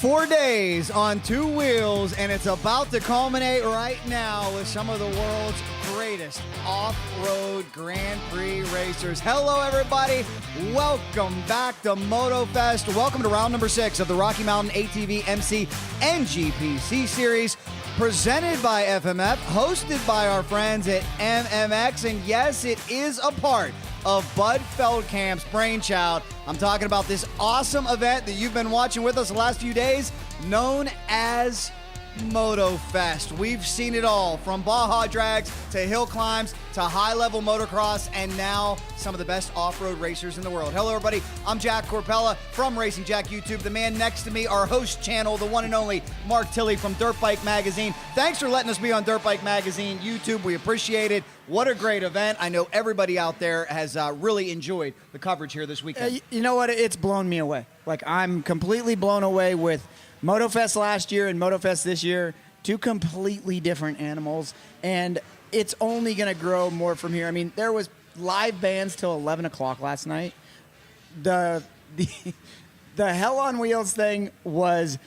4 days on two wheels, and it's about to culminate right now with some of the world's greatest off-road Grand Prix racers. Hello, everybody. Welcome back to Motofest. Welcome to round number 6 of the Rocky Mountain ATV MC NGPC Series, presented by FMF, hosted by our friends at MMX, and yes, it is a part of Bud Feldkamp's brainchild. I'm talking about this awesome event that you've been watching with us the last few days, known as Motofest. We've seen it all, from Baja drags to hill climbs to high-level motocross, and now some of the best off-road racers in the world. Hello, everybody. I'm Jack Korpela from Racing Jack YouTube. The man next to me, our host channel, the one and only Mark Tilley from Dirt Bike Magazine. Thanks for letting us be on Dirt Bike Magazine YouTube. We appreciate it. What a great event. I know everybody out there has really enjoyed the coverage here this weekend. You know what? It's blown me away. Like, I'm completely blown away with Motofest last year and Motofest this year. Two completely different animals, and it's only going to grow more from here. I mean, there was live bands till 11 o'clock last night. The Hell On Wheels thing was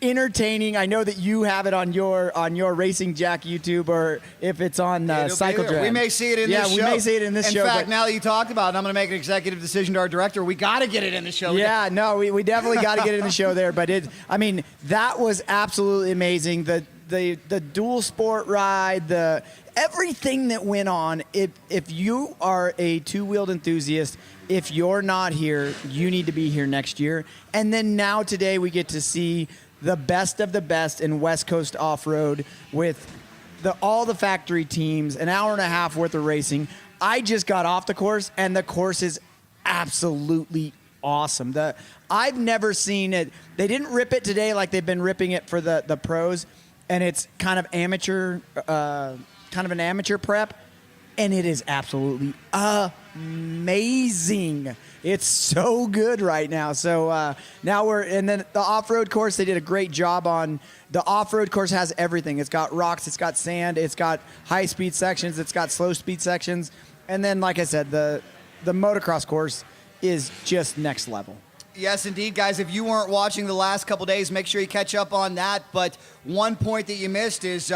entertaining. I know that you have it on your Racing Jack YouTube, or if it's on Cycle Drive. We may see it in this show. Yeah, we may see it in this show. In fact, now that you talked about it, I'm going to make an executive decision to our director. We got to get it in the show. Yeah, no, we definitely got to get it in the show there. But that was absolutely amazing. The dual sport ride, everything that went on. If you are a two-wheeled enthusiast, if you're not here, you need to be here next year. And then now today we get to see the best of the best in West Coast off-road with all the factory teams, an hour and a half worth of racing. I just got off the course, and the course is absolutely awesome. I've never seen it. They didn't rip it today like they've been ripping it for the pros, and it's kind of an amateur prep, and it is absolutely amazing. It's so good right now. So and then the off-road course, they did a great job on. The off-road course has everything. It's got rocks, it's got sand, it's got high-speed sections, it's got slow-speed sections. And then, like I said, the motocross course is just next level. Yes, indeed, guys. If you weren't watching the last couple days, make sure you catch up on that. But one point that you missed is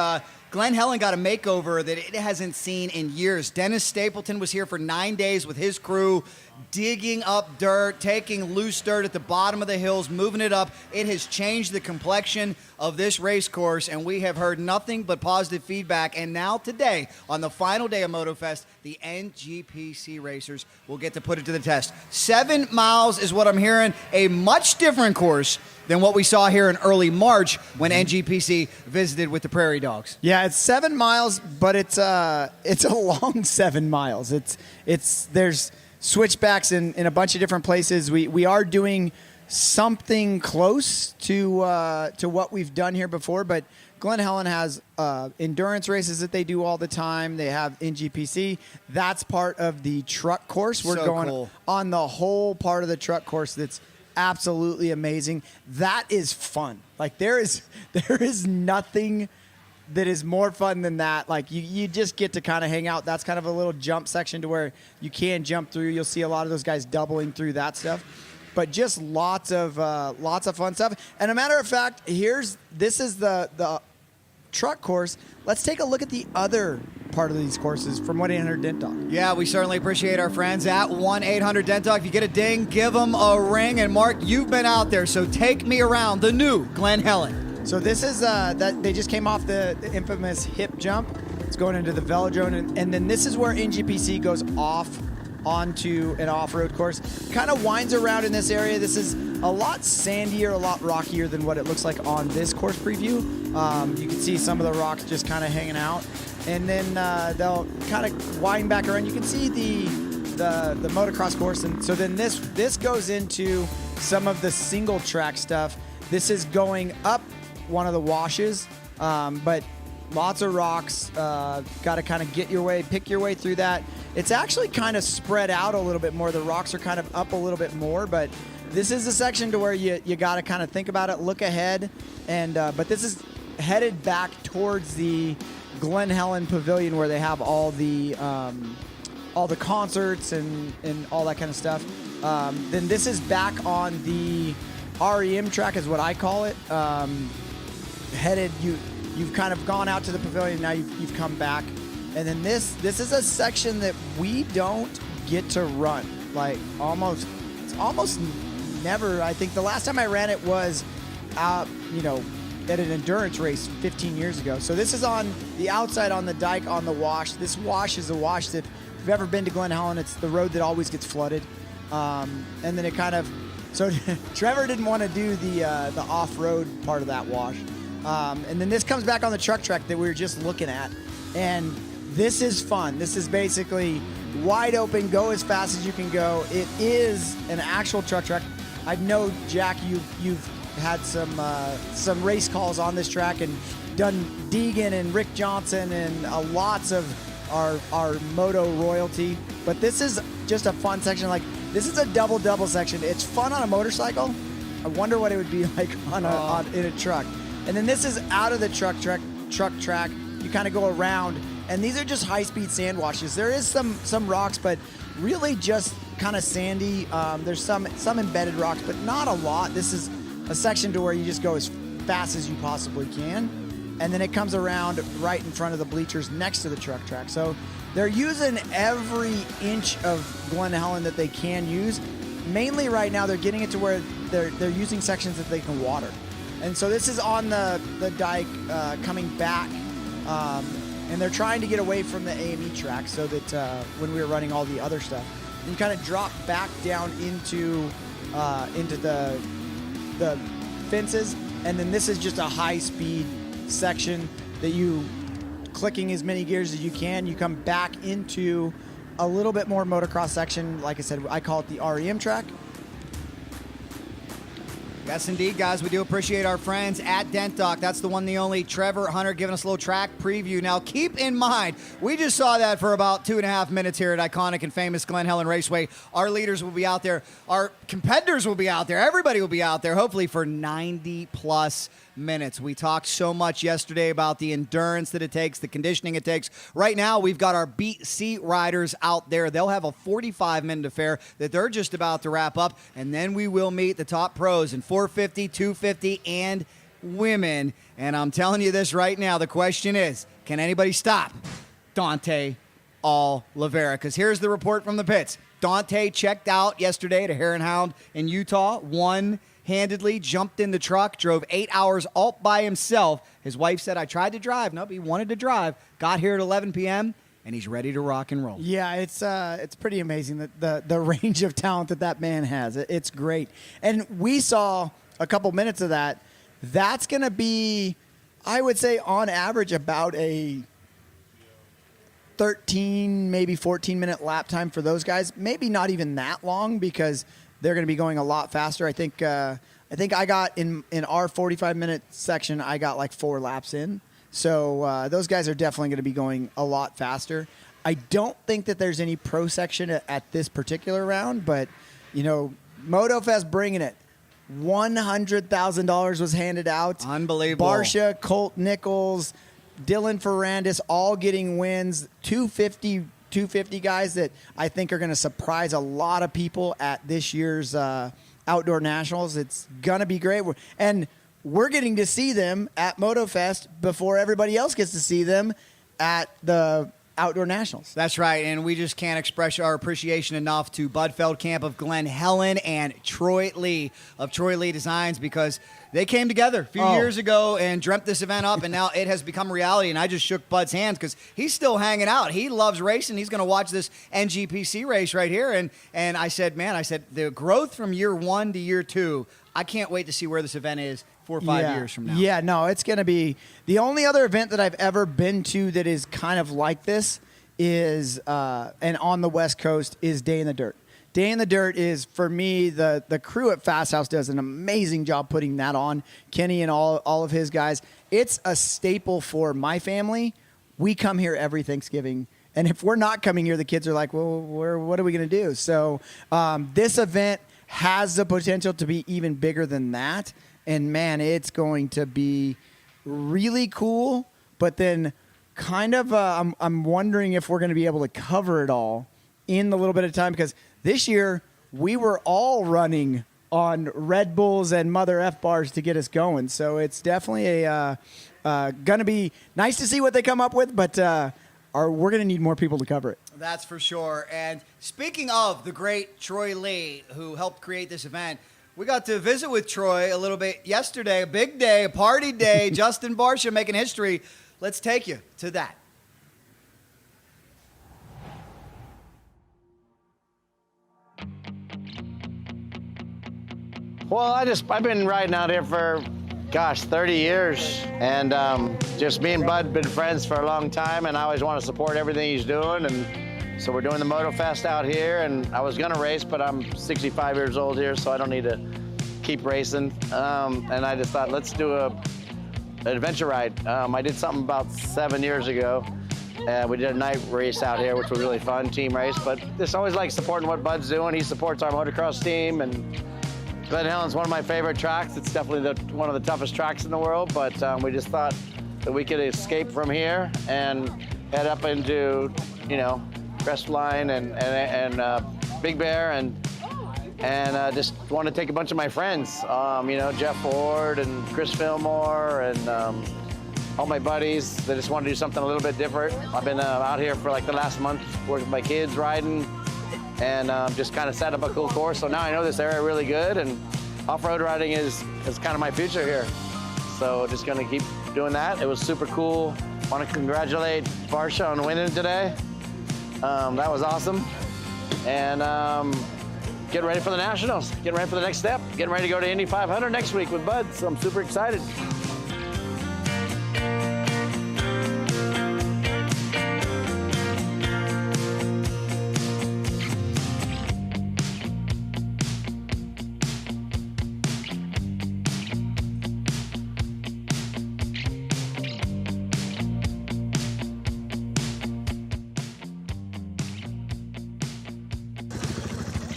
Glen Helen got a makeover that it hasn't seen in years. Dennis Stapleton was here for 9 days with his crew, digging up dirt, taking loose dirt at the bottom of the hills, moving it up. It has changed the complexion of this race course, and we have heard nothing but positive feedback. And now today, on the final day of Motofest, the NGPC racers will get to put it to the test. 7 miles is what I'm hearing, a much different course than what we saw here in early March when NGPC visited with the Prairie Dogs. Yeah, it's 7 miles, but it's a long 7 miles. There's switchbacks in a bunch of different places. We are doing something close to what we've done here before, but Glen Helen has endurance races that they do all the time. They have NGPC. That's part of the truck course. We're going cool on the whole part of the truck course that's absolutely amazing. That is fun. Like, there is nothing that is more fun than that. Like, you just get to kind of hang out. That's kind of a little jump section to where you can jump through. You'll see a lot of those guys doubling through that stuff. But just lots of fun stuff. And a matter of fact, this is the truck course. Let's take a look at the other part of these courses from 1-800-DENT-DOG. Yeah, we certainly appreciate our friends at 1-800-DENT-DOG. If you get a ding, give them a ring. And Mark, you've been out there, so take me around the new Glen Helen. So this is that they just came off the infamous hip jump. It's going into the velodrome, and then this is where NGPC goes off onto an off-road course. Kind of winds around in this area. This is a lot sandier, a lot rockier than what it looks like on this course preview. You can see some of the rocks just kind of hanging out, and then they'll kind of wind back around. You can see the motocross course, and so then this goes into some of the single track stuff. This is going up one of the washes, but lots of rocks. Got to kind of pick your way through that. It's actually kind of spread out a little bit more. The rocks are kind of up a little bit more, but this is a section to where you got to kind of think about it, look ahead, and but this is headed back towards the Glen Helen Pavilion where they have all the concerts and all that kind of stuff. Then this is back on the REM track is what I call it. You've kind of gone out to the pavilion, now you've come back. And then this is a section that we don't get to run. Like it's almost never. I think the last time I ran it was out, at an endurance race 15 years ago. So this is on the outside on the dike on the wash. This wash is a wash that, if you've ever been to Glen Helen, it's the road that always gets flooded. And then it kind of, so Trevor didn't want to do the off-road part of that wash. And then this comes back on the truck track that we were just looking at. And this is fun. This is basically wide open, go as fast as you can go. It is an actual truck track. I know, Jack, you've had some race calls on this track and done Deegan and Rick Johnson and lots of our moto royalty. But this is just a fun section. Like, this is a double section. It's fun on a motorcycle. I wonder what it would be like in a truck. And then this is out of the truck track. You kind of go around, and these are just high-speed sand washes. There is some rocks, but really just kind of sandy. There's some embedded rocks, but not a lot. This is a section to where you just go as fast as you possibly can. And then it comes around right in front of the bleachers next to the truck track. So they're using every inch of Glen Helen that they can use. Mainly right now, they're getting it to where they're using sections that they can water. And so this is on the dike coming back. And they're trying to get away from the AME track so that when we were running all the other stuff, you kind of drop back down into the fences. And then this is just a high-speed section that you, clicking as many gears as you can, you come back into a little bit more motocross section. Like I said, I call it the REM track. Yes, indeed, guys. We do appreciate our friends at Dent Doc. That's the one, the only Trevor Hunter giving us a little track preview. Now, keep in mind, we just saw that for about 2.5 minutes here at iconic and famous Glen Helen Raceway. Our leaders will be out there. Our competitors will be out there. Everybody will be out there, hopefully for 90-plus minutes. We talked so much yesterday about the endurance that it takes, the conditioning it takes. Right now, we've got our Beat Seat riders out there. They'll have a 45-minute affair that they're just about to wrap up, and then we will meet the top pros in 450, 250, and women. And I'm telling you this right now, the question is, can anybody stop Dante Oliveira? Because here's the report from the pits. Dante checked out yesterday at a Hare and Hound in Utah, won handedly, jumped in the truck, drove 8 hours all by himself. His wife said, I tried to drive. Nope, he wanted to drive. Got here at 11 p.m., and he's ready to rock and roll. Yeah, it's pretty amazing that the range of talent that man has. It's great. And we saw a couple minutes of that. That's going to be, I would say, on average, about a 13, maybe 14-minute lap time for those guys. Maybe not even that long, because they're going to be going a lot faster. I think I got in our 45-minute section, I got like 4 laps in. So those guys are definitely going to be going a lot faster. I don't think that there's any pro section at this particular round, but Motofest bringing it. $100,000 was handed out. Unbelievable. Barsha, Colt Nichols, Dylan Ferrandis, all getting wins. 250 guys that I think are going to surprise a lot of people at this year's Outdoor Nationals. It's going to be great. And we're getting to see them at Motofest before everybody else gets to see them at the Outdoor Nationals. That's right, and we just can't express our appreciation enough to Bud Feldkamp of Glen Helen and Troy Lee of Troy Lee Designs, because they came together a few years ago and dreamt this event up, and now it has become reality. And I just shook Bud's hands because he's still hanging out. He loves racing. He's going to watch this NGPC race right here. And I said, the growth from year 1 to year 2, I can't wait to see where this event is 4 or 5 years from now. Yeah, no, it's going to be the only other event that I've ever been to that is kind of like this is, and on the West Coast, is Day in the Dirt. Day in the Dirt is, for me, the crew at Fast House does an amazing job putting that on. Kenny and all of his guys. It's a staple for my family. We come here every Thanksgiving. And if we're not coming here, the kids are like, well, what are we going to do? So this event has the potential to be even bigger than that. And, man, it's going to be really cool. But then kind of I'm wondering if we're going to be able to cover it all in the little bit of time, because this year we were all running on Red Bulls and Mother F bars to get us going. So it's definitely going to be nice to see what they come up with, but we're going to need more people to cover it. That's for sure. And speaking of the great Troy Lee, who helped create this event, we got to visit with Troy a little bit yesterday, a big day, a party day. Justin Barsha making history. Let's take you to that. Well, I've been riding out here for, 30 years. And just me and Bud been friends for a long time, and I always want to support everything he's doing. And so we're doing the Motofest out here, and I was going to race, but I'm 65 years old here, so I don't need to keep racing. And I just thought, let's do an adventure ride. I did something about 7 years ago. We did a night race out here, which was really fun, team race. But just always like supporting what Bud's doing. He supports our motocross team, and Glen Helen's one of my favorite tracks. It's definitely one of the toughest tracks in the world, but we just thought that we could escape from here and head up into, Crestline and Big Bear, and just want to take a bunch of my friends, Jeff Ford and Chris Fillmore and all my buddies that just want to do something a little bit different. I've been out here for like the last month working with my kids riding, and just kind of set up a cool course. So now I know this area really good, and off-road riding is kind of my future here. So just gonna keep doing that. It was super cool. Want to congratulate Barsha on winning today. That was awesome. And getting ready for the Nationals, getting ready for the next step, getting ready to go to Indy 500 next week with Bud, so I'm super excited.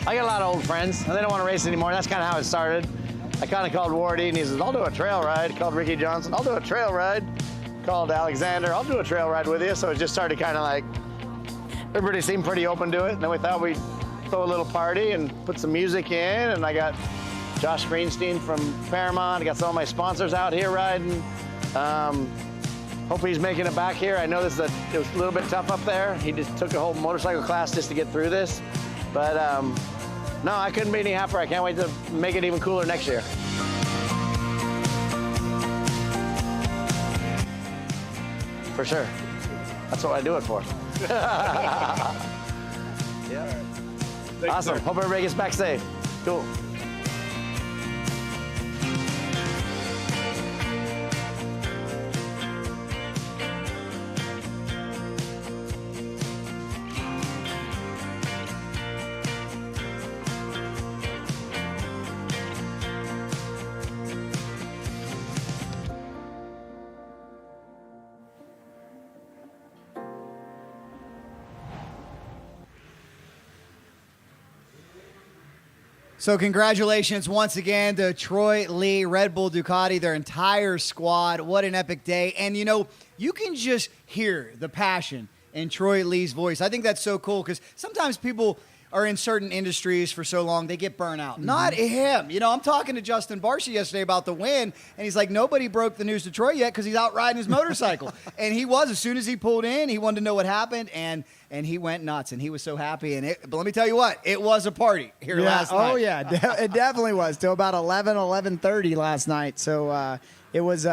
I got a lot of old friends, and they don't want to race anymore. That's kind of how it started. I kind of called Wardy, and he says, I'll do a trail ride. Called Ricky Johnson, I'll do a trail ride. Called Alexander, I'll do a trail ride with you. So it just started kind of like, everybody seemed pretty open to it. And then we thought we'd throw a little party and put some music in. And I got Josh Greenstein from Paramount. I got some of my sponsors out here riding. Hopefully he's making it back here. I know it was a little bit tough up there. He just took a whole motorcycle class just to get through this. But no, I couldn't be any happier. I can't wait to make it even cooler next year. For sure. That's what I do it for. Yeah. Awesome. Hope everybody gets back safe. Cool. So congratulations once again to Troy Lee, Red Bull Ducati, their entire squad. What an epic day. And, you can just hear the passion in Troy Lee's voice. I think that's so cool because sometimes people are in certain industries for so long, they get burnt out. Mm-hmm. Not him. I'm talking to Justin Barsha yesterday about the win, and he's like, nobody broke the news to Troy yet because he's out riding his motorcycle. And he was. As soon as he pulled in, he wanted to know what happened, and he went nuts, and he was so happy. But let me tell you what, it was a party here last night. Oh, yeah, it definitely was. Till about 11:30 last night. So it was,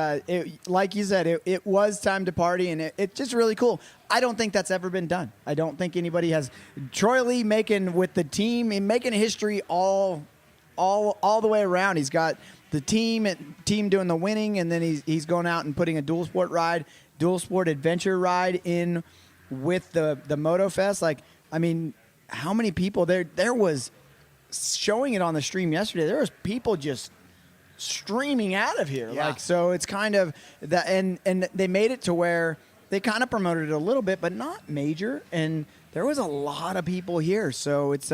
like you said, it was time to party, and it's just really cool. I don't think that's ever been done. I don't think anybody has. Troy Lee making with the team, making history all the way around. He's got the team doing the winning, and then he's going out and putting a dual sport adventure ride in with the Motofest. Like, I mean, how many people there was showing it on the stream yesterday. There was people just streaming out of here. Yeah. So it's kind of that, and they made it to where they kind of promoted it a little bit, but not major. And there was a lot of people here. So it's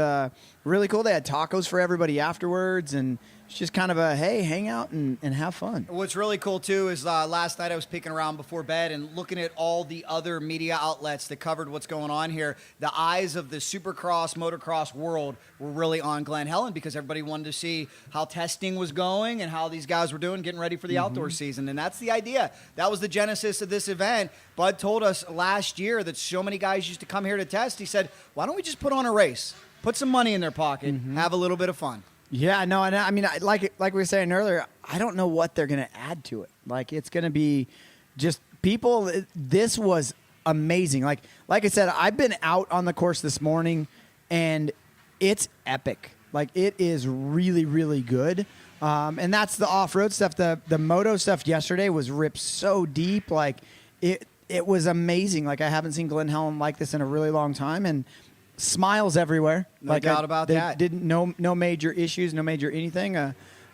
really cool. They had tacos for everybody afterwards and It's just kind of a, hey, hang out and have fun. What's really cool, too, is last night I was peeking around before bed and looking at all the other media outlets that covered what's going on here. The eyes of the supercross, motocross world were really on Glen Helen because everybody wanted to see how testing was going and how these guys were doing, getting ready for the outdoor season. And that's the idea. That was the genesis of this event. Bud told us last year that so many guys used to come here to test. He said, why don't we just put on a race, put some money in their pocket, have a little bit of fun. Yeah, no, and I mean, like we were saying earlier, I don't know what they're going to add to it. Like, it's going to be just people. This was amazing. Like I said, I've been out on the course this morning, and it's epic. Like, it is really, really good. And that's the off-road stuff. The moto stuff yesterday was ripped so deep. Like, it was amazing. Like, I haven't seen Glen Helen like this in a really long time, and smiles everywhere. No doubt about that. Didn't no major issues, no major anything.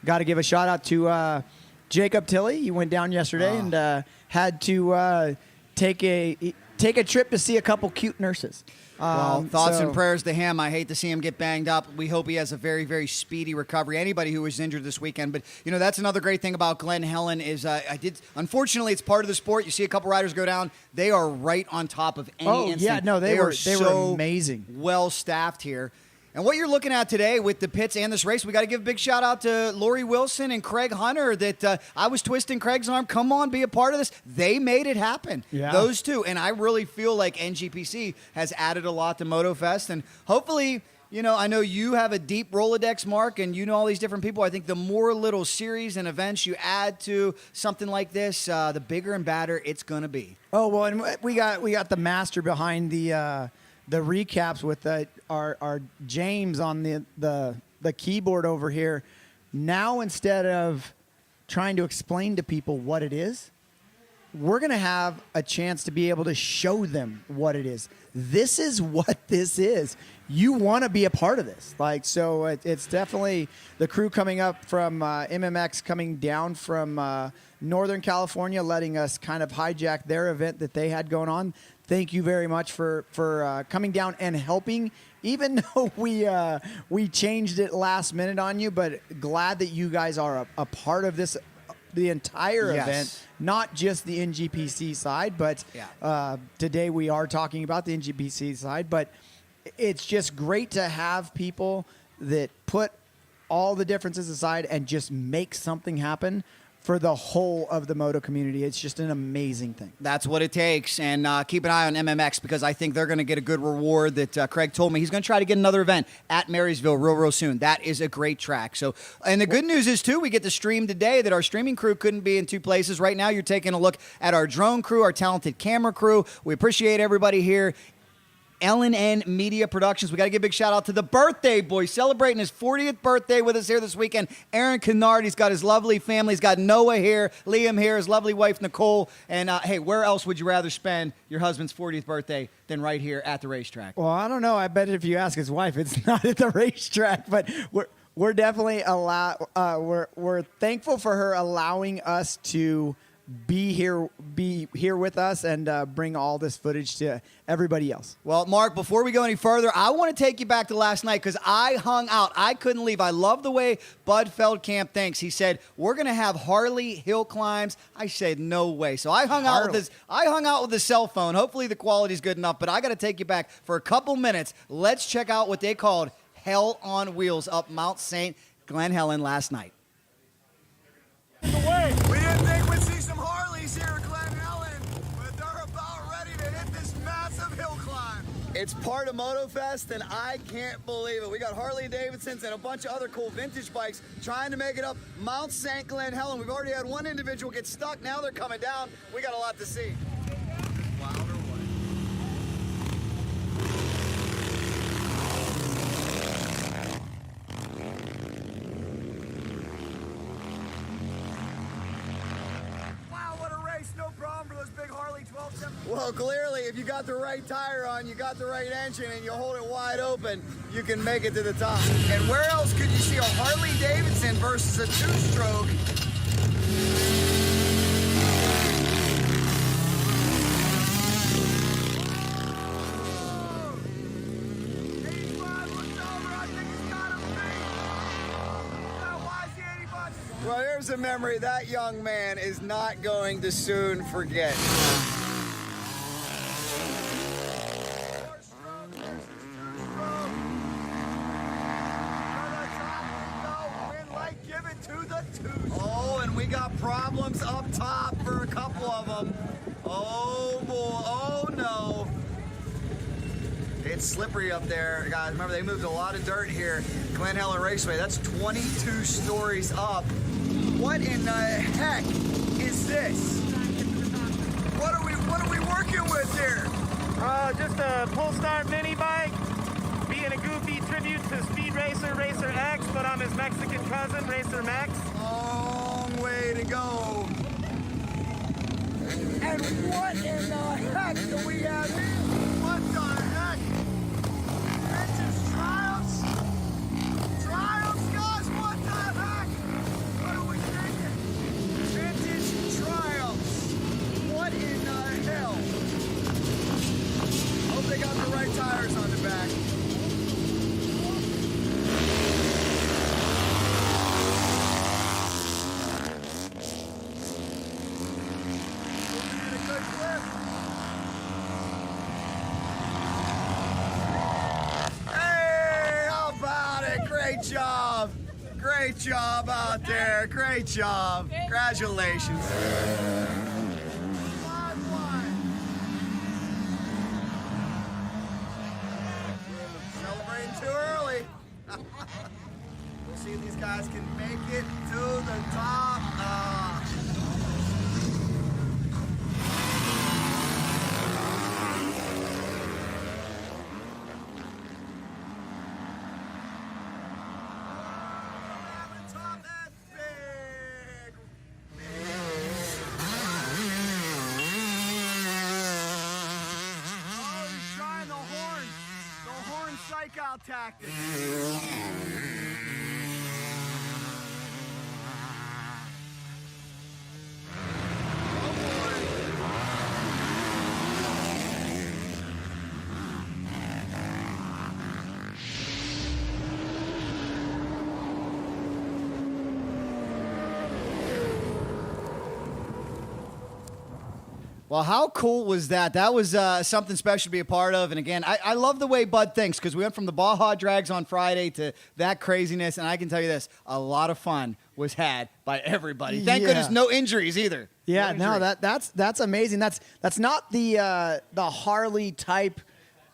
Got to give a shout out to Jacob Tilley. He went down yesterday and had to take a trip to see a couple cute nurses. Well, thoughts and prayers to him. I hate to see him get banged up. We hope he has a very, very speedy recovery. Anybody who was injured this weekend. But, that's another great thing about Glen Helen is unfortunately, it's part of the sport. You see a couple riders go down. They are right on top of any incident. Yeah, no, they were amazing. Well staffed here. And what you're looking at today with the pits and this race, we got to give a big shout out to Lori Wilson and Craig Hunter that I was twisting Craig's arm. Come on, be a part of this. They made it happen. Yeah. Those two. And I really feel like NGPC has added a lot to Motofest. And hopefully, I know you have a deep Rolodex, Mark, and you know all these different people. I think the more little series and events you add to something like this, the bigger and badder it's going to be. Oh, well, and we got the master behind the recaps with our James on the keyboard over here. Now, instead of trying to explain to people what it is, we're going to have a chance to be able to show them what it is. This is what this is. You want to be a part of this. So it's definitely the crew coming up from MMX, coming down from Northern California, letting us kind of hijack their event that they had going on. Thank you very much for coming down and helping, even though we changed it last minute on you, but glad that you guys are a part of this, the entire event, not just the NGPC side, but today we are talking about the NGPC side, but it's just great to have people that put all the differences aside and just make something happen for the whole of the moto community. It's just an amazing thing. That's what it takes. And keep an eye on MMX because I think they're going to get a good reward that Craig told me. He's going to try to get another event at Marysville real soon. That is a great track. So, and the good news is, too, we get to stream today that our streaming crew couldn't be in two places. Right now, you're taking a look at our drone crew, our talented camera crew. We appreciate everybody here. L&N Media Productions. We got to give a big shout out to the birthday boy celebrating his 40th birthday with us here this weekend. Aaron Kennard. He's got his lovely family. He's got Noah here, Liam here, his lovely wife Nicole. And hey, where else would you rather spend your husband's 40th birthday than right here at the racetrack? Well, I don't know. I bet if you ask his wife, it's not at the racetrack. But we're definitely we're thankful for her allowing us to be here with us and bring all this footage to everybody else. Well, Mark, before we go any further, I want to take you back to last night because I hung out. I couldn't leave. I love the way Bud Feldkamp thinks. He said, we're going to have Harley hill climbs. I said, no way. So I hung out with the cell phone. Hopefully the quality's good enough, but I got to take you back for a couple minutes. Let's check out what they called Hell on Wheels up Mount St. Glen Helen last night. We didn't think we'd see some Harleys here at Glen Helen, but they're about ready to hit this massive hill climb. It's part of Motofest, and I can't believe it. We got Harley Davidsons and a bunch of other cool vintage bikes trying to make it up Mount St. Glen Helen. We've already had one individual get stuck. Now they're coming down. We got a lot to see. Wild or what? No problem for those big Harley 1270. Well, clearly, if you got the right tire on, you got the right engine, and you hold it wide open, you can make it to the top. And where else could you see a Harley Davidson versus a two-stroke? there's a memory that young man is not going to soon forget. Oh, and we got problems up top for a couple of them. Oh, boy. Oh, no. It's slippery up there, guys. Remember, they moved a lot of dirt here. Glen Helen Raceway, that's 22 stories up. What in the heck is this? What are we working with here? Just a pull start mini bike, being a goofy tribute to Speed Racer, Racer X, but I'm his Mexican cousin, Racer Max. Long way to go. And what in the heck do we have here? What the heck? Vintage Triumphs? Triumphs, guys? What the heck? What are we thinking? Vintage Triumphs. What in the hell? Hope they got the right tires on the back. Great job. Great job out there. Great job. Congratulations. Celebrating too early. We'll see if these guys can make it to the top. Out tactics. Well, how cool was that? That was something special to be a part of. And again, I love the way Bud thinks, because we went from the Baja Drags on Friday to that craziness. And I can tell you this, a lot of fun was had by everybody. Thank goodness no injuries either. Yeah, no, that's amazing. That's not the Harley type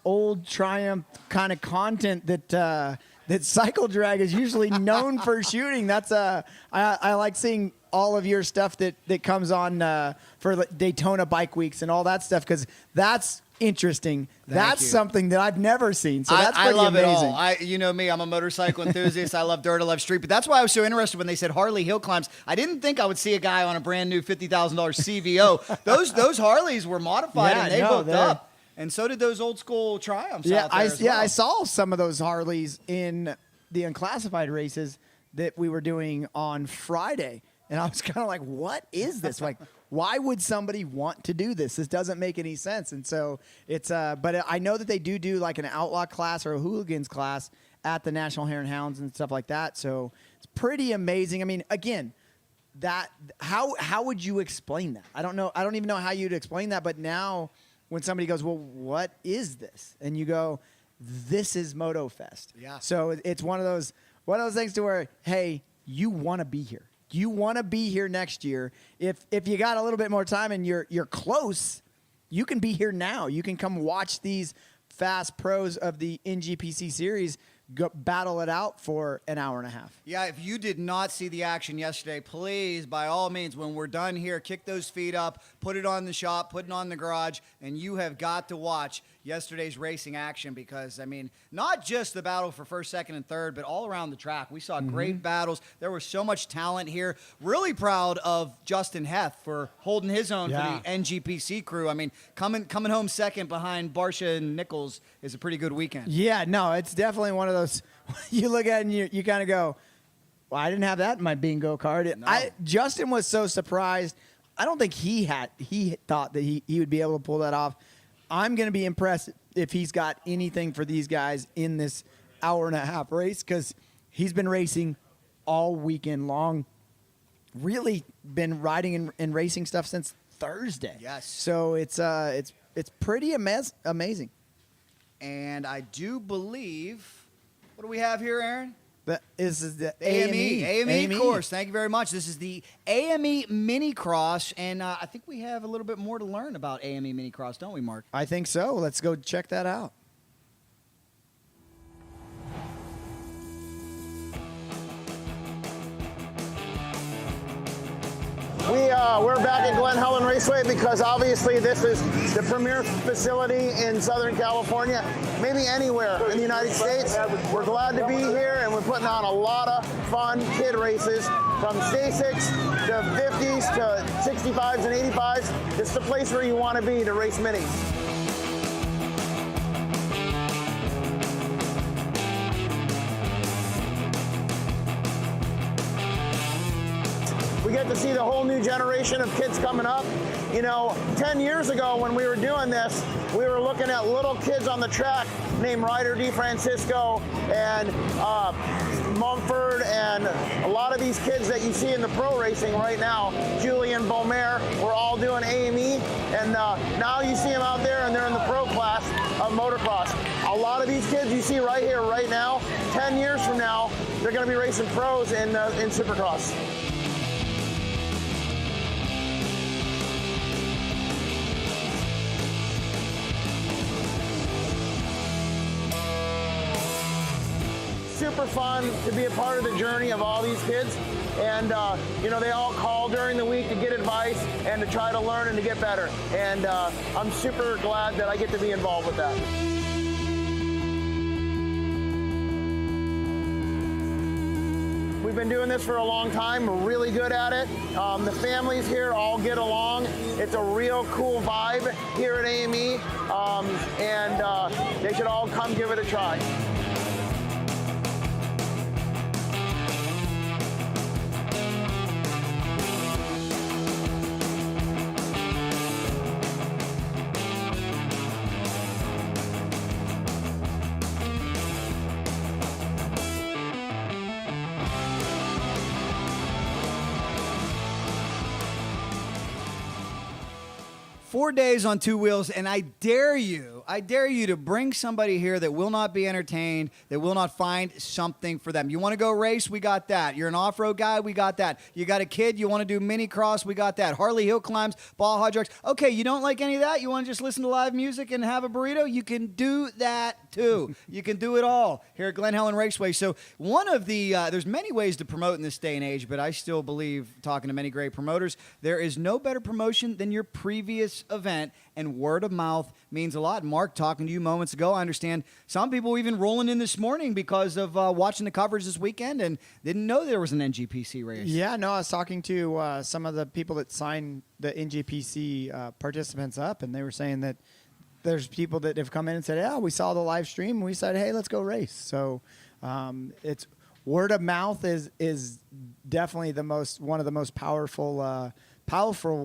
old Triumph kind of content that Cycle Drag is usually known for shooting. That's I like seeing all of your stuff that comes on for Daytona Bike Weeks and all that stuff, because that's interesting. That's something that I've never seen. So that's pretty amazing. It all. You know me, I'm a motorcycle enthusiast. I love dirt, I love street. But that's why I was so interested when they said Harley hill climbs. I didn't think I would see a guy on a brand new $50,000 CVO. Those Harleys were modified and they hooked up. And so did those old school Triumphs out there as well. I saw some of those Harleys in the unclassified races that we were doing on Friday. And I was kind of like, what is this? Like, why would somebody want to do this? This doesn't make any sense. And so it's, but I know that they do like an outlaw class or a hooligans class at the National Hare and Hounds and stuff like that. So it's pretty amazing. I mean, again, how would you explain that? I don't know. I don't even know how you'd explain that. But now when somebody goes, well, what is this? And you go, this is Motofest. Yeah. So it's one of those things to where, hey, you want to be here. You want to be here next year. If you got a little bit more time and you're close, you can be here now. You can come watch these fast pros of the NGPC series go battle it out for an hour and a half. Yeah, if you did not see the action yesterday, please, by all means, when we're done here, kick those feet up, put it on the shop, put it on the garage, and you have got to watch yesterday's racing action because, I mean, not just the battle for first, second, and third, but all around the track. We saw great battles. There was so much talent here. Really proud of Justin Heth for holding his own for the NGPC crew. I mean, coming home second behind Barsha and Nichols is a pretty good weekend. Yeah, no, it's definitely one of those, you look at it and you kind of go, well, I didn't have that in my bingo card. No. Justin was so surprised. I don't think he thought that he would be able to pull that off. I'm going to be impressed if he's got anything for these guys in this hour and a half race because he's been racing all weekend long. really been riding and racing stuff since Thursday. Yes. So it's pretty amazing. And I do believe, what do we have here, Aaron? This is the AME course. Thank you very much. This is the AME Minicross, and I think we have a little bit more to learn about AME Minicross, don't we, Mark? I think so. Let's go check that out. We're back at Glen Helen Raceway because obviously this is the premier facility in Southern California, maybe anywhere in the United States. We're glad to be here, and we're putting on a lot of fun kid races from Stasics to 50s to 65s and 85s. It's the place where you want to be to race minis. We get to see the whole new generation of kids coming up. You know, 10 years ago when we were doing this, we were looking at little kids on the track named Ryder DeFrancisco and Mumford and a lot of these kids that you see in the pro racing right now, Julian Beaumer, we're all doing AME, and now you see them out there and they're in the pro class of motocross. A lot of these kids you see right here, right now, 10 years from now, they're going to be racing pros in Supercross. Super fun to be a part of the journey of all these kids, and you know, they all call during the week to get advice and to try to learn and to get better, and I'm super glad that I get to be involved with that. We've been doing this for a long time. We're really good at it. The families here all get along. It's a real cool vibe here at AME, and they should all come give it a try. 4 days on two wheels, and I dare you to bring somebody here that will not be entertained, that will not find something for them. You want to go race? We got that. You're an off-road guy? We got that. You got a kid? You want to do mini cross? We got that. Harley hill climbs, ball hot trucks. Okay, you don't like any of that? You want to just listen to live music and have a burrito? You can do that too. You can do it all here at Glen Helen Raceway. So one of the, there's many ways to promote in this day and age, but I still believe, talking to many great promoters, there is no better promotion than your previous event, and word of mouth means a lot. Mark, talking to you moments ago, I understand some people even rolling in this morning because of watching the coverage this weekend and didn't know there was an NGPC race. Yeah, no, I was talking to some of the people that signed the NGPC participants up, and they were saying that there's people that have come in and said, yeah, we saw the live stream, and we said, hey, let's go race. So it's word of mouth is definitely one of the most powerful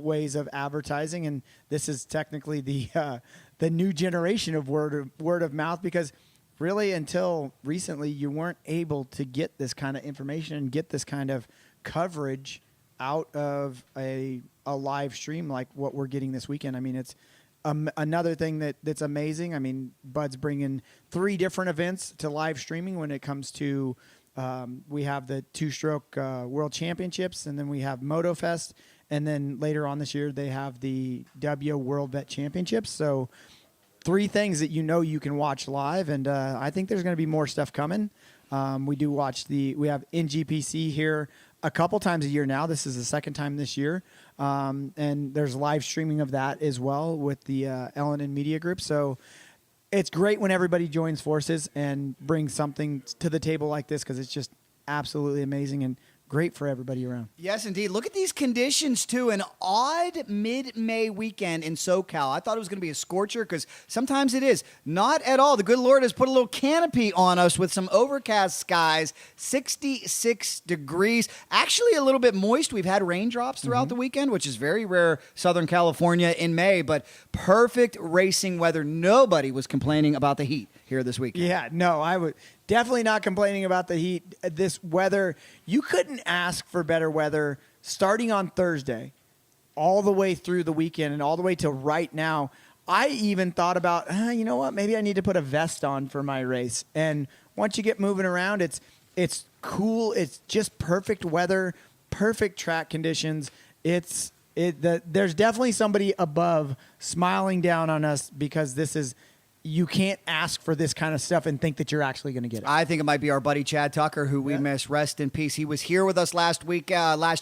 ways of advertising, and this is technically the new generation of word of mouth, because really until recently you weren't able to get this kind of information and get this kind of coverage out of a live stream like what we're getting this weekend. I mean, it's another thing that's amazing. I mean, Bud's bringing 3 different events to live streaming when it comes to we have the 2-stroke World Championships, and then we have Motofest. And then later on this year, they have the W World Vet Championships. So 3 things that you can watch live. And I think there's going to be more stuff coming. We have NGPC here a couple times a year now. This is the second time this year. And there's live streaming of that as well with the Ellen and Media Group. So it's great when everybody joins forces and brings something to the table like this, because it's just absolutely amazing and great for everybody around. Yes, indeed. Look at these conditions, too. An odd mid-May weekend in SoCal. I thought it was going to be a scorcher, because sometimes it is. Not at all. The good Lord has put a little canopy on us with some overcast skies. 66 degrees. Actually a little bit moist. We've had raindrops throughout the weekend, which is very rare Southern California in May, but perfect racing weather. Nobody was complaining about the heat here this weekend. Yeah, no, I would definitely not complaining about the heat. This weather, you couldn't ask for better weather starting on Thursday, all the way through the weekend and all the way to right now, I even thought about, you know what, maybe I need to put a vest on for my race. And once you get moving around, it's cool. It's just perfect weather, perfect track conditions. There's definitely somebody above smiling down on us because you can't ask for this kind of stuff and think that you're actually going to get it. I think it might be our buddy Chad Tucker, who we miss. Rest in peace. He was here with us last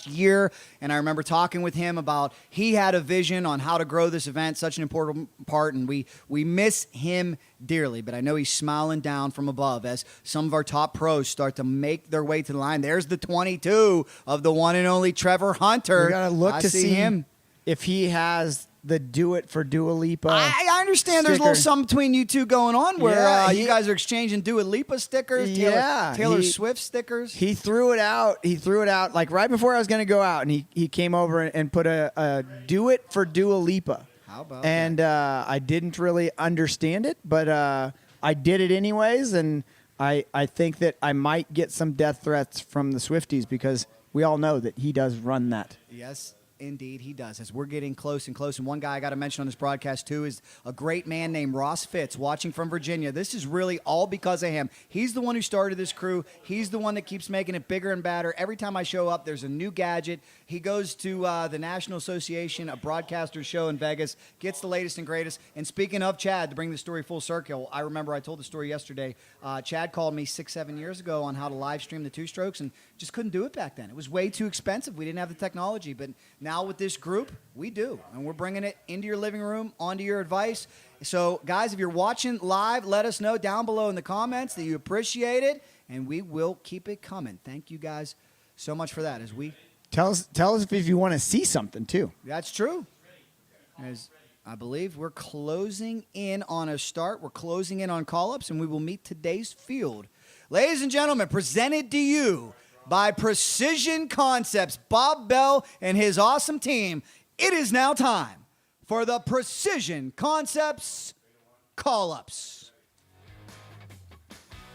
year, and I remember talking with him about he had a vision on how to grow this event, such an important part, and we miss him dearly. But I know he's smiling down from above as some of our top pros start to make their way to the line. There's the 22 of the one and only Trevor Hunter. We got to look to see him if he has the Do It for Dua Lipa. I understand there's a little something between you two going on where you guys are exchanging Dua Lipa stickers, Taylor Swift stickers. He threw it out. Like right before I was going to go out, and he came over and put a Do It for Dua Lipa. How about and I didn't really understand it, but I did it anyways, and I think that I might get some death threats from the Swifties because we all know that he does run that. Yes. Indeed, he does. As we're getting close and close, and one guy I got to mention on this broadcast, too, is a great man named Ross Fitz, watching from Virginia. This is really all because of him. He's the one who started this crew. He's the one that keeps making it bigger and badder. Every time I show up, there's a new gadget. He goes to the National Association of Broadcasters show in Vegas, gets the latest and greatest. And speaking of Chad, to bring the story full circle, I remember I told the story yesterday. Chad called me 6-7 years ago on how to live stream the two strokes and just couldn't do it back then. It was way too expensive. We didn't have the technology, but now with this group, we do. And we're bringing it into your living room, onto your advice. So, guys, if you're watching live, let us know down below in the comments that you appreciate it, and we will keep it coming. Thank you guys so much for that. As we tell us if you want to see something, too. That's true. As I believe we're closing in on a start. We're closing in on call-ups, and we will meet today's field. Ladies and gentlemen, presented to you by Precision Concepts, Bob Bell and his awesome team. It is now time for the Precision Concepts call-ups.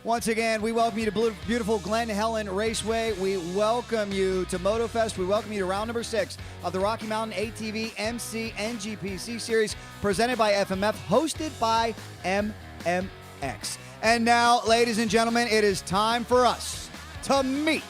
Once again, we welcome you to beautiful Glen, Helen Raceway. We welcome you to Motofest. We welcome you to round number 6 of the Rocky Mountain ATV MC NGPC Series, presented by FMF, hosted by MMX. And now, ladies and gentlemen, it is time for us to meet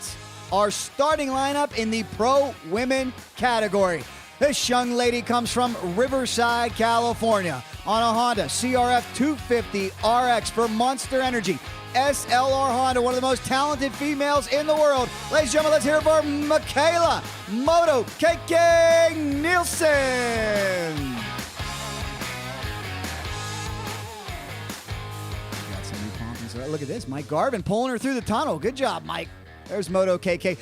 our starting lineup in the Pro Women category. This young lady comes from Riverside, California, on a Honda CRF 250 RX for Monster Energy. SLR Honda, one of the most talented females in the world. Ladies and gentlemen, let's hear it for Michaela Moto KK Nielsen. Look at this, Mike Garvin pulling her through the tunnel. Good job, Mike. There's Moto KK.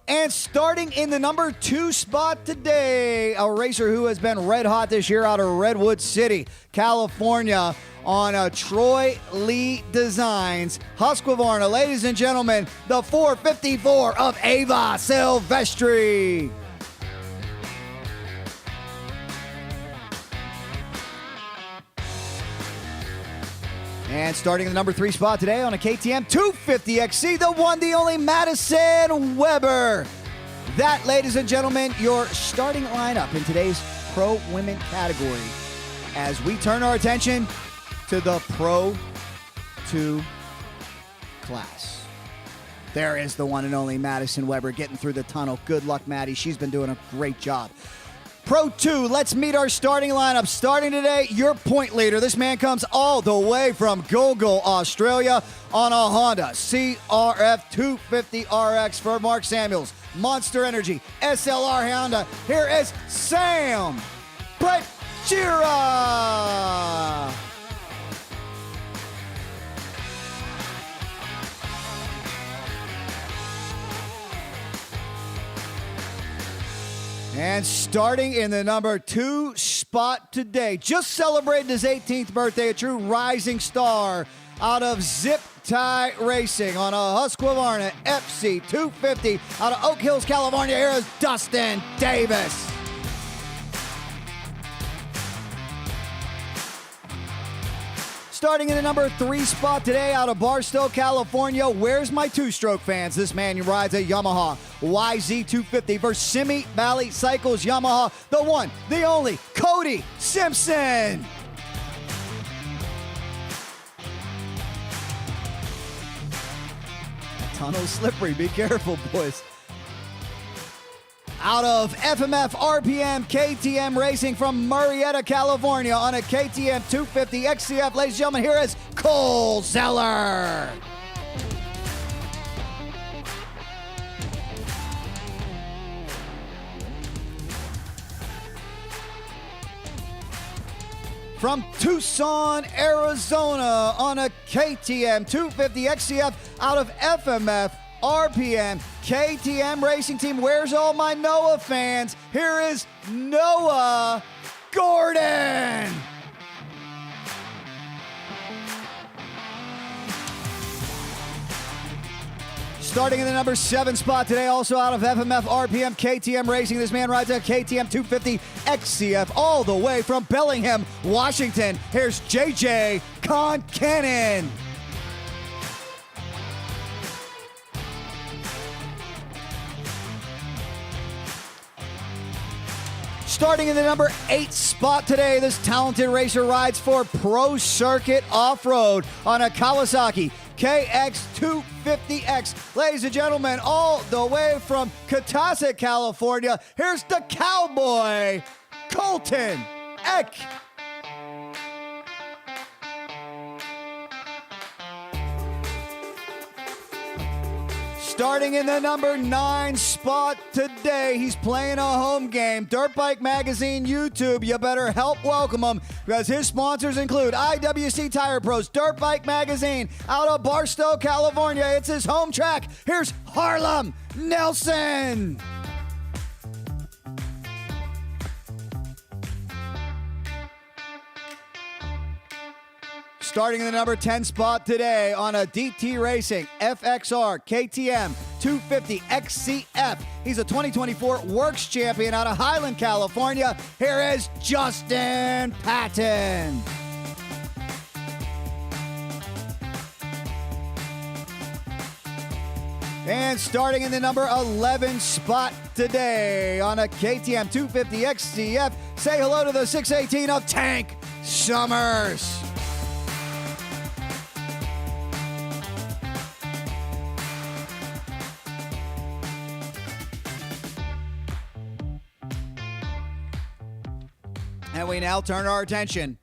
And starting in the number 2 spot today, a racer who has been red hot this year out of Redwood City, California, on Troy Lee Designs. Husqvarna, ladies and gentlemen, the 454 of Ava Silvestri. And starting in the number 3 spot today on a KTM 250XC, the one, the only Madison Weber. That, ladies and gentlemen, your starting lineup in today's Pro Women category as we turn our attention to the Pro 2 class. There is the one and only Madison Weber getting through the tunnel. Good luck, Maddie. She's been doing a great job. Pro 2, let's meet our starting lineup. Starting today, your point leader. This man comes all the way from Gogol, Australia, on a Honda CRF 250 RX for Mark Samuels. Monster Energy, SLR Honda. Here is Sam Brechira. And starting in the number 2 spot today, just celebrated his 18th birthday, a true rising star out of Zip Tie Racing on a Husqvarna FC250 out of Oak Hills, California. Here is Dustin Davis. Starting in the number 3 spot today out of Barstow, California. Where's my two-stroke fans? This man rides a Yamaha YZ250 for Simi Valley Cycles Yamaha. The one, the only, Cody Simpson. Tunnel slippery. Be careful, boys. Out of FMF RPM KTM Racing from Murrieta, California on a KTM 250 XCF. Ladies and gentlemen, here is Cole Zeller. From Tucson, Arizona on a KTM 250 XCF out of FMF RPM KTM Racing Team. Where's all my Noah fans? Here is Noah Gordon. Starting in the number 7 spot today, also out of FMF RPM KTM Racing. This man rides a KTM 250 XCF all the way from Bellingham, Washington. Here's JJ Concannon. Starting in the number 8 spot today, this talented racer rides for Pro Circuit Off-Road on a Kawasaki KX250X. Ladies and gentlemen, all the way from Catasa, California, here's the cowboy, Colton Eck. Starting in the number 9 spot today, he's playing a home game. Dirt Bike Magazine YouTube, you better help welcome him because his sponsors include IWC Tire Pros, Dirt Bike Magazine, out of Barstow, California. It's his home track. Here's Harlem Nelson. Starting in the number 10 spot today on a DT Racing FXR KTM 250 XCF. He's a 2024 Works Champion out of Highland, California. Here is Justin Patton. And starting in the number 11 spot today on a KTM 250 XCF, say hello to the 618 of Tank Summers. And we now turn our attention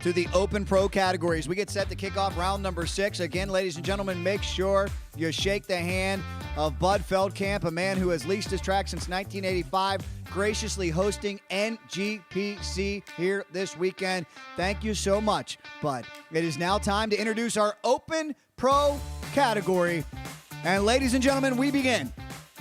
to the Open Pro categories. We get set to kick off round number 6. Again, ladies and gentlemen, make sure you shake the hand of Bud Feldkamp, a man who has leased his track since 1985, graciously hosting NGPC here this weekend. Thank you so much, Bud. It is now time to introduce our Open Pro category. And ladies and gentlemen, we begin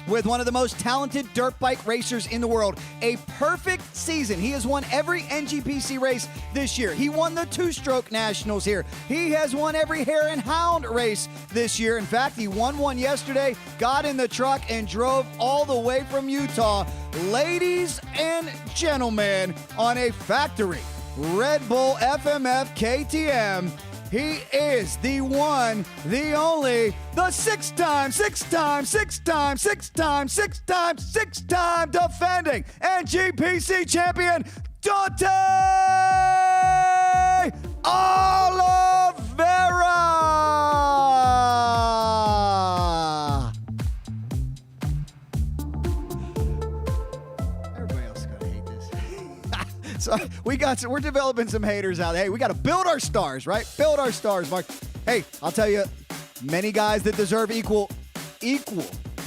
with one of the most talented dirt bike racers in the world. A perfect season. He has won every NGPC race this year. He won the two-stroke nationals here. He has won every Hare and Hound race this year. In fact, he won one yesterday, got in the truck, and drove all the way from Utah. Ladies and gentlemen, on a factory Red Bull FMF KTM, he is the one, the only, the six-time defending NGPC champion, Dante Oliveira. Everybody else is going to hate this. So we're developing some haters out there. Hey, we got to build our stars, right? Build our stars, Mark. Hey, I'll tell you, many guys that deserve equal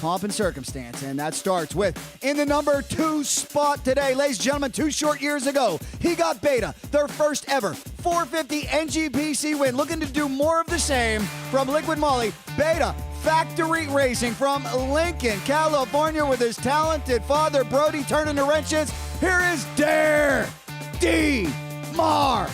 pomp and circumstance, and that starts with, in the number 2 spot today, ladies and gentlemen, 2 short years ago, he got Beta, their first ever 450 NGPC win. Looking to do more of the same from Liquid Molly. Beta Factory Racing from Lincoln, California, with his talented father, Brody, turning the wrenches. Here is Dare Demartile.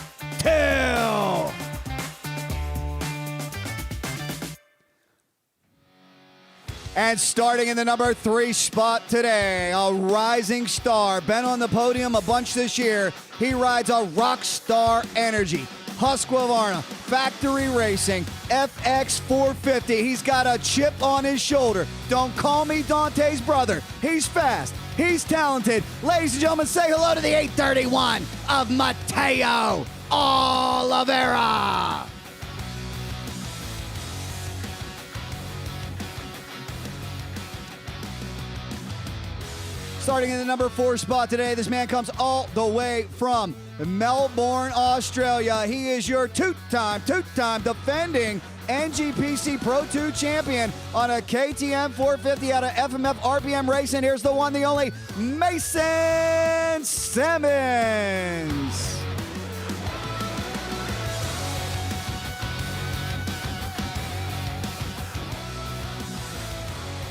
And starting in the number 3 spot today, a rising star, been on the podium a bunch this year. He rides a Rockstar Energy Husqvarna Factory Racing FX 450. He's got a chip on his shoulder. Don't call me Dante's brother. He's fast. He's talented. Ladies and gentlemen, say hello to the 831 of Mateo Oliveira. Starting in the number 4 spot today, this man comes all the way from Melbourne, Australia. He is your two-time defending NGPC Pro 2 champion on a KTM 450 out of FMF RPM Racing. Here's the one, the only, Mason Simmons.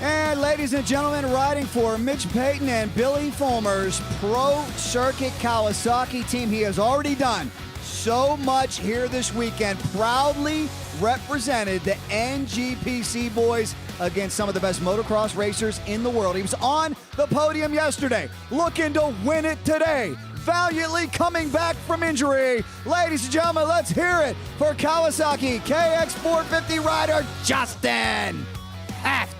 And ladies and gentlemen, riding for Mitch Payton and Billy Fulmer's Pro Circuit Kawasaki team, he has already done so much here this weekend. Proudly represented the NGPC boys against some of the best motocross racers in the world. He was on the podium yesterday, looking to win it today. Valiantly coming back from injury. Ladies and gentlemen, let's hear it for Kawasaki KX450 rider Justin Heft.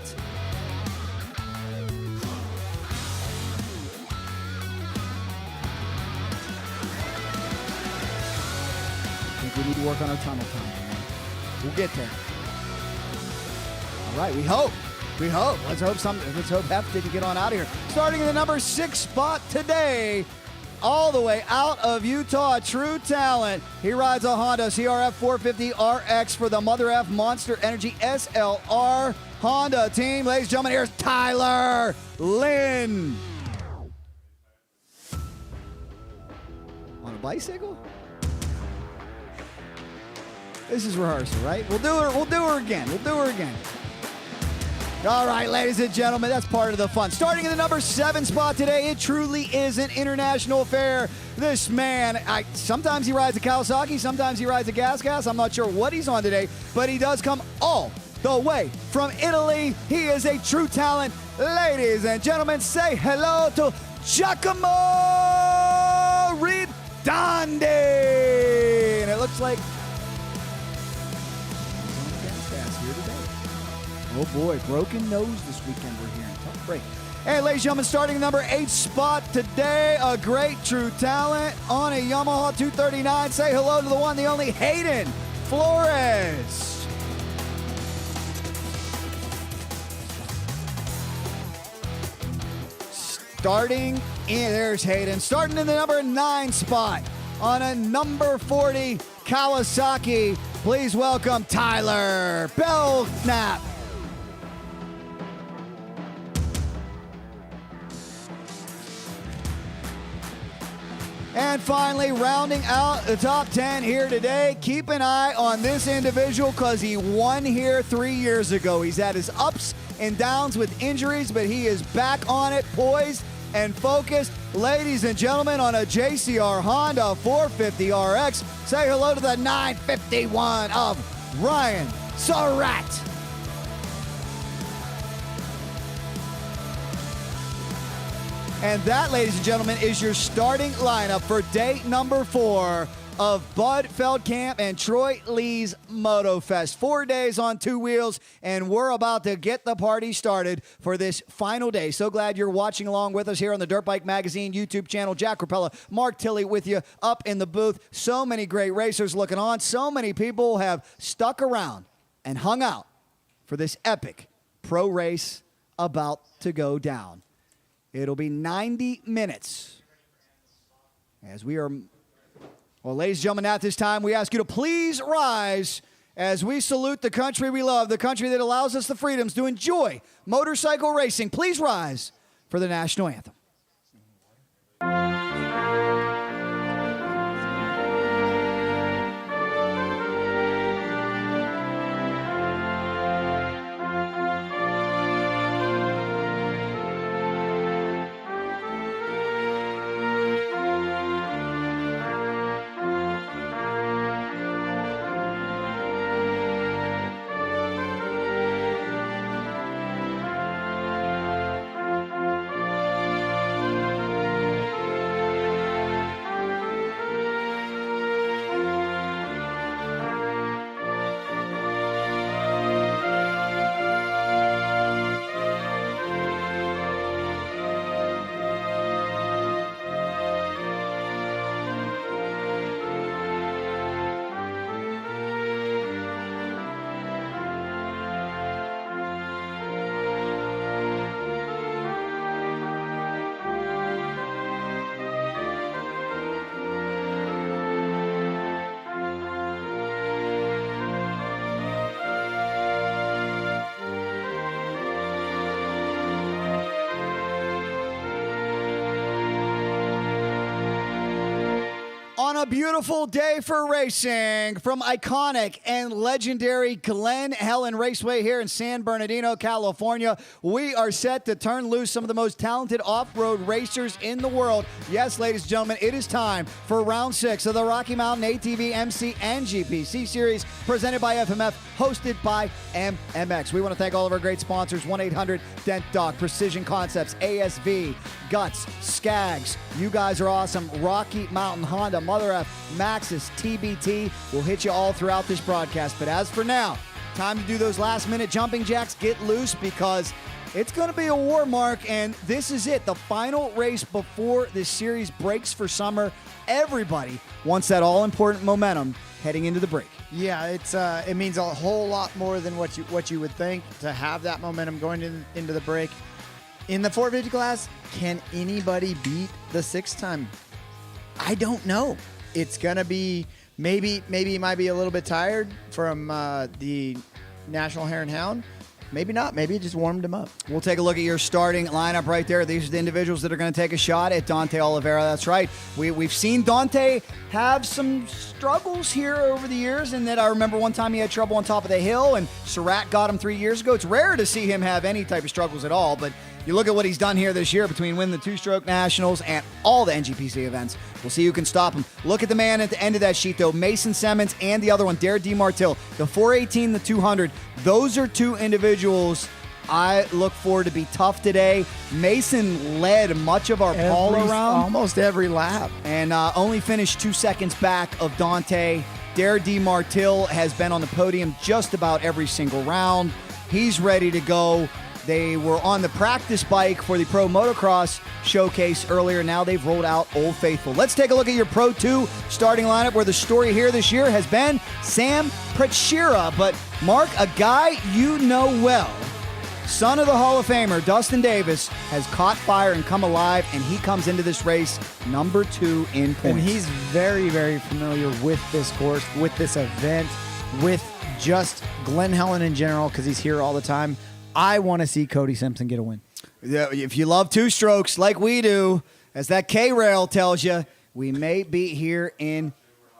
We need to work on our tunnel time, man. We'll get there. All right, we hope. Let's hope Hef didn't get on out of here. Starting in the number 6 spot today, all the way out of Utah, true talent. He rides a Honda CRF 450 RX for the Mother F Monster Energy SLR Honda team. Ladies and gentlemen, here's Tyler Lynn. On a bicycle? This is rehearsal, right? We'll do her again. All right, ladies and gentlemen, that's part of the fun. Starting in the number 7 spot today, it truly is an international affair. This man, sometimes he rides a Kawasaki, sometimes he rides a Gas. I'm not sure what he's on today, but he does come all the way from Italy. He is a true talent. Ladies and gentlemen, say hello to Giacomo Ridandi. And it looks like oh boy, broken nose this weekend we're hearing. Tough break. Hey, ladies and gentlemen, starting number 8 spot today, a great true talent on a Yamaha 239. Say hello to the one, the only, Hayden Flores. There's Hayden. Starting in the number 9 spot on a number 40 Kawasaki. Please welcome Tyler Belknap. And finally, rounding out the top 10 here today, keep an eye on this individual because he won here 3 years ago. He's had his ups and downs with injuries, but he is back on it, poised and focused. Ladies and gentlemen, on a JCR Honda 450 RX, say hello to the 951 of Ryan Surratt. And that, ladies and gentlemen, is your starting lineup for day number 4 of Bud Feldkamp and Troy Lee's Motofest. 4 days on 2 wheels, and we're about to get the party started for this final day. So glad you're watching along with us here on the Dirt Bike Magazine YouTube channel. Jack Korpela, Mark Tilley with you up in the booth. So many great racers looking on. So many people have stuck around and hung out for this epic pro race about to go down. It'll be 90 minutes as we are, well, ladies and gentlemen, at this time, we ask you to please rise as we salute the country we love, the country that allows us the freedoms to enjoy motorcycle racing. Please rise for the national anthem. On a beautiful day for racing from iconic and legendary Glen, Helen Raceway here in San Bernardino, California, we are set to turn loose some of the most talented off-road racers in the world. Yes, ladies and gentlemen, it is time for round 6 of the Rocky Mountain ATV MC and GPC Series presented by FMF, hosted by MMX. We want to thank all of our great sponsors, 1-800-DENT-DOC, Precision Concepts, ASV, Guts, Skags. You guys are awesome. Rocky Mountain Honda, Mother F, Maxxis, TBT. We'll hit you all throughout this broadcast. But as for now, time to do those last-minute jumping jacks. Get loose because it's going to be a war, Mark, and this is it. The final race before this series breaks for summer. Everybody wants that all-important momentum heading into the break. Yeah, it means a whole lot more than what you would think to have that momentum going into the break. In the 450 class, can anybody beat the 6-time? I don't know. It's going to be maybe he might be a little bit tired from the National Hare and Hound. Maybe not. Maybe it just warmed him up. We'll take a look at your starting lineup right there. These are the individuals that are going to take a shot at Dante Oliveira. That's right. We've seen Dante have some struggles here over the years, and that I remember one time he had trouble on top of the hill, and Surratt got him 3 years ago. It's rare to see him have any type of struggles at all, but you look at what he's done here this year between winning the two-stroke nationals and all the NGPC events. We'll see who can stop him. Look at the man at the end of that sheet, though. Mason Simmons and the other one, Dare Demartile. The 418, the 200. Those are two individuals I look for to be tough today. Mason led much of our ball around. Almost every lap. And only finished 2 seconds back of Dante. Dare Demartile has been on the podium just about every single round. He's ready to go. They were on the practice bike for the Pro Motocross showcase earlier. Now they've rolled out Old Faithful. Let's take a look at your Pro 2 starting lineup, where the story here this year has been Sam Prachira. But Mark, a guy you know well, son of the Hall of Famer, Dustin Davis, has caught fire and come alive, and he comes into this race number 2 in points. And he's very, very familiar with this course, with this event, with just Glen Helen in general, because he's here all the time. I want to see Cody Simpson get a win. Yeah, if you love two strokes like we do, as that K-Rail tells you, we may be here in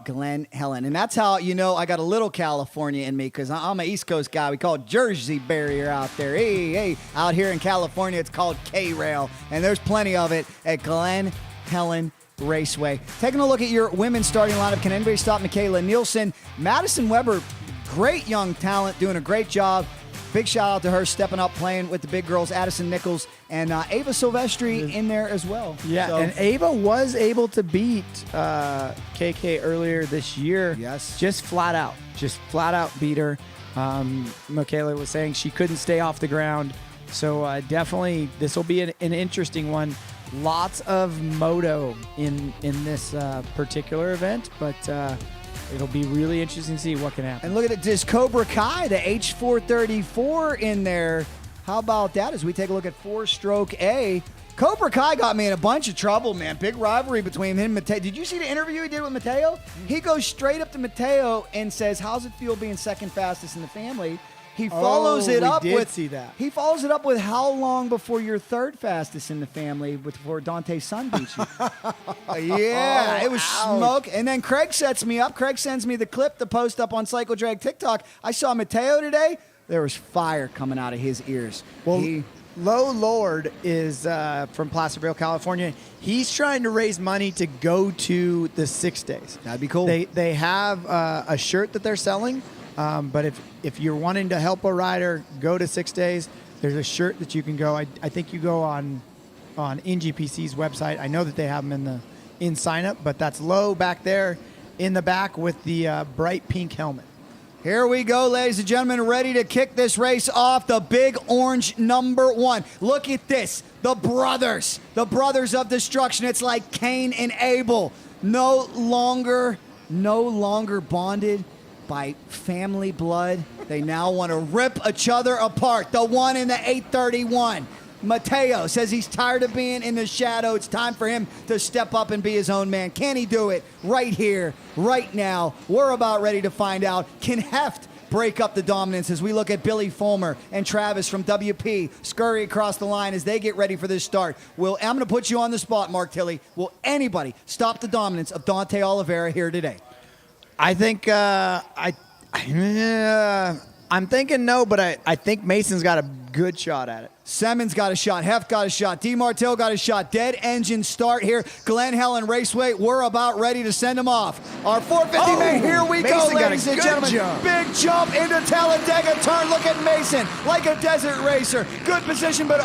Glen Helen. And that's how, you know, I got a little California in me, because I'm an East Coast guy. We call it Jersey Barrier out there. Hey, out here in California, it's called K-Rail. And there's plenty of it at Glen Helen Raceway. Taking a look at your women's starting lineup. Can anybody stop Michaela Nielsen? Madison Weber, great young talent, doing a great job. Big shout out to her stepping up, playing with the big girls, Addison Nichols, and Ava Silvestri in there as well. Yeah, so, and Ava was able to beat KK earlier this year. Yes. Just flat out beat her. Michaela was saying she couldn't stay off the ground. So definitely this will be an interesting one. Lots of moto in this particular event, but it'll be really interesting to see what can happen. And look at it, this Cobra Kai, the H434 in there. How about that as we take a look at 4-stroke A? Cobra Kai got me in a bunch of trouble, man. Big rivalry between him and Mateo. Did you see the interview he did with Mateo? He goes straight up to Mateo and says, "How's it feel being second fastest in the family?" He follows it up with. See that. He follows it up with, "How long before you're third fastest in the family before Dante's son beats you?" Yeah, it was smoke. And then Craig sets me up. Craig sends me the clip to post up on Cycle Drag TikTok. I saw Mateo today. There was fire coming out of his ears. Well, Low Lord is from Placerville, California. He's trying to raise money to go to the 6 days. That'd be cool. They have a shirt that they're selling. But if you're wanting to help a rider go to 6 days, there's a shirt that you can go. I think you go on NGPC's website. I know that they have them in sign up, but that's Low back there in the back with the bright pink helmet. Here we go, ladies and gentlemen, ready to kick this race off. The big orange number 1. Look at this. The brothers of destruction. It's like Cain and Abel. No longer bonded by family blood. They now want to rip each other apart. The one in the 831. Mateo says he's tired of being in the shadow. It's time for him to step up and be his own man. Can he do it right here, right now? We're about ready to find out. Can Heft break up the dominance as we look at Billy Fulmer and Travis from WP scurry across the line as they get ready for this start. I'm going to put you on the spot, Mark Tilley. Will anybody stop the dominance of Dante Oliveira here today? I think I'm thinking no, but I think Mason's got a good shot at it. Simmons got a shot. Heft got a shot. Demartile got a shot. Dead engine start here. Glen, Helen Raceway, we're about ready to send them off. Our 450 main, here we go, ladies and gentlemen. Big jump into Talladega turn. Look at Mason, like a desert racer. Good position, but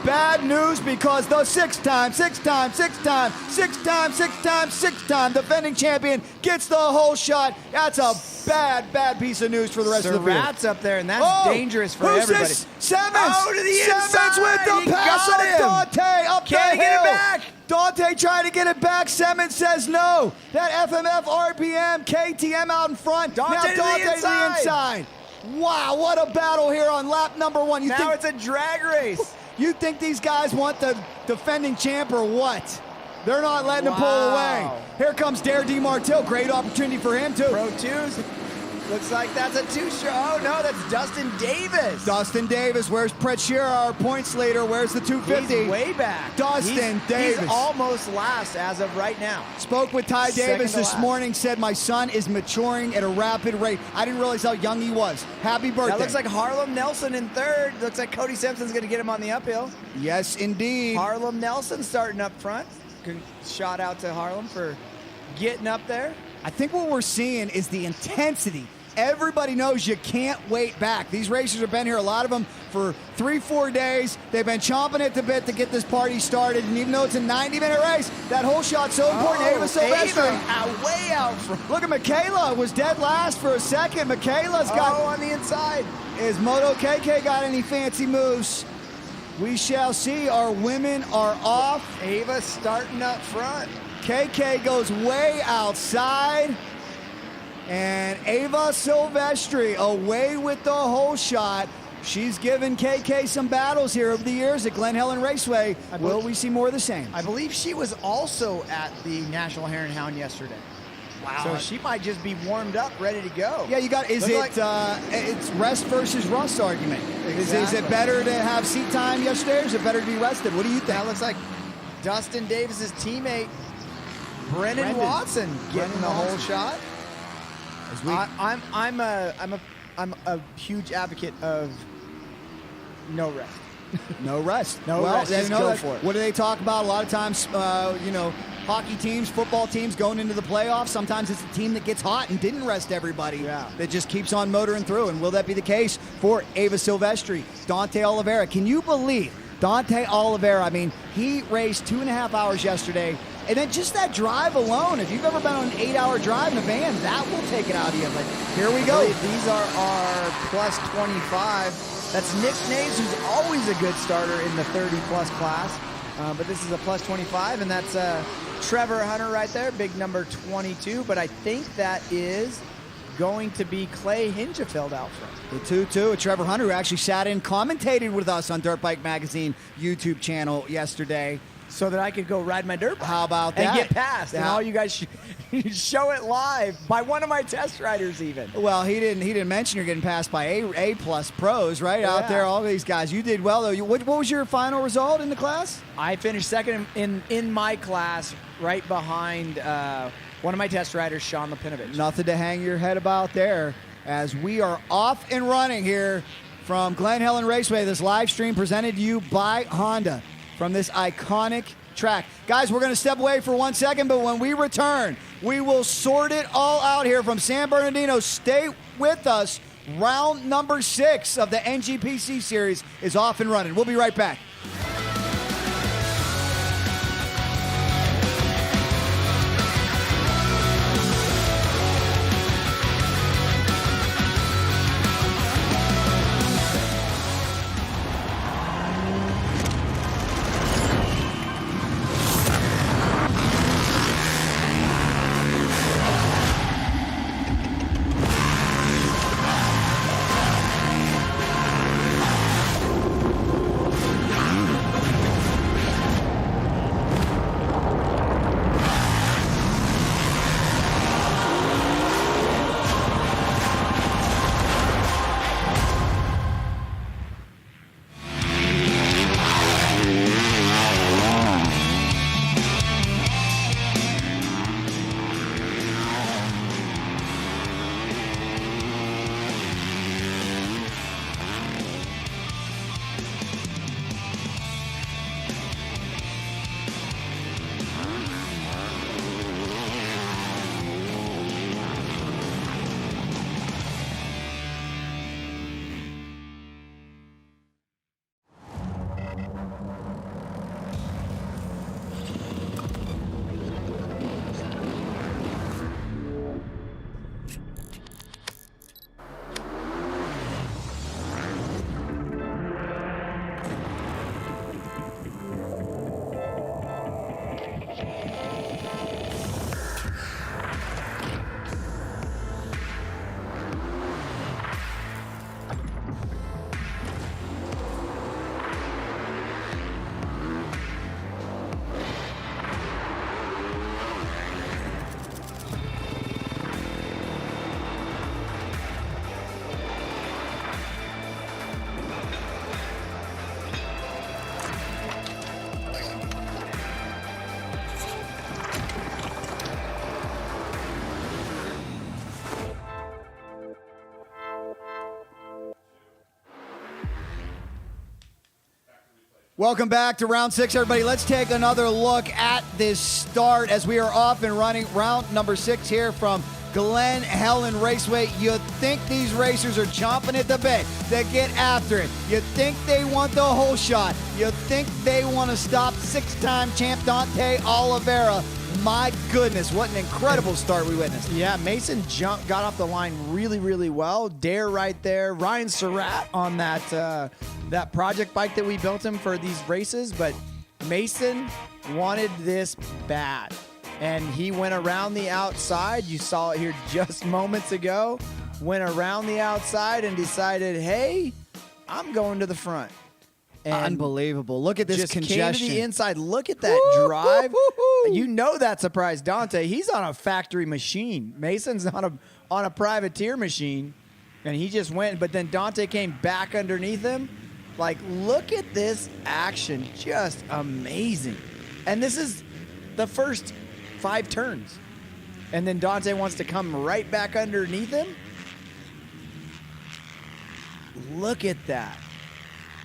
bad news because the six-time defending champion gets the whole shot. That's a bad piece of news for the rest of the field. Rat's up there, and that's dangerous for everybody. This? Simmons! Oh, to the inside! Simmons with the pass on Dante up Can't the hill. get it back! Dante trying to get it back. Simmons says no. That FMF RPM KTM out in front. Dante now to the Dante to the inside. inside. Wow, what a battle here on lap number 1. Now it's a drag race. You think these guys want the defending champ or what? They're not letting him pull away. Here comes Dare Demartile. Great opportunity for him, too. Pro 2s. Looks like that's a two-shot. Oh, no, that's Dustin Davis. Dustin Davis. Where's Prix, our points leader? Where's the 250? He's way back. Dustin Davis. He's almost last as of right now. Spoke with Ty Davis this last. morning, said my son is maturing at a rapid rate. I didn't realize how young he was. Happy birthday. That looks like Harlem Nelson in third. Looks like Cody Simpson's going to get him on the uphill. Yes, indeed. Harlem Nelson starting up front. Good shout out to Harlem for getting up there. I think what we're seeing is the intensity. Everybody knows you can't wait back. These racers have been here, a lot of them, for 3-4 days. They've been chomping at the bit to get this party started, and even though it's a 90-minute race, that whole shot's so important. Ava Silvestri, way out front. Look at Michaela, was dead last for a second. Michaela's got... on the inside. Is Moto KK got any fancy moves? We shall see. Our women are off. Ava starting up front. KK goes way outside. And Ava Silvestri away with the whole shot. She's given KK some battles here over the years at Glen Helen Raceway. Will we see more of the same? I believe she was also at the National Hare and Hound yesterday. Wow. So she might just be warmed up, ready to go. Yeah, you got, it's rest versus rust argument. Exactly. Is it better to have seat time yesterday or is it better to be rested? What do you think? That looks like Dustin Davis's teammate, Brendan Watson, getting the whole shot. I'm a huge advocate of no rest. No rest. No rest. Just go for it. What do they talk about? A lot of times, hockey teams, football teams going into the playoffs. Sometimes it's the team that gets hot and didn't rest everybody. That just keeps on motoring through. And will that be the case for Ava Silvestri, Dante Oliveira? Can you believe Dante Oliveira? I mean, he raced 2.5 hours yesterday. And then just that drive alone, if you've ever been on an 8-hour drive in a van, that will take it out of you. But here we go. These are our plus 25. That's Nick Naves, who's always a good starter in the 30-plus class. But this is a plus 25, and that's Trevor Hunter right there, big number 22. But I think that is going to be Clay Hingefeld out front. The 2-2, Trevor Hunter, who actually sat in, commentated with us on Dirt Bike Magazine YouTube channel yesterday. So that I could go ride my dirt bike. How about that? And get past. And all you guys show it live by one of my test riders even. Well, he didn't mention you're getting passed by A-plus pros, right? Out there, all these guys. You did well, though. What was your final result in the class? I finished second in my class, right behind one of my test riders, Sean Lapinovich. Nothing to hang your head about there, as we are off and running here from Glen Helen Raceway. This live stream presented to you by Honda from this iconic track. Guys, we're going to step away for 1 second, but when we return, we will sort it all out here from San Bernardino. Stay with us. Round number 6 of the NGPC series is off and running. We'll be right back. Welcome back to round 6, everybody. Let's take another look at this start as we are off and running. Round number 6 here from Glen, Helen Raceway. You think these racers are chomping at the bit to get after it. You think they want the whole shot. You think they want to stop 6-time champ Dante Oliveira. My goodness, what an incredible start we witnessed. Yeah, Mason got off the line really, really well. Dare right there. Ryan Surratt on that project bike that we built him for these races, but Mason wanted this bad. And he went around the outside. You saw it here just moments ago. Went around the outside and decided, hey, I'm going to the front. And unbelievable. Look at this just congestion. Came to the inside. Look at that drive. You know that surprised Dante. He's on a factory machine. Mason's on a privateer machine. And he just went. But then Dante came back underneath him. Like, look at this action. Just amazing. And this is the first 5 turns. And then Dante wants to come right back underneath him. Look at that.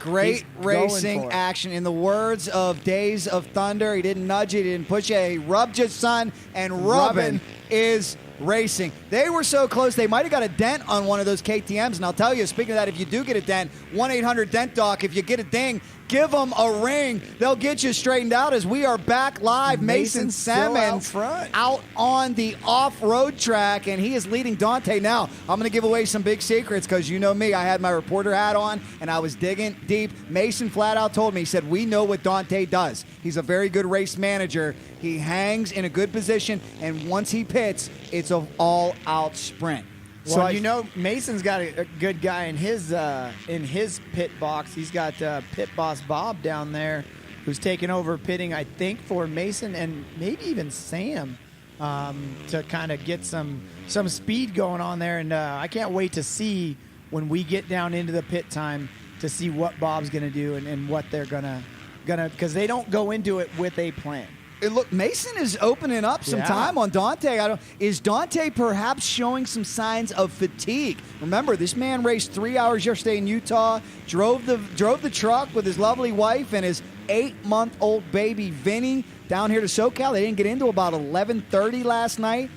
Great racing action. In the words of Days of Thunder, he didn't nudge you, he didn't push you, he rubbed your son, and rubbing is racing. They were so close, they might have got a dent on one of those KTMs. And I'll tell you, speaking of that, if you do get a dent, 1-800-DENT-DOC. If you get a ding, give them a ring. They'll get you straightened out as we are back live. Mason Simmons out on the off-road track, and he is leading Dante now. I'm going to give away some big secrets because you know me. I had my reporter hat on, and I was digging deep. Mason flat out told me, he said, we know what Dante does. He's a very good race manager. He hangs in a good position, and once he pits, it's an all-out sprint. Well, you know, Mason's got a good guy in his pit box. He's got pit boss Bob down there, who's taking over pitting, I think, for Mason and maybe even Sam to kind of get some speed going on there. And I can't wait to see when we get down into the pit time to see what Bob's going to do and what they're gonna because they don't go into it with a plan. Look, Mason is opening up some time on Dante. Is Dante perhaps showing some signs of fatigue? Remember, this man raced 3 hours yesterday in Utah, drove the truck with his lovely wife and his 8-month-old baby, Vinny, down here to SoCal. They didn't get into about 11:30 last night.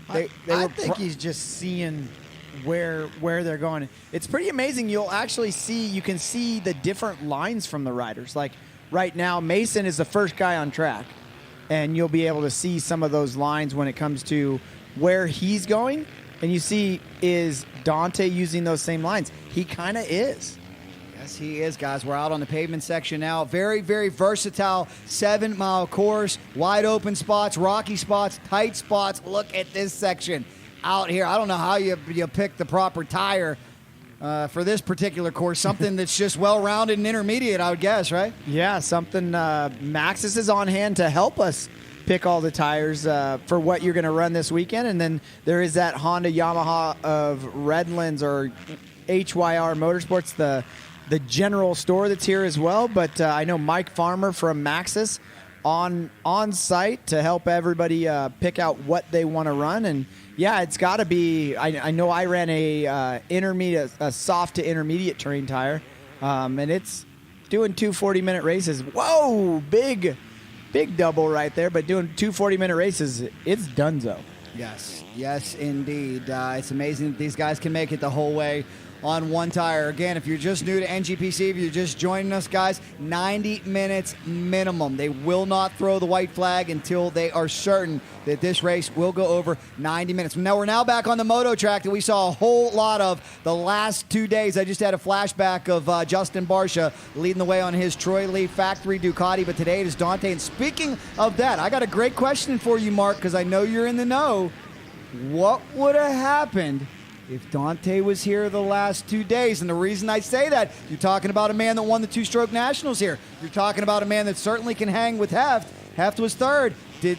I think he's just seeing where they're going. It's pretty amazing. You can see the different lines from the riders. Like right now, Mason is the first guy on track. And you'll be able to see some of those lines when it comes to where he's going. And you see, is Dante using those same lines? He kind of is. Yes, he is, guys. We're out on the pavement section now. Very, very versatile 7-mile course. Wide open spots, rocky spots, tight spots. Look at this section out here. I don't know how you pick the proper tire for this particular course. Something that's just well-rounded and intermediate, I would guess, right? Yeah, something Maxis is on hand to help us pick all the tires for what you're going to run this weekend. And then there is that Honda Yamaha of Redlands or HYR Motorsports, the general store that's here as well. But I know Mike Farmer from Maxis on site to help everybody pick out what they want to run. And yeah, it's got to be. I know I ran a soft to intermediate terrain tire, and it's doing 2 40-minute races. Whoa, big double right there. But doing 2 40-minute races, it's donezo. Yes, indeed. It's amazing that these guys can make it the whole way on one tire. Again, if you're just new to NGPC, if you're just joining us, guys, 90 minutes minimum. They will not throw the white flag until they are certain that this race will go over 90 minutes. Now, we're now back on the moto track that we saw a whole lot of the last 2 days. I just had a flashback of Justin Barcia leading the way on his Troy Lee factory Ducati, but today it is Dante. And speaking of that, I got a great question for you, Mark, because I know you're in the know. What would have happened if Dante was here the last 2 days? And the reason I say that, you're talking about a man that won the 2-stroke nationals here. You're talking about a man that certainly can hang with Heft. Heft was third.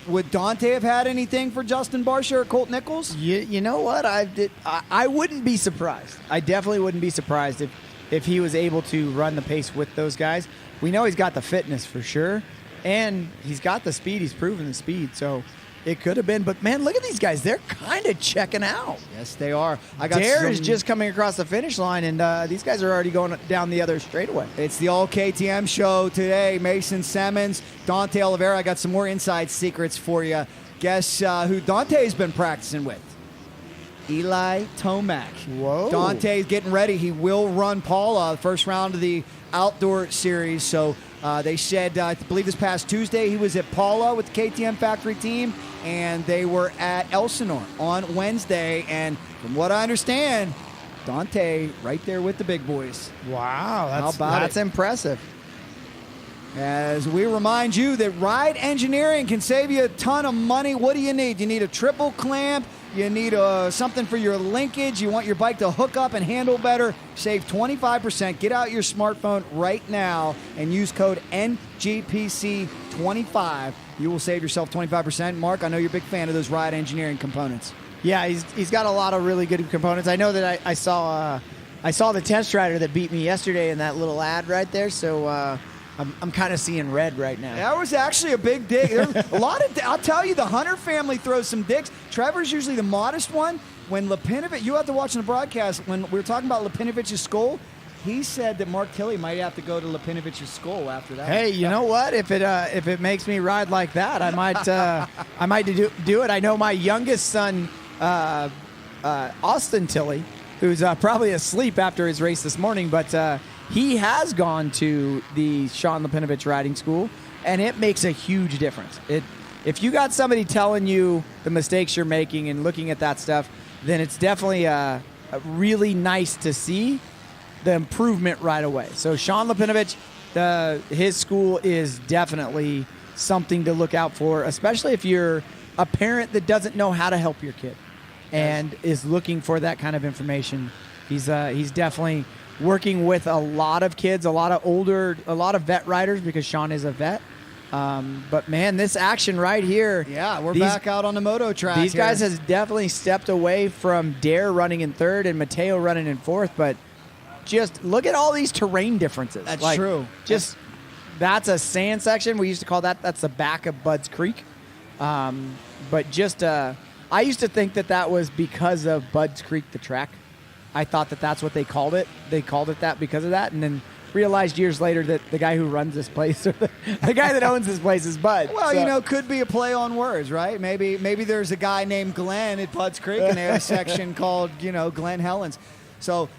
Would Dante have had anything for Justin Barcia or Colt Nichols? You know what? I wouldn't be surprised. I definitely wouldn't be surprised if he was able to run the pace with those guys. We know he's got the fitness for sure, and he's got the speed. He's proven the speed. So It could have been, but man, look at these guys. They're kind of checking out. Yes, they are. I got Dare is just coming across the finish line, and these guys are already going down the other straightaway. It's the All KTM show today. Mason Simmons, Dante Oliveira. I got some more inside secrets for you. Guess who Dante's been practicing with? Eli Tomac. Whoa. Dante's getting ready. He will run Paula first round of the outdoor series. So they said, I believe this past Tuesday, he was at Paula with the KTM factory team, and they were at Elsinore on Wednesday. And from what I understand, Dante right there with the big boys. Wow, that's impressive. As we remind you that Ride Engineering can save you a ton of money. What do you need? You need a triple clamp. You need something for your linkage. You want your bike to hook up and handle better. Save 25%. Get out your smartphone right now and use code NGPC25. You will save yourself 25%. Mark, I know you're a big fan of those Ride Engineering components. Yeah, he's got a lot of really good components. I know that I saw the test rider that beat me yesterday in that little ad right there. So I'm kind of seeing red right now. That was actually a big dig. There's a lot of. I'll tell you, the Hunter family throws some digs. Trevor's usually the modest one. When Lipinovic, you have to watch in the broadcast when we were talking about Lipinovic's skull. He said that Mark Tilley might have to go to Lipinovic's skull after that. Hey, you know what? If it makes me ride like that, I might do it. I know my youngest son, Austin Tilley, who's probably asleep after his race this morning, but he has gone to the Sean Lipinovich riding school, and it makes a huge difference. If you got somebody telling you the mistakes you're making and looking at that stuff, then it's definitely really nice to see the improvement right away. So Sean Lipinovich, his school is definitely something to look out for, especially if you're a parent that doesn't know how to help your kid and is looking for that kind of information. He's definitely working with a lot of kids, a lot of vet riders, because Sean is a vet. But man, this action right here. Yeah, we're back out on the moto track. These guys has definitely stepped away from Dare running in third and Mateo running in fourth, but just look at all these terrain differences. That's true. That's a sand section. We used to call that's the back of Bud's Creek. But I used to think that was because of Bud's Creek, the track. I thought that's what they called it. They called it that because of that, and then realized years later that the guy who runs this place, or the guy that owns this place, is Bud. Well, could be a play on words, right? Maybe there's a guy named Glen at Bud's Creek, and they have a section called, Glen Helens. So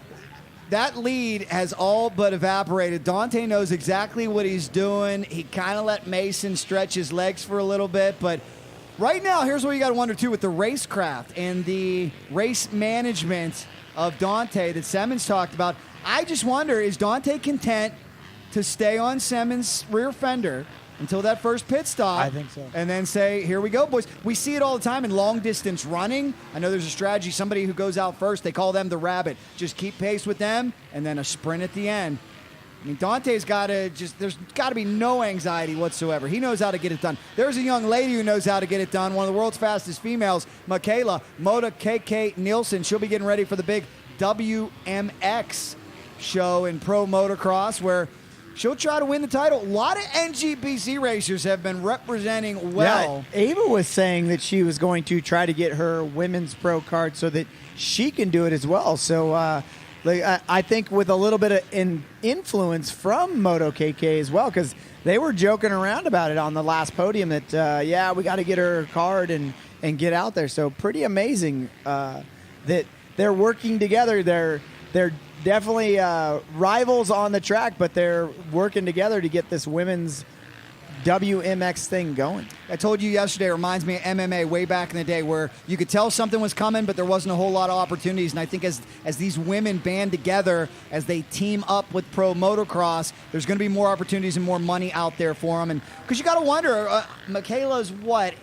that lead has all but evaporated. Dante knows exactly what he's doing. He kind of let Mason stretch his legs for a little bit, but right now, here's what you got to wonder, too, with the racecraft and the race management of Dante that Simmons talked about. I just wonder, is Dante content to stay on Simmons' rear fender until that first pit stop? I think so. And then say, here we go, boys. We see it all the time in long-distance running. I know there's a strategy. Somebody who goes out first, they call them the rabbit. Just keep pace with them, and then a sprint at the end. I mean, Dante's got to there's got to be no anxiety whatsoever. He knows how to get it done. There's a young lady who knows how to get it done, one of the world's fastest females, Michaela Mota KK Nielsen. She'll be getting ready for the big WMX show in pro motocross, where she'll try to win the title. A lot of NGPC racers have been representing well. Yeah, Ava was saying that she was going to try to get her women's pro card so that she can do it as well. So I think with a little bit of influence from Moto KK as well, because they were joking around about it on the last podium that, we got to get her card and get out there. So pretty amazing that they're working together. They're definitely rivals on the track, but they're working together to get this women's WMX thing going. I told you yesterday, it reminds me of MMA way back in the day, where you could tell something was coming, but there wasn't a whole lot of opportunities. And I think as these women band together, as they team up with pro motocross, there's going to be more opportunities and more money out there for them. And because you got to wonder, Michaela's what,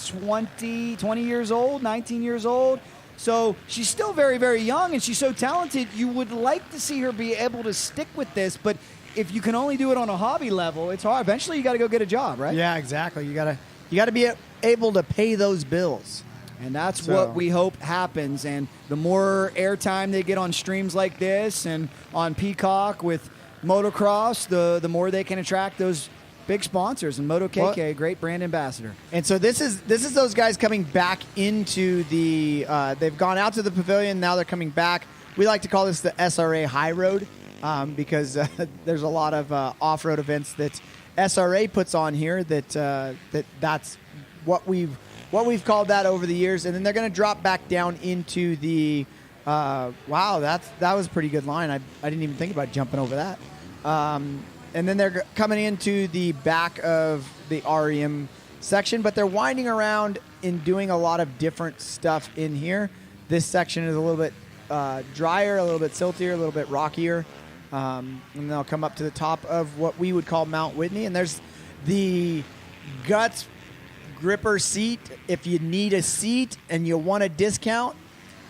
20 years old, 19 years old? So she's still very, very young, and she's so talented. You would like to see her be able to stick with this, but if you can only do it on a hobby level, it's hard. Eventually, you got to go get a job, right? Yeah, exactly. You got to be able to pay those bills, and that's what we hope happens. And the more airtime they get on streams like this and on Peacock with motocross, the more they can attract those big sponsors, and Moto KK, great brand ambassador. And so this is those guys coming back into the. They've gone out to the pavilion. Now they're coming back. We like to call this the SRA High Road because there's a lot of off-road events that SRA puts on here. That's what we've called that over the years. And then they're going to drop back down into the. Wow, that was a pretty good line. I didn't even think about jumping over that. And then they're coming into the back of the REM section, but they're winding around and doing a lot of different stuff in here. This section is a little bit drier, a little bit siltier, a little bit rockier. And they'll come up to the top of what we would call Mount Whitney. And there's the Guts gripper seat. If you need a seat and you want a discount,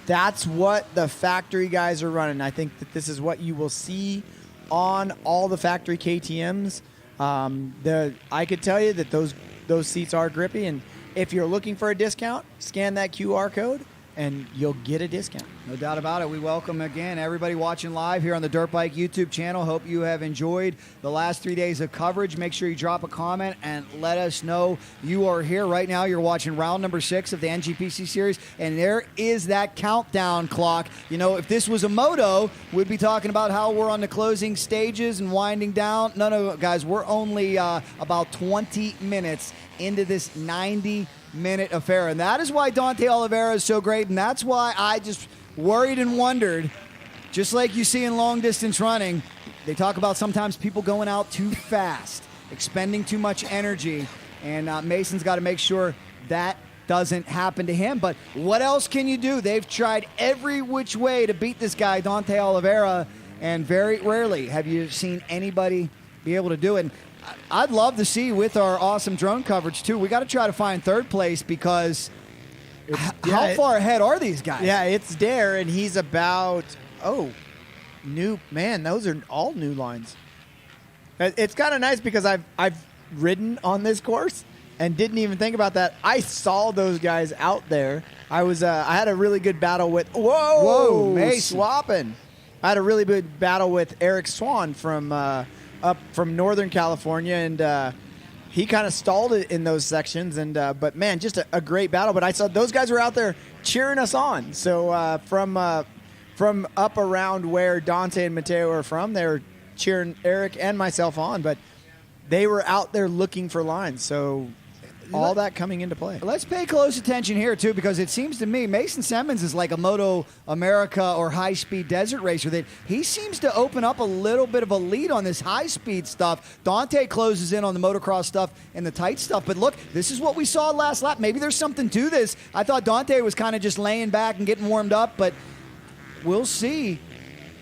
that's what the factory guys are running. I think that this is what you will see on all the factory KTMs. I could tell you that those seats are grippy, and if you're looking for a discount, scan that QR code and you'll get a discount. No doubt about it. We welcome again everybody watching live here on the Dirt Bike YouTube channel. Hope you have enjoyed the last 3 days of coverage. Make sure you drop a comment and let us know you are here. Right now you're watching round number 6 of the NGPC series, and there is that countdown clock. You know, if this was a moto, we'd be talking about how we're on the closing stages and winding down. No, guys, we're only about 20 minutes into this 90-minute affair, and that is why Dante Oliveira is so great, and that's why I just worried and wondered, just like you see in long distance running, they talk about sometimes people going out too fast, expending too much energy, and Mason's got to make sure that doesn't happen to him. But what else can you do? They've tried every which way to beat this guy, Dante Oliveira, and very rarely have you seen anybody be able to do it. And I'd love to see with our awesome drone coverage, too. We got to try to find third place because how far ahead are these guys? Yeah, it's Dare, and he's about, those are all new lines. It's kind of nice because I've ridden on this course and didn't even think about that. I saw those guys out there. I had a really good battle with, Mason. swapping. I had a really good battle with Eric Swan from up from Northern California, and he kind of stalled it in those sections. And but man, just a great battle. But I saw those guys were out there cheering us on. So from up around where Dante and Mateo are from, they were cheering Eric and myself on. But they were out there looking for lines. So all that coming into play. Let's pay close attention here, too, because it seems to me Mason Simmons is like a Moto America or high-speed desert racer that he seems to open up a little bit of a lead on this high-speed stuff. Dante closes in on the motocross stuff and the tight stuff. But look, this is what we saw last lap. Maybe there's something to this. I thought Dante was kind of just laying back and getting warmed up, but we'll see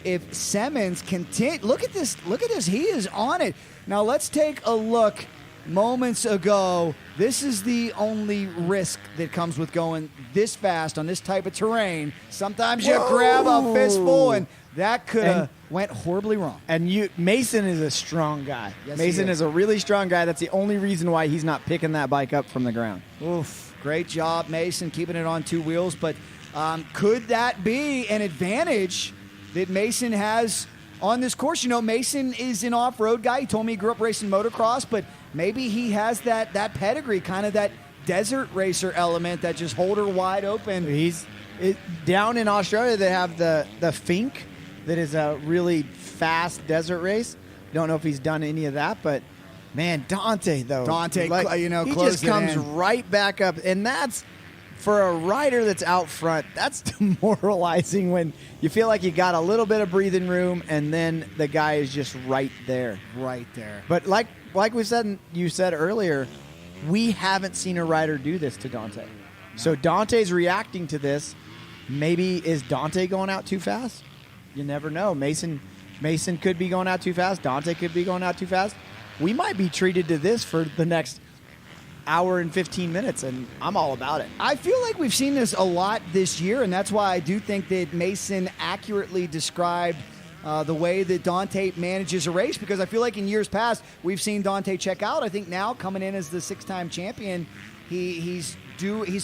if Simmons continue. Look at this. Look at this. He is on it. Now let's take a look. Moments ago, this is the only risk that comes with going this fast on this type of terrain. Sometimes you grab a fistful, and that could have went horribly wrong. And Mason is a strong guy. Yes, Mason is a really strong guy. That's the only reason why he's not picking that bike up from the ground. Oof, great job, Mason, keeping it on two wheels. But could that be an advantage that Mason has on this course? You know, Mason is an off-road guy. He told me he grew up racing motocross, but maybe he has that pedigree, kind of that desert racer element that just hold her wide open. Down in Australia, they have the Fink that is a really fast desert race. Don't know if he's done any of that, but man, Dante, though. Dante, he just comes right back up, and that's, for a rider that's out front, that's demoralizing when you feel like you got a little bit of breathing room and then the guy is just right there. Right there. But like you said earlier, we haven't seen a rider do this to Dante. No. So Dante's reacting to this. Maybe is Dante going out too fast? You never know. Mason could be going out too fast. Dante could be going out too fast. We might be treated to this for the next hour and 15 minutes, and I'm all about it. I feel like we've seen this a lot this year, and that's why I do think that Mason accurately described the way that Dante manages a race, because I feel like in years past we've seen Dante check out. I think now, coming in as the 6-time champion, he's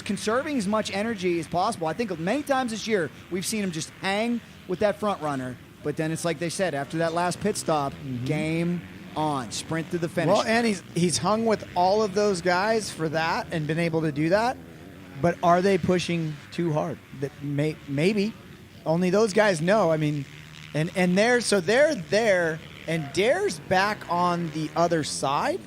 conserving as much energy as possible. I think many times this year we've seen him just hang with that front runner, but then it's like they said, after that last pit stop, game on. Sprint to the finish. Well, and he's hung with all of those guys for that and been able to do that. But are they pushing too hard? That maybe. Only those guys know. I mean, and they're there, and Dare's back on the other side.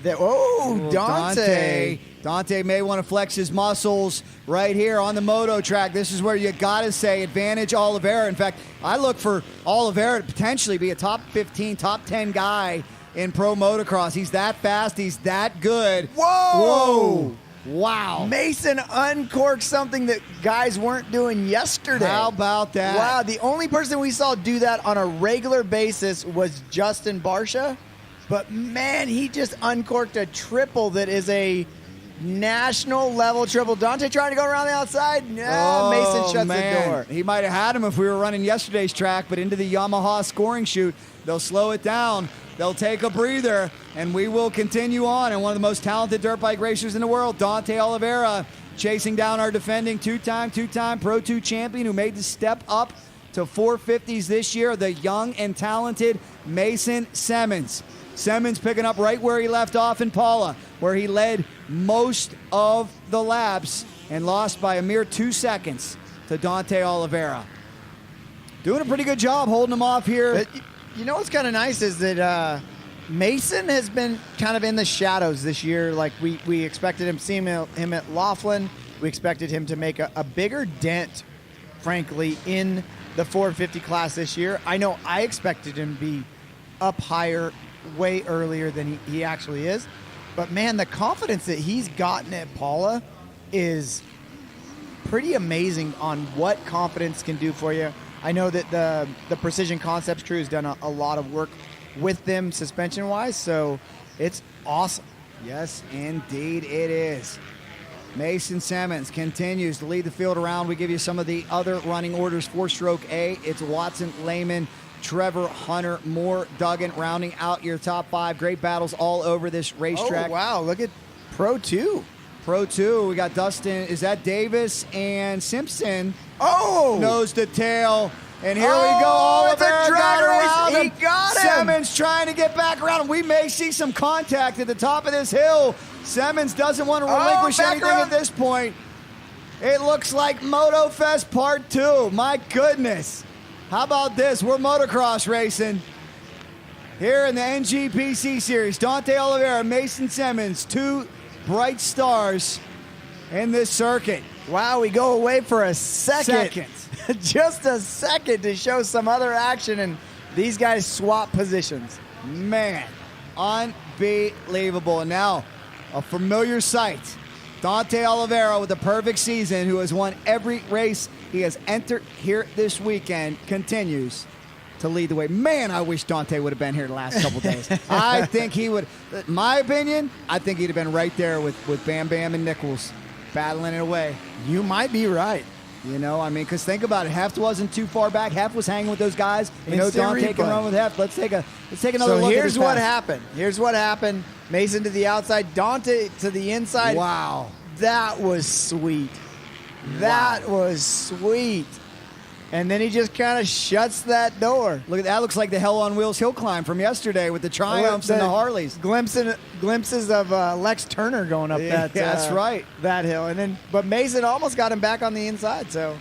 Dante. Dante may want to flex his muscles right here on the moto track. This is where you got to say advantage Oliveira. In fact, I look for Oliveira to potentially be a top 15, top 10 guy in pro motocross. He's that fast. He's that good. Whoa! Wow. Mason uncorked something that guys weren't doing yesterday. How about that? Wow, the only person we saw do that on a regular basis was Justin Barsha. But, man, he just uncorked a triple that is a national level triple. Dante trying to go around the outside. No, Mason shuts the door. He might have had him if we were running yesterday's track, but into the Yamaha scoring chute, they'll slow it down. They'll take a breather, and we will continue on. And one of the most talented dirt bike racers in the world, Dante Oliveira, chasing down our defending two-time Pro 2 champion who made the step up to 450s this year, the young and talented Mason Semmens. Semmens picking up right where he left off in Paula, where he led most of the laps and lost by a mere 2 seconds to Dante Oliveira. Doing a pretty good job holding him off here. But you know what's kind of nice is that Mason has been kind of in the shadows this year. Like we expected him at Laughlin. We expected him to make a bigger dent, frankly, in the 450 class this year. I know I expected him to be up higher way earlier than he actually is. But, man, the confidence that he's gotten at Paula is pretty amazing on what confidence can do for you. I know that the Precision Concepts crew has done a lot of work with them suspension-wise, so it's awesome. Yes, indeed it is. Mason Semmens continues to lead the field around. We give you some of the other running orders for Stroke A. It's Watson, Lehman, Trevor, Hunter, Moore, Duggan, rounding out your top 5. Great battles all over this racetrack. Oh, wow. Look at Pro 2. Pro 2, we got Dustin. Is that Davis and Simpson? Oh! Nose to tail. And here we go. Oliveira Oliveira got around him. He got him. Semmens trying to get back around him. We may see some contact at the top of this hill. Semmens doesn't want to relinquish anything at this point. It looks like Motofest Part 2. My goodness. How about this? We're motocross racing here in the NGPC series. Dante Oliveira, Mason Semmens, 2 bright stars in this circuit. Wow, we go away for a second. Just a second to show some other action, and these guys swap positions. Man, unbelievable. And now, a familiar sight. Dante Oliveira with a perfect season, who has won every race he has entered here this weekend, continues to lead the way. Man, I wish Dante would have been here the last couple days. I think he would. My opinion, I think he'd have been right there with Bam Bam and Nichols, battling it away. You might be right. You know, I mean, because think about it. Heft wasn't too far back. Heft was hanging with those guys. You know, Instant Dante can replay. run with Heft. Let's take another So look at here's this what pass. happened. Here's what happened. Mason to the outside, Dante to the inside. Wow. That was sweet. That was sweet. And then he just kind of shuts that door. Look at that. Looks like the Hell On Wheels Hillclimb from yesterday with the Triumphs and the Harleys. Glimpses of Lex Turner going up that. That's right. That hill, but Mason almost got him back on the inside. So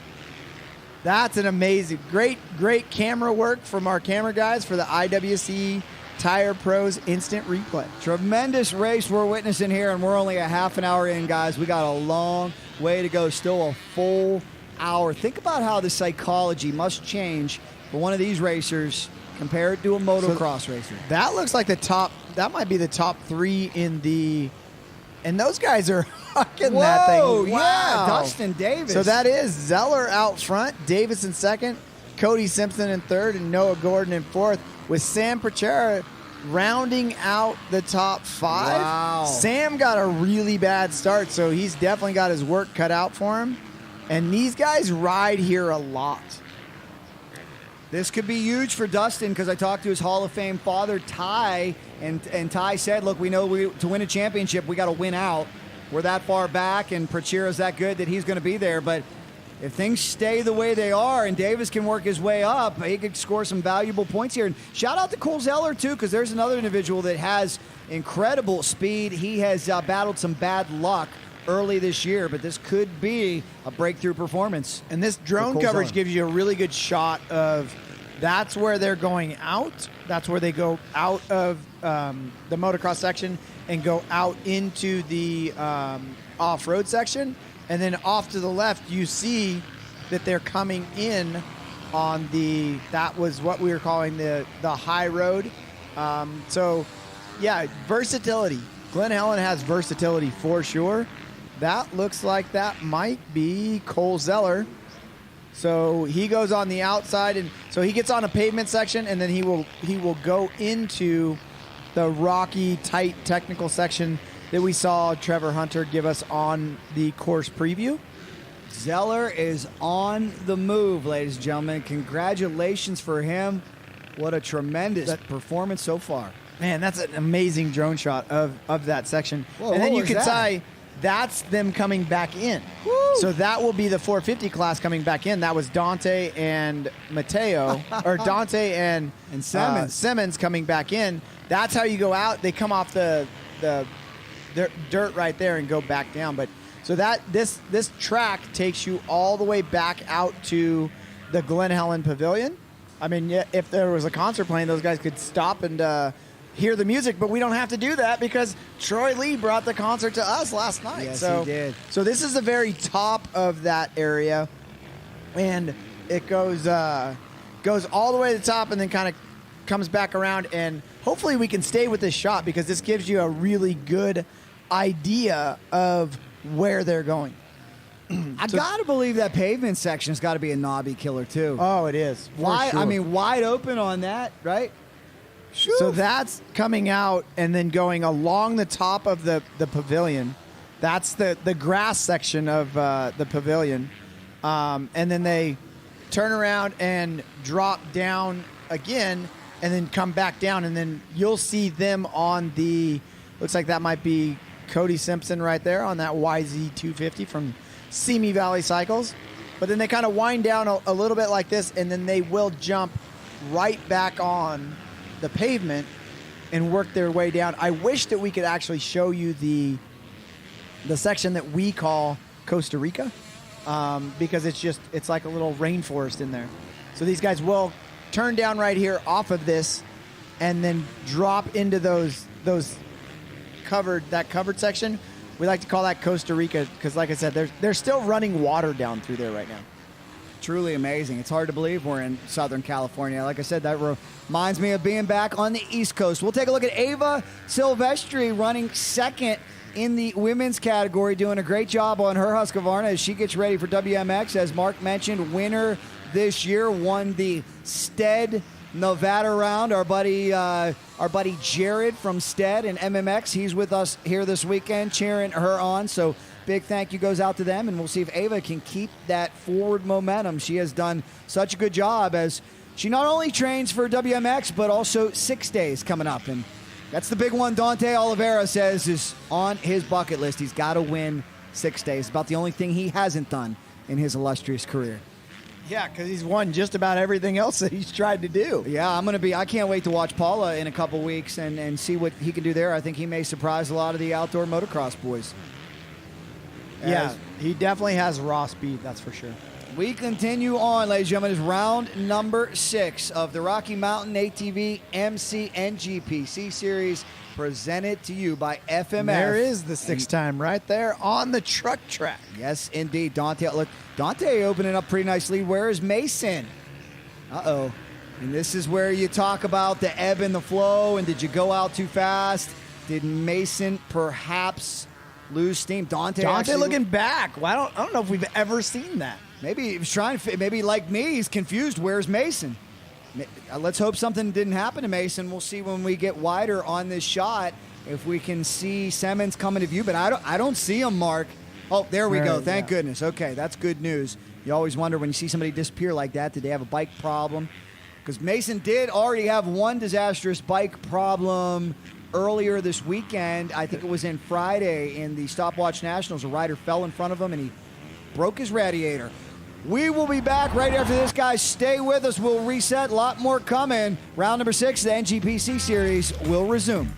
that's an amazing, great camera work from our camera guys for the IWC Tire Pros Instant Replay. Tremendous race we're witnessing here, and we're only a half an hour in, guys. We got a long way to go. Still a full hour. Think about how the psychology must change for one of these racers compared to a motocross racer. That looks like that might be the top 3 in the, and those guys are hucking that thing. Wow. Yeah, Dustin Davis. So that is Zeller out front, Davis in second, Cody Simpson in third, and Noah Gordon in fourth, with Sam Prochera rounding out the top 5. Wow. Sam got a really bad start, so he's definitely got his work cut out for him. And these guys ride here a lot. This could be huge for Dustin, because I talked to his Hall of Fame father, Ty, and Ty said, look, we know to win a championship, we got to win out. We're that far back, and Prochera's that good that he's going to be there. But if things stay the way they are and Davis can work his way up, he could score some valuable points here. And shout out to Cole Zeller, too, because there's another individual that has incredible speed. He has battled some bad luck early this year, but this could be a breakthrough performance. And this drone coverage gives you a really good shot of that's where they're going out. That's where they go out of the motocross section and go out into the off-road section. And then off to the left, you see that they're coming in on that was what we were calling the high road. So, yeah, versatility. Glen Helen has versatility for sure. That looks like that might be Cole Zeller. So he goes on the outside, and so he gets on a pavement section, and then he will go into the rocky, tight technical section that we saw Trevor Hunter give us on the course preview. Zeller is on the move, ladies and gentlemen. Congratulations for him. What a tremendous performance so far. Man, that's an amazing drone shot of that section. Whoa, and then what you was can that? say that's them coming back in. Woo! So that will be the 450 class coming back in. That was Dante and Mateo, or Dante and Simmons. Simmons coming back in. That's how you go out. They come off the dirt right there and go back down. But so that this track takes you all the way back out to the Glen Helen Pavilion. I mean, if there was a concert playing, those guys could stop and hear the music, but we don't have to do that because Troy Lee brought the concert to us last night. Yes, so, he did. So this is the very top of that area, and it goes all the way to the top and then kind of comes back around, and hopefully we can stay with this shot because this gives you a really good idea of where they're going. I gotta believe that pavement section's got to be a knobby killer too. Oh, it is. Wide, Sure. I mean, wide open on that, right? So that's coming out and then going along the top of the pavilion. That's the grass section of the pavilion. And then they turn around and drop down again and then come back down. And then you'll see them on looks like that might be Cody Simpson right there on that YZ250 from Simi Valley Cycles. But then they kind of wind down a little bit like this, and then they will jump right back on the pavement and work their way down. I wish that we could actually show you the section that we call Costa Rica because it's like a little rainforest in there. So these guys will turn down right here off of this and then drop into those covered section. We like to call that Costa Rica because, like I said, they're still running water down through there right now. Truly amazing. It's hard to believe we're in Southern California. Like I said, that reminds me of being back on the East Coast. We'll take a look at Ava Silvestri running second in the women's category, doing a great job on her Husqvarna as she gets ready for WMX. As Mark mentioned, winner this year, won the Stead Nevada round. Our buddy Jared from Stead and MMX, he's with us here this weekend, cheering her on. So big thank you goes out to them, and we'll see if Ava can keep that forward momentum. She has done such a good job as she not only trains for WMX, but also 6 days coming up. And that's the big one Dante Oliveira says is on his bucket list. He's got to win 6 days. About the only thing he hasn't done in his illustrious career. Yeah, because he's won just about everything else that he's tried to do. Yeah, I can't wait to watch Paula in a couple weeks and see what he can do there. I think he may surprise a lot of the outdoor motocross boys. Yeah, he definitely has raw speed, that's for sure. We continue on, ladies and gentlemen. It's round number 6 of the Rocky Mountain ATV MC NGPC Series, presented to you by FMF. There is the 6th time right there on the truck track. Yes, indeed. Dante, look, Dante opening up pretty nicely. Where is Mason? Uh-oh. And this is where you talk about the ebb and the flow, and did you go out too fast? Did Mason perhaps lose steam? Dante looking back. Well, I don't know if we've ever seen that. Maybe he was maybe like me, he's confused. Where's Mason? Let's hope something didn't happen to Mason. We'll see when we get wider on this shot if we can see Simmons coming to view. But I don't see him, Mark. Oh, there we go. Thank goodness. Okay, that's good news. You always wonder when you see somebody disappear like that, did they have a bike problem? Because Mason did already have one disastrous bike problem earlier this weekend. I think it was in Friday in the Stopwatch Nationals. A rider fell in front of him and he broke his radiator. We will be back right after this, guys. Stay with us. We'll reset. A lot more coming. Round number 6, the NGPC series, will resume.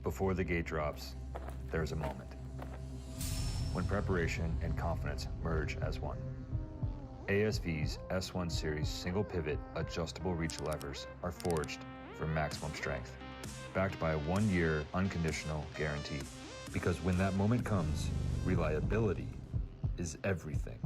Before the gate drops, there's a moment when preparation and confidence merge as one. ASV's S1 Series single pivot adjustable reach levers are forged for maximum strength, backed by a 1-year unconditional guarantee. Because when that moment comes, reliability is everything.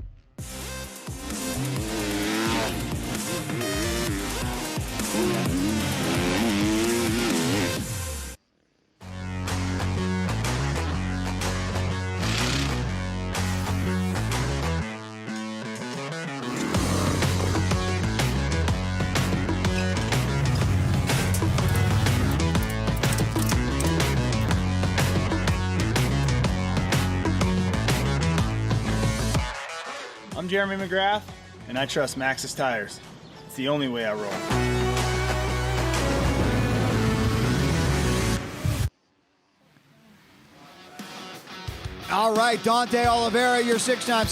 I'm Jeremy McGrath, and I trust Maxxis tires. It's the only way I roll. All right, Dante Oliveira, your 6-time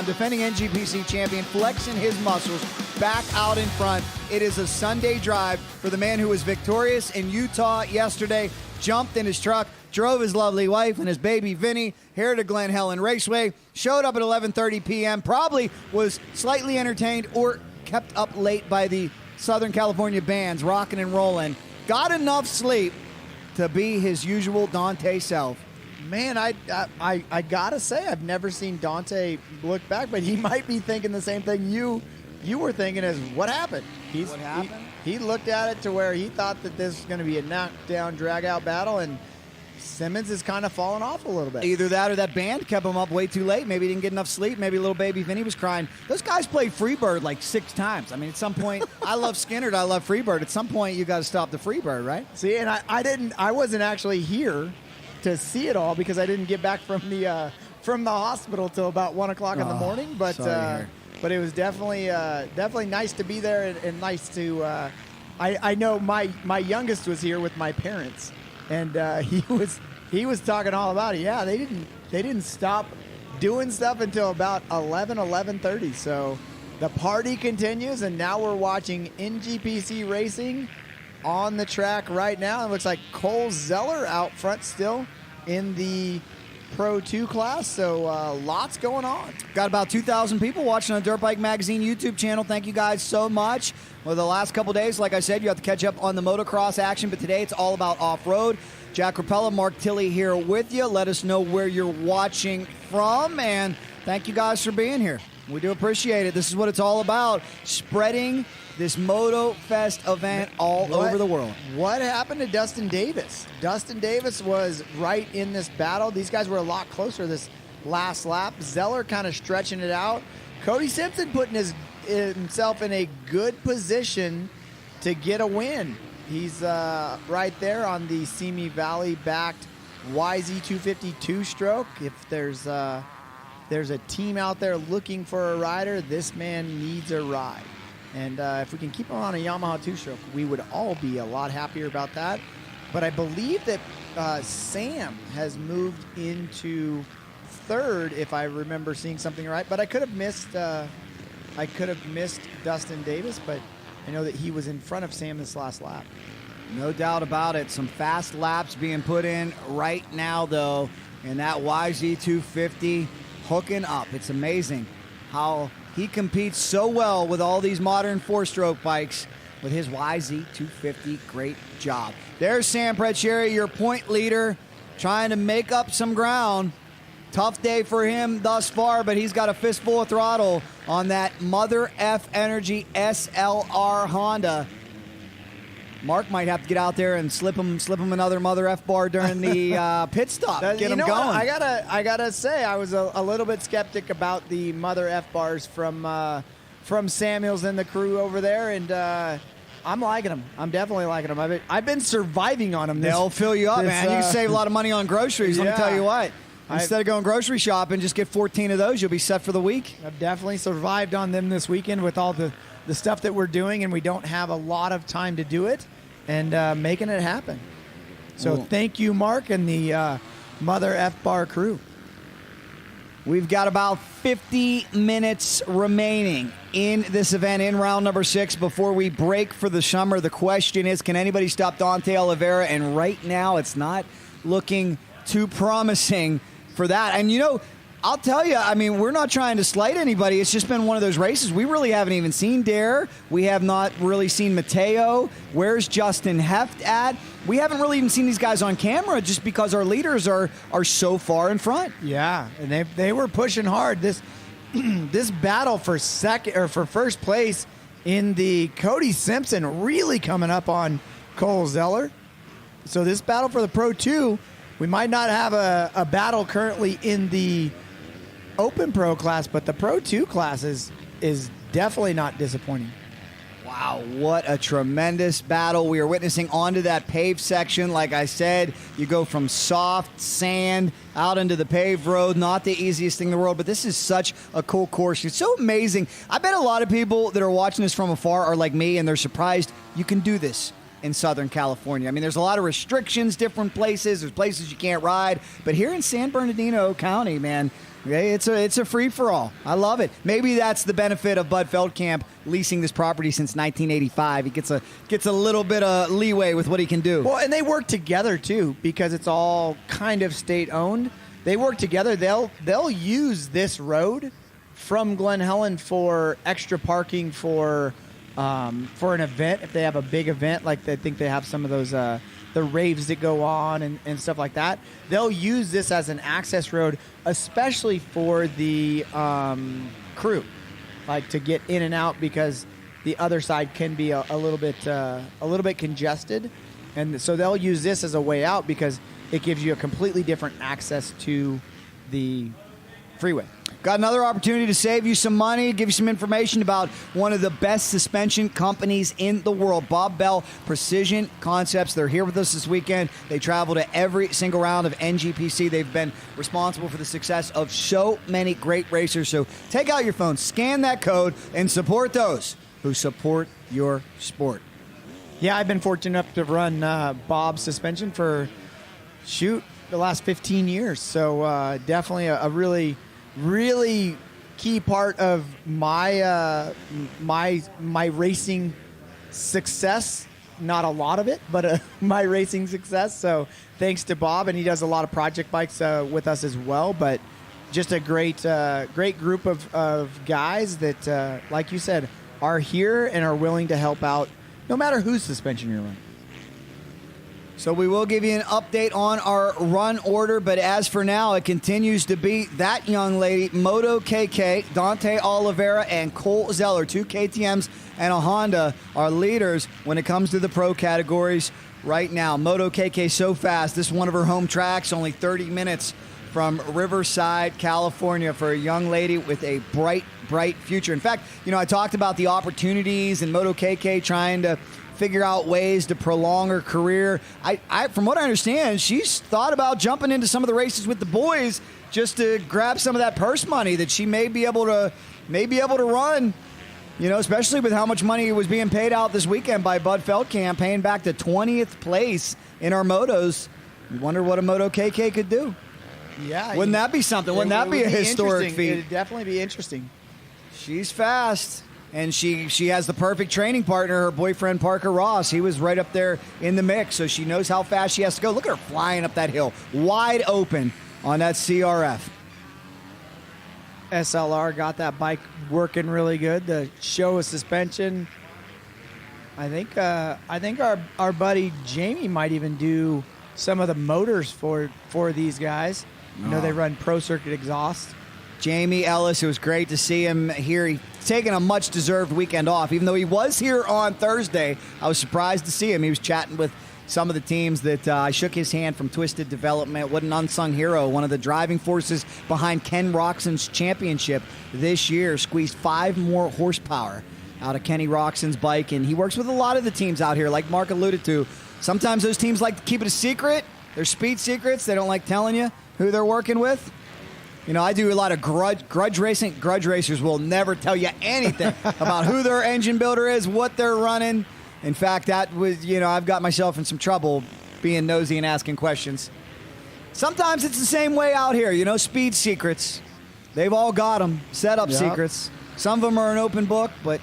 defending NGPC champion, flexing his muscles back out in front. It is a Sunday drive for the man who was victorious in Utah yesterday, jumped in his truck, drove his lovely wife and his baby Vinny here to Glen Helen Raceway, showed up at 11:30 p.m., probably was slightly entertained or kept up late by the Southern California bands rocking and rolling, got enough sleep to be his usual Dante self. Man, I gotta say, I've never seen Dante look back, but he might be thinking the same thing you were thinking is, what happened? What happened? He looked at it to where he thought that this was going to be a knockdown, drag-out battle, and Simmons is kind of falling off a little bit. Either that or that band kept him up way too late. Maybe he didn't get enough sleep. Maybe little baby Vinny was crying. Those guys played Freebird like 6 times. I mean, at some point, I love Skinner. I love Freebird. At some point, you got to stop the Freebird, right? See, and I wasn't actually here to see it all because I didn't get back from the hospital till about 1 o'clock in the morning. But it was definitely nice to be there and nice to. I know my youngest was here with my parents, and he was talking all about it. Yeah, they didn't stop doing stuff until about 11:30. So the party continues, and now we're watching NGPC racing on the track right now. It looks like Cole Zeller out front still in the Pro 2 class, so lots going on. Got about 2,000 people watching on Dirt Bike Magazine YouTube channel. Thank you guys so much. Well, the last couple days, like I said, you have to catch up on the motocross action, but today it's all about off-road. Jack Korpela, Mark Tilley here with you. Let us know where you're watching from, and thank you guys for being here. We do appreciate it. This is what it's all about, spreading this Motofest event all over the world. What happened to Dustin Davis? Dustin Davis was right in this battle. These guys were a lot closer. This last lap. Zeller kind of stretching it out. Cody Simpson putting himself in a good position to get a win. He's right there on the Simi Valley-backed YZ250 two-stroke. If there's a team out there looking for a rider, this man needs a ride. And if we can keep him on a Yamaha two-stroke, we would all be a lot happier about that. But I believe that Sam has moved into third, if I remember seeing something right. But I could have missed Dustin Davis, but I know that he was in front of Sam this last lap. No doubt about it. Some fast laps being put in right now, though, and that YZ250 hooking up. It's amazing how he competes so well with all these modern four-stroke bikes with his YZ250. Great job. There's Sam Precieri, your point leader, trying to make up some ground. Tough day for him thus far, but he's got a fistful of throttle on that Mother F Energy SLR Honda. Mark might have to get out there and slip him another Mother F bar during the pit stop. Get him going. I gotta say, I was a little bit skeptic about the Mother F bars from Samuels and the crew over there, and I'm liking them. I'm definitely liking them. I've been surviving on them. They'll fill you up, man. You can save a lot of money on groceries. Let me tell you what. Instead of going grocery shopping, just get 14 of those. You'll be set for the week. I've definitely survived on them this weekend with all the stuff that we're doing, and we don't have a lot of time to do it, and making it happen. So thank you, Mark, and the Mother F Bar crew. We've got about 50 minutes remaining in this event, in round number 6, before we break for the summer. The question is, can anybody stop Dante Oliveira? And right now, it's not looking too promising for that. And, I'll tell you, I mean, we're not trying to slight anybody. It's just been one of those races. We really haven't even seen Dare. We have not really seen Mateo. Where's Justin Heft at? We haven't really even seen these guys on camera just because our leaders are so far in front. Yeah, and they were pushing hard. This battle for first place in the Cody Simpson really coming up on Cole Zeller. So this battle for the Pro 2, we might not have a battle currently in the Open Pro class, but the Pro 2 class is definitely not disappointing. Wow, what a tremendous battle we are witnessing onto that paved section. Like I said, you go from soft sand out into the paved road. Not the easiest thing in the world, but this is such a cool course. It's so amazing. I bet a lot of people that are watching this from afar are like me, and they're surprised you can do this in Southern California. I mean, there's a lot of restrictions, different places. There's places you can't ride. But here in San Bernardino County, man, it's a free-for-all. I love it. Maybe that's the benefit of Bud Feldkamp leasing this property since 1985. He gets a little bit of leeway with what he can do. Well, and they work together, too, because it's all kind of state-owned. They work together. They'll use this road from Glen Helen for extra parking for an event. If they have a big event, like I think they have some of those the raves that go on and stuff like that, they'll use this as an access road, especially for the crew, like to get in and out, because the other side can be a little bit congested, and so they'll use this as a way out because it gives you a completely different access to the freeway. Got another opportunity to save you some money, give you some information about one of the best suspension companies in the world, Bob Bell Precision Concepts. They're here with us this weekend. They travel to every single round of NGPC. They've been responsible for the success of so many great racers. So take out your phone, scan that code, and support those who support your sport. Yeah, I've been fortunate enough to run Bob's suspension for, the last 15 years. So definitely a really key part of my racing success. Not a lot of it, but my racing success. So thanks to Bob, and he does a lot of project bikes with us as well. But just a great group of guys that, like you said, are here and are willing to help out no matter whose suspension you're running. So we will give you an update on our run order, but as for now, it continues to be that young lady, Moto KK, Dante Oliveira, and Cole Zeller, 2 KTMs and a Honda, are leaders when it comes to the pro categories right now. Moto KK so fast. This is one of her home tracks, only 30 minutes from Riverside, California, for a young lady with a bright, bright future. In fact, I talked about the opportunities and Moto KK trying to figure out ways to prolong her career. I from what I understand, she's thought about jumping into some of the races with the boys just to grab some of that purse money that she may be able to run. Especially with how much money was being paid out this weekend by Bud Feldkamp, paying back to 20th place in our motos. You wonder what a Moto KK could do. Yeah. Wouldn't that be something? Wouldn't that be a historic feat? It'd definitely be interesting. She's fast, and she has the perfect training partner, her boyfriend Parker Ross. He was right up there in the mix, so she knows how fast she has to go. Look at her flying up that hill, wide open on that CRF. SLR got that bike working really good. The show of suspension. I think our buddy Jamie might even do some of the motors for these guys. They run Pro Circuit exhaust. Jamie Ellis, it was great to see him here. He's taken a much-deserved weekend off. Even though he was here on Thursday, I was surprised to see him. He was chatting with some of the teams that I shook his hand from Twisted Development. What an unsung hero. One of the driving forces behind Ken Roxon's championship this year. Squeezed 5 more horsepower out of Kenny Roxon's bike. And he works with a lot of the teams out here, like Mark alluded to. Sometimes those teams like to keep it a secret. They're speed secrets. They don't like telling you who they're working with. I do a lot of grudge racing. Grudge racers will never tell you anything about who their engine builder is, what they're running. In fact, that was, I've got myself in some trouble being nosy and asking questions. Sometimes it's the same way out here, speed secrets. They've all got them, setup secrets. Some of them are an open book, but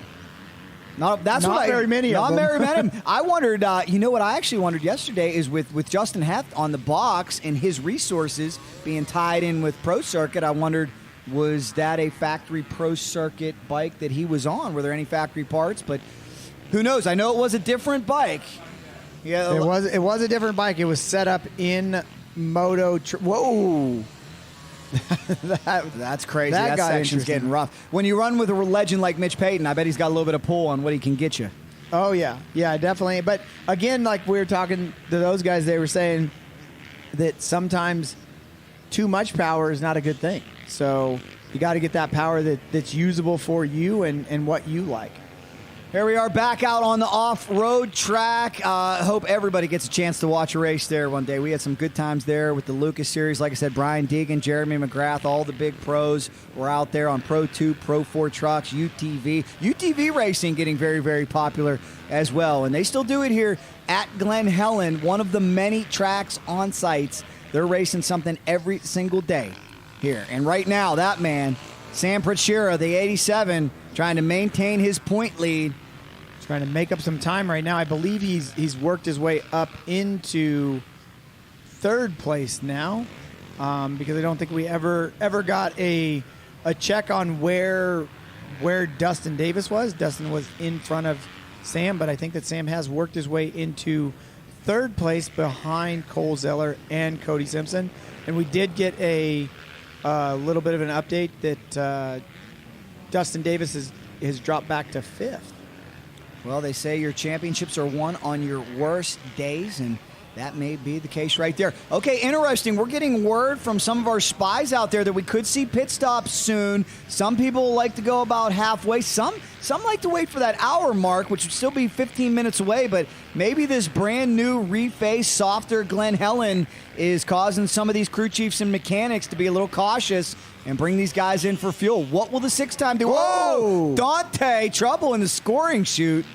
not very many of them. Not very many. I wondered, what I actually wondered yesterday is with Justin Heft on the box and his resources being tied in with Pro Circuit, I wondered, was that a factory Pro Circuit bike that he was on? Were there any factory parts? But who knows? I know it was a different bike. Yeah, it was a different bike. It was set up in Moto. Whoa. That's crazy. That section's getting rough. When you run with a legend like Mitch Payton, I bet he's got a little bit of pull on what he can get you. Oh, yeah. Yeah, definitely. But again, like we were talking to those guys, they were saying that sometimes too much power is not a good thing. So you got to get that power that's usable for you and what you like. Here we are back out on the off-road track. Hope everybody gets a chance to watch a race there one day. We had some good times there with the Lucas Series. Like I said, Brian Deegan, Jeremy McGrath, all the big pros were out there on Pro 2, Pro 4 trucks, UTV. UTV racing getting very, very popular as well. And they still do it here at Glen Helen, one of the many tracks on sites. They're racing something every single day here. And right now, that man, Sam Pritchera, the 87, trying to maintain his point lead. Trying to make up some time right now. I believe he's worked his way up into 3rd place now, because I don't think we ever got a check on where Dustin Davis was. Dustin was in front of Sam, but I think that Sam has worked his way into 3rd place behind Cole Zeller and Cody Simpson. And we did get a little bit of an update that Dustin Davis has dropped back to 5th. Well, they say your championships are won on your worst days, and that may be the case right there. Okay, interesting. We're getting word from some of our spies out there that we could see pit stops soon. Some people like to go about halfway. Some like to wait for that hour mark, which would still be 15 minutes away, but maybe this brand new refaced, softer Glen Helen is causing some of these crew chiefs and mechanics to be a little cautious and bring these guys in for fuel. What will the 6-time do? Whoa! Dante, trouble in the scoring chute.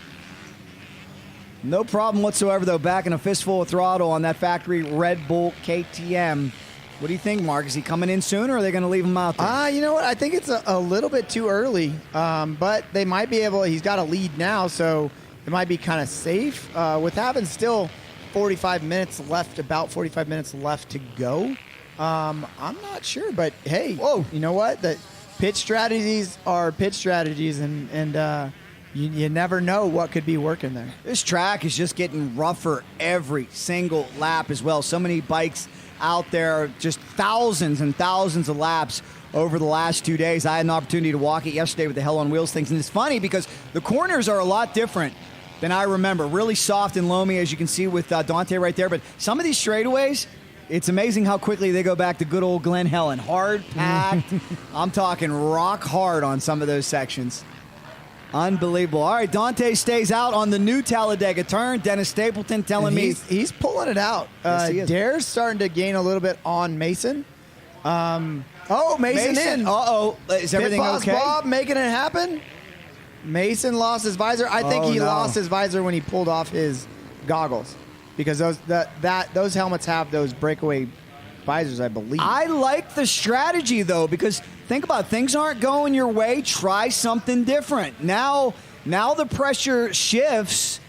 No problem whatsoever, though, back in a fistful of throttle on that factory Red Bull KTM. What do you think, Mark? Is he coming in soon, or are they going to leave him out there? You know what? I think it's a little bit too early, but they might be able. He's got a lead now, so it might be kind of safe. With having still 45 minutes left, about 45 minutes left to go, I'm not sure. But, hey, you know what? The pitch strategies are pitch strategies, and you never know what could be working there. This track is just getting rougher every single lap as well. So many bikes out there, just thousands and thousands of laps over the last 2 days. I had an opportunity to walk it yesterday with the Hell On Wheels things, and it's funny because the corners are a lot different than I remember. Really soft and loamy, as you can see with Dante right there, but some of these straightaways, It's amazing how quickly they go back to good old Glen Helen. Hard packed. I'm talking rock hard on some of those sections. Unbelievable. All right, Dante stays out on the new Talladega turn. Dennis Stapleton telling me he's pulling it out. Yes, he is. Dare's starting to gain a little bit on Mason. Mason in. Uh-oh. Is everything Pit Boss okay? Bob making it happen. Mason lost his visor. I think he no. lost his visor when he pulled off his goggles, because those helmets have those breakaway visors, I believe. I like the strategy, though, because think about it. Things aren't going your way. Try something different. Now the pressure shifts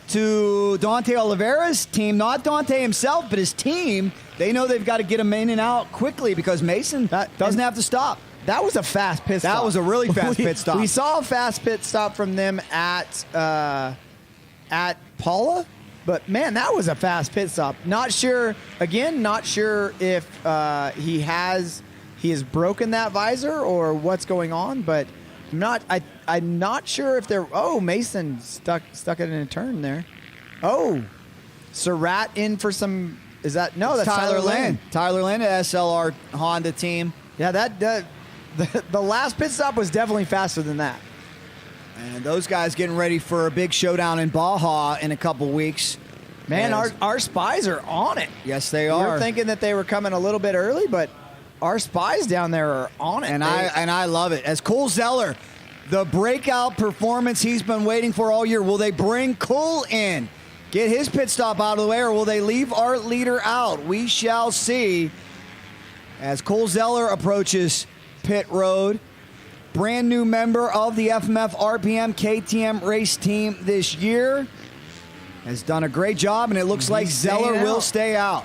to Dante Oliveira's team, not Dante himself, but his team. They know they've got to get him in and out quickly because Mason doesn't have to stop. That was a fast pit stop. That was a really fast pit stop. We saw a fast pit stop from them at Paula, but man, that was a fast pit stop. Not sure if he has broken that visor or what's going on, but I'm not sure if they're. Oh, Mason stuck it in a turn there. Oh, Surratt in for some. Is that no? That's Tyler Lynn. Tyler Lynn at SLR Honda team. Yeah, the last pit stop was definitely faster than that. And those guys getting ready for a big showdown in Baja in a couple weeks. Man, our spies are on it. Yes, they We are. were thinking that they were coming a little bit early, but our spies down there are on it. And I love it. As Cole Zeller, the breakout performance he's been waiting for all year. Will they bring Cole in, get his pit stop out of the way, or will they leave our leader out? We shall see as Cole Zeller approaches pit road. Brand new member of the FMF RPM KTM race team this year. Has done a great job, and it looks like Zeller will stay out.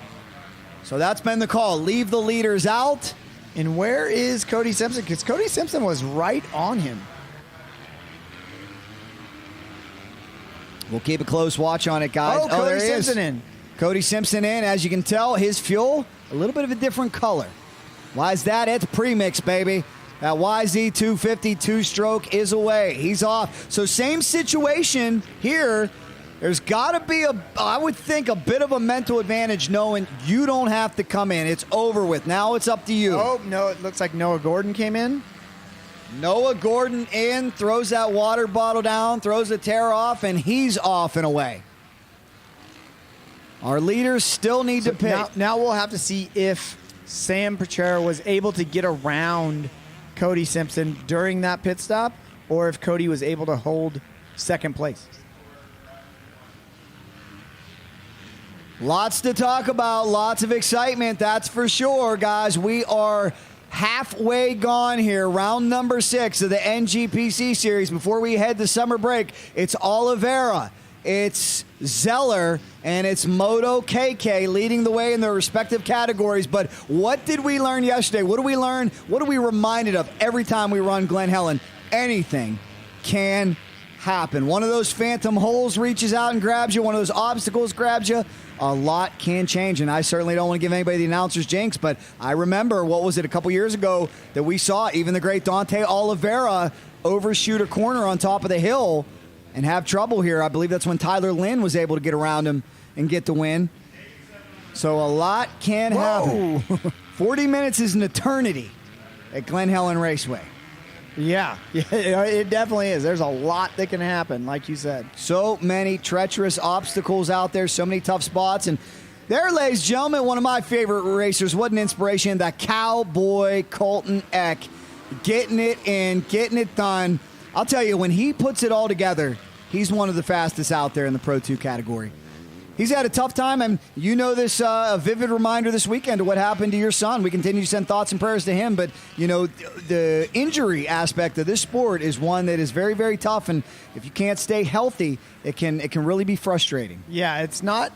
So that's been the call. Leave the leaders out. And where is Cody Simpson? Because Cody Simpson was right on him. We'll keep a close watch on it, guys. Cody there he is. Simpson in. Cody Simpson in. As you can tell, his fuel, a little bit of a different color. Why is that? It's premix, baby. That YZ250 two-stroke is away. He's off. So same situation here. There's got to be, I would think, a bit of a mental advantage knowing you don't have to come in. It's over with. Now it's up to you. Oh, no, it looks like Noah Gordon came in. Noah Gordon in, throws that water bottle down, throws the tear off, and he's off and away. Our leaders still need to pit. Now we'll have to see if Sam Pachera was able to get around Cody Simpson during that pit stop, or if Cody was able to hold second place. Lots to talk about, lots of excitement, that's for sure, guys. We are halfway gone here, round number 6 of the NGPC series. Before we head to summer break, it's Oliveira, it's Zeller, and it's Moto KK leading the way in their respective categories. But what did we learn yesterday? What do we learn? What are we reminded of every time we run Glen Helen? Anything can happen. One of those phantom holes reaches out and grabs you. One of those obstacles grabs you. A lot can change, and I certainly don't want to give anybody the announcer's jinx, but I remember, what was it, a couple years ago that we saw even the great Dante Oliveira overshoot a corner on top of the hill and have trouble here. I believe that's when Tyler Lynn was able to get around him and get the win. So a lot can happen. 40 minutes is an eternity at Glen Helen Raceway. Yeah, it definitely is. There's a lot that can happen, like you said. So many treacherous obstacles out there, so many tough spots. And there, ladies and gentlemen, one of my favorite racers. What an inspiration. The Cowboy Colton Eck. Getting it in, getting it done. I'll tell you, when he puts it all together, he's one of the fastest out there in the Pro 2 category. He's had a tough time, and you know this, a vivid reminder this weekend of what happened to your son. We continue to send thoughts and prayers to him, but, you know, the injury aspect of this sport is one that is very, very tough, and if you can't stay healthy, it can really be frustrating. Yeah, it's not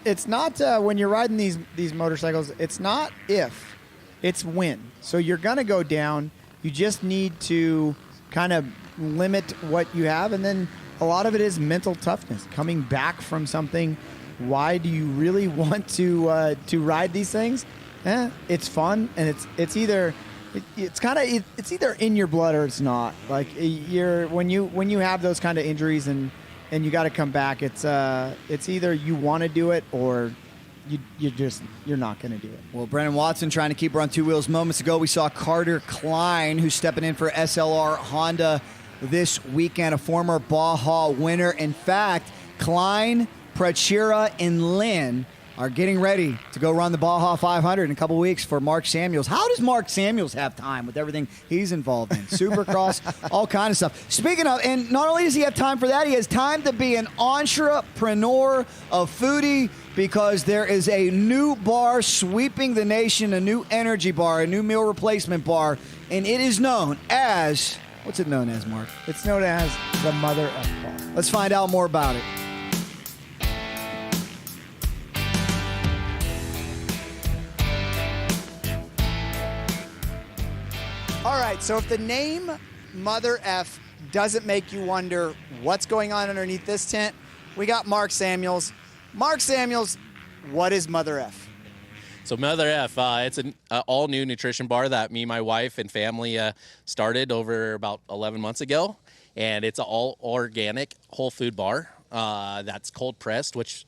when you're riding these motorcycles, it's not if, it's when. So you're going to go down. You just need to kind of limit what you have, and then a lot of it is mental toughness, coming back from something. Why do you really want to ride these things? It's fun, and it's either in your blood or it's not. Like when you have those kind of injuries and you got to come back, it's either you want to do it or you're not going to do it. Well, Brennan Watson trying to keep her on two wheels. Moments ago, we saw Carter Klein, who's stepping in for SLR Honda this weekend, a former Baja winner. In fact, Klein, Prachira, and Lynn are getting ready to go run the Baja 500 in a couple weeks for Mark Samuels. How does Mark Samuels have time with everything he's involved in? Supercross, all kind of stuff. Speaking of, and not only does he have time for that, he has time to be an entrepreneur, a foodie, because there is a new bar sweeping the nation, a new energy bar, a new meal replacement bar, and it is known as, what's it known as, Mark? It's known as the Mother F Bar. Let's find out more about it. All right, so if the name Mother F doesn't make you wonder what's going on underneath this tent, we got Mark Samuels. Mark Samuels, what is Mother F? So Mother F, it's an all-new nutrition bar that me, my wife, and family started over about 11 months ago. And it's an all-organic whole food bar that's cold-pressed, which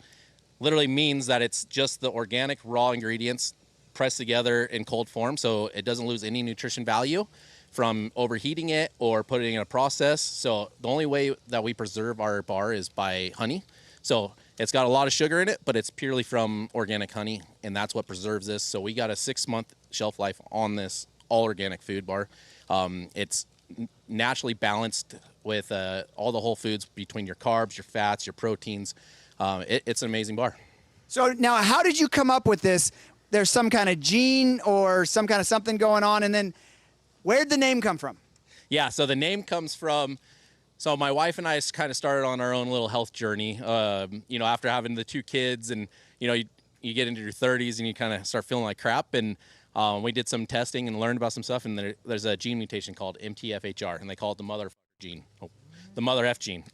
literally means that it's just the organic raw ingredients pressed together in cold form, so it doesn't lose any nutrition value from overheating it or putting it in a process. So the only way that we preserve our bar is by honey. So it's got a lot of sugar in it, but it's purely from organic honey, and that's what preserves this. So we got a 6-month shelf life on this all organic food bar. It's naturally balanced with all the whole foods between your carbs, your fats, your proteins. It's an amazing bar. So now, how did you come up with this? There's some kind of gene or some kind of something going on, and then where'd the name come from? Yeah, so the name comes from, so my wife and I kind of started on our own little health journey, after having the 2 kids, and, you get into your 30s and you kind of start feeling like crap, and we did some testing and learned about some stuff, and there's a gene mutation called MTFHR, and they call it the mother gene, the Mother F gene,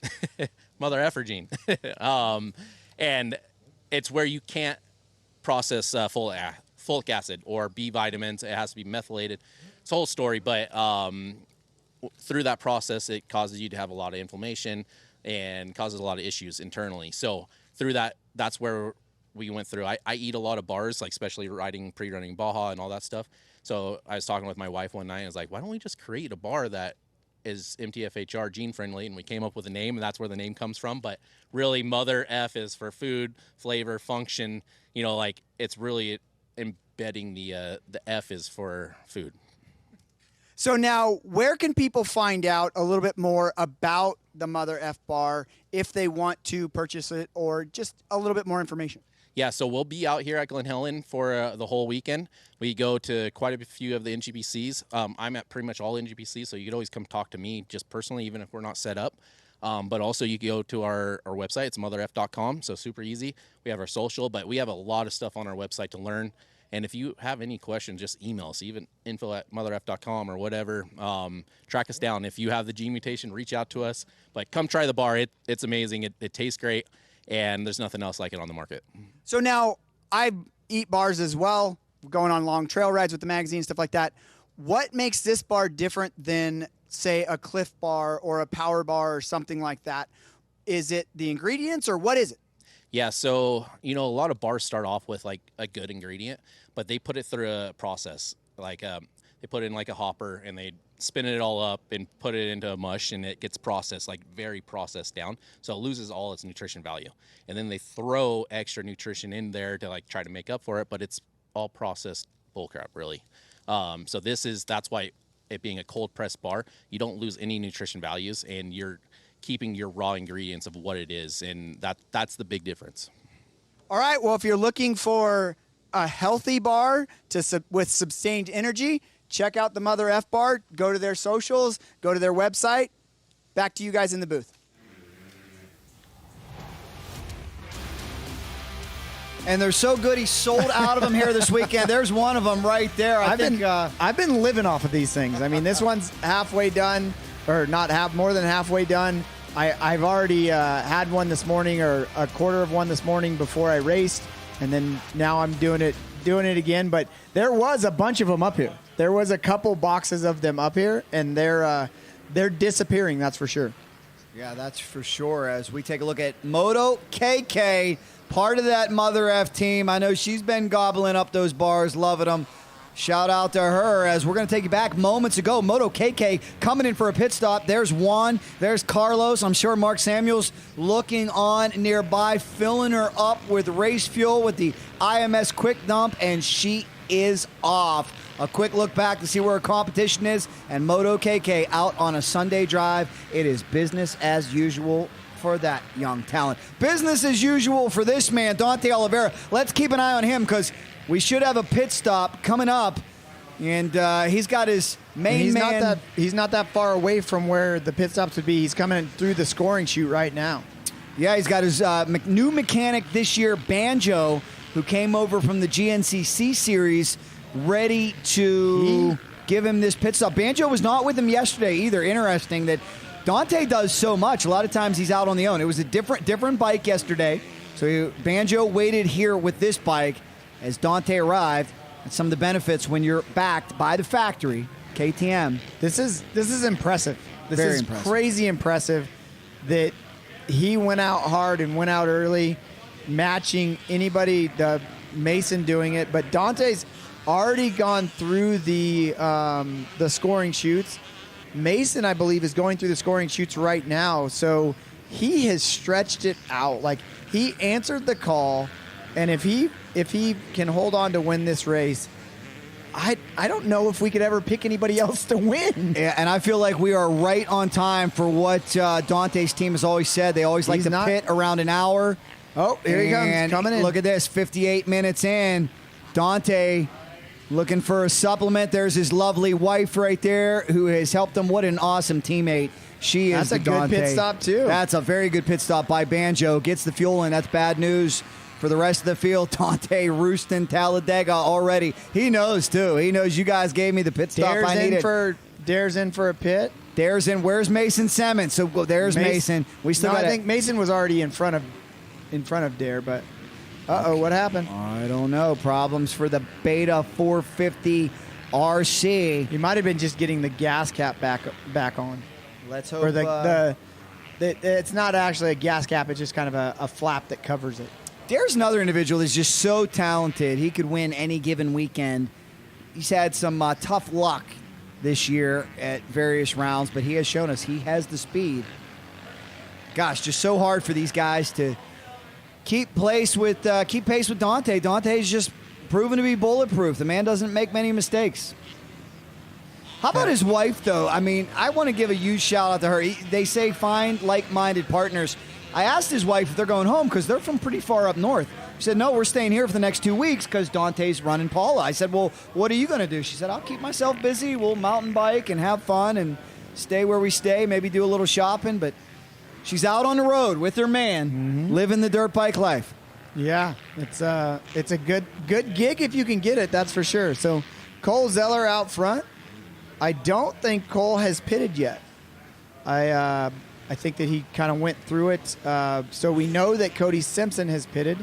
Mother Effer gene. And it's where you can't process folic acid or B vitamins. It has to be methylated. It's a whole story, but through that process, it causes you to have a lot of inflammation and causes a lot of issues internally. So through that, that's where we went through. I eat a lot of bars, like especially pre-running Baja and all that stuff. So I was talking with my wife one night, and I was like, why don't we just create a bar that is MTFHR gene friendly? And we came up with a name, and that's where the name comes from. But really, Mother F is for food, flavor, function. It's really embedding the F is for food. So now, where can people find out a little bit more about the Mother F bar if they want to purchase it, or just a little bit more information? Yeah, so we'll be out here at Glen Helen for the whole weekend. We go to quite a few of the NGPCs. I'm at pretty much all NGPCs, so you could always come talk to me just personally, even if we're not set up. But also you can go to our website. It's motherf.com, so super easy. We have our social, but we have a lot of stuff on our website to learn. And if you have any questions, just email us, even info@motherf.com or whatever. Track us down. If you have the gene mutation, reach out to us. But come try the bar. It's amazing. It tastes great, and there's nothing else like it on the market. So now, I eat bars as well, going on long trail rides with the magazine, stuff like that. What makes this bar different than, say, a Cliff bar or a Power bar or something like that? Is it the ingredients, or what is it? Yeah, so, a lot of bars start off with like a good ingredient, but they put it through a process. Like they put it in like a hopper, and they spin it all up and put it into a mush, and it gets processed, like very processed down. So it loses all its nutrition value. And then they throw extra nutrition in there to like try to make up for it, but it's all processed bullcrap, really. So that's why it being a cold pressed bar, you don't lose any nutrition values, and you're keeping your raw ingredients of what it is, and that's the big difference. All right, well, if you're looking for a healthy bar with sustained energy, check out the Mother F bar. Go to their socials, go to their website. Back to you guys in the booth. And they're so good, he sold out of them here this weekend. There's one of them right there. I've been living off of these things. I mean, this one's halfway done, or more than halfway done. I've already had one this morning, or a quarter of one this morning before I raced, and then now I'm doing it again. But there was a bunch of them up here. There was a couple boxes of them up here, and they're disappearing. That's for sure. Yeah, that's for sure. As we take a look at Moto KK, part of that Mother F team. I know she's been gobbling up those bars, loving them. Shout out to her as we're going to take you back moments ago. Moto KK coming in for a pit stop. There's Juan. There's Carlos. I'm sure Mark Samuels looking on nearby, filling her up with race fuel with the IMS quick dump, and she is off. A quick look back to see where her competition is, and Moto KK out on a Sunday drive. It is business as usual for that young talent. Business as usual for this man, Dante Oliveira. Let's keep an eye on him because we should have a pit stop coming up, and he's got his main man. He's not that far away from where the pit stops would be. He's coming through the scoring chute right now. Yeah, he's got his new mechanic this year, Banjo, who came over from the GNCC series, ready to give him this pit stop. Banjo was not with him yesterday either. Interesting that Dante does so much. A lot of times he's out on the own. It was a different bike yesterday, so Banjo waited here with this bike as Dante arrived. And some of the benefits when you're backed by the factory, KTM. This is impressive. This Very is impressive. crazy impressive that he went out hard and went out early, matching anybody, Mason doing it. But Dante's already gone through the scoring chutes. Mason, I believe, is going through the scoring chutes right now. So he has stretched it out. Like, he answered the call, and if he can hold on to win this race, I don't know if we could ever pick anybody else to win. Yeah, and I feel like we are right on time for what Dante's team has always said. They always like to pit around an hour. Oh, here he comes, coming in. Look at this, 58 minutes in. Dante looking for a supplement. There's his lovely wife right there who has helped him. What an awesome teammate she is. That's a good pit stop, too. That's a very good pit stop by Banjo. Gets the fuel in. That's bad news for the rest of the field. Dante roosting Talladega already. He knows, too. He knows you guys gave me the pit stop I needed. Dare's in for a pit. Dare's in. Where's Mason Simmons? So there's Mason. We still I think Mason was already in front of Dare, but what happened? I don't know. Problems for the Beta 450 RC. He might have been just getting the gas cap back on. Let's hope. Or it's not actually a gas cap. It's just kind of a flap that covers it. Dare's another individual that's just so talented. He could win any given weekend. He's had some tough luck this year at various rounds, but he has shown us he has the speed. Gosh, just so hard for these guys to keep pace with Dante. Dante's just proven to be bulletproof. The man doesn't make many mistakes. How about his wife, though? I mean, I want to give a huge shout out to her. They say find like-minded partners. I asked his wife if they're going home because they're from pretty far up north. She said, no, we're staying here for the next 2 weeks because Dante's running Paula. I said, well, what are you going to do? She said, I'll keep myself busy. We'll mountain bike and have fun and stay where we stay, maybe do a little shopping. But she's out on the road with her man, living the dirt bike life. Yeah, it's a good gig if you can get it, that's for sure. So Cole Zeller out front. I don't think Cole has pitted yet. I think that he kind of went through it. So we know that Cody Simpson has pitted.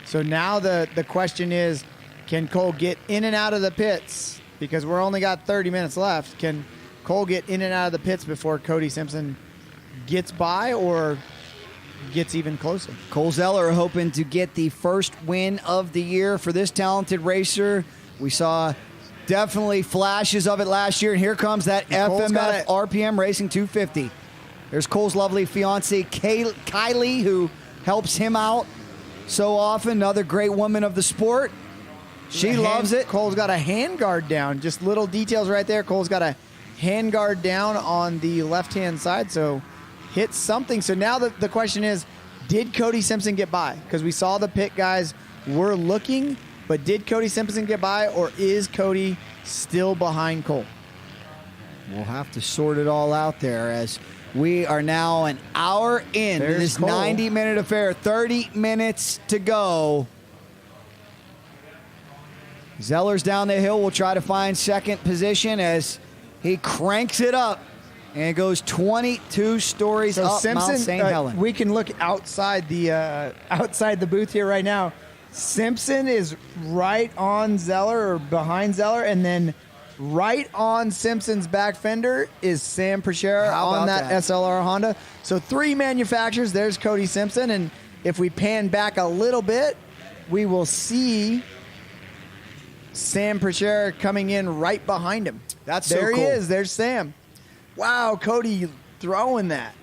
So now the question is, can Cole get in and out of the pits? Because we're only got 30 minutes left. Can Cole get in and out of the pits before Cody Simpson gets by or gets even closer? Cole Zeller hoping to get the first win of the year for this talented racer. We saw definitely flashes of it last year, and here comes that FMF RPM Racing 250. There's Cole's lovely fiance, Kylie, who helps him out so often. Another great woman of the sport. She loves it. Cole's got a handguard down. Just little details right there. Cole's got a handguard down on the left-hand side, so hit something. So now the question is, did Cody Simpson get by? Because we saw the pit guys were looking, but did Cody Simpson get by, or is Cody still behind Cole? We'll have to sort it all out there as we are now an hour in this 90-minute affair. 30 minutes to go. Zeller's down the hill. Will try to find second position as he cranks it up and goes 22 stories up Mount St. Helen. We can look outside the booth here right now. Simpson is right on Zeller or behind Zeller, and then Right on Simpson's back fender is Sam Prechera How on about that that? SLR Honda. So 3 manufacturers. There's Cody Simpson. And if we pan back a little bit, we will see Sam Prechera coming in right behind him. That's so there cool. he is. There's Sam. Wow, Cody throwing that.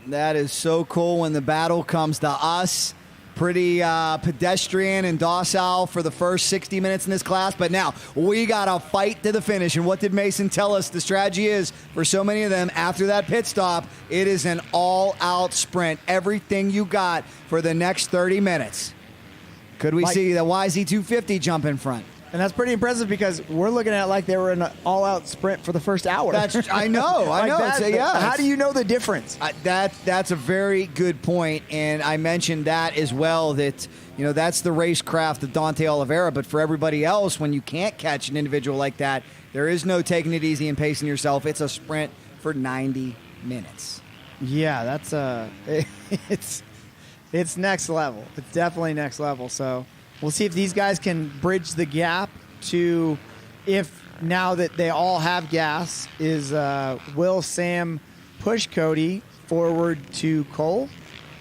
That is so cool when the battle comes to us. Pretty pedestrian and docile for the first 60 minutes in this class, but now we got to fight to the finish. And what did Mason tell us the strategy is for so many of them after that pit stop? It is an all-out sprint. Everything you got for the next 30 minutes. Could we see the YZ250 jump in front? And that's pretty impressive because we're looking at it like they were in an all-out sprint for the first hour. I know. How do you know the difference? That's a very good point, and I mentioned that as well, that that's the racecraft of Dante Oliveira, but for everybody else, when you can't catch an individual like that, there is no taking it easy and pacing yourself. It's a sprint for 90 minutes. Yeah, that's it's next level. It's definitely next level, so we'll see if these guys can bridge the gap to, if now that they all have gas, will Sam push Cody forward to Cole,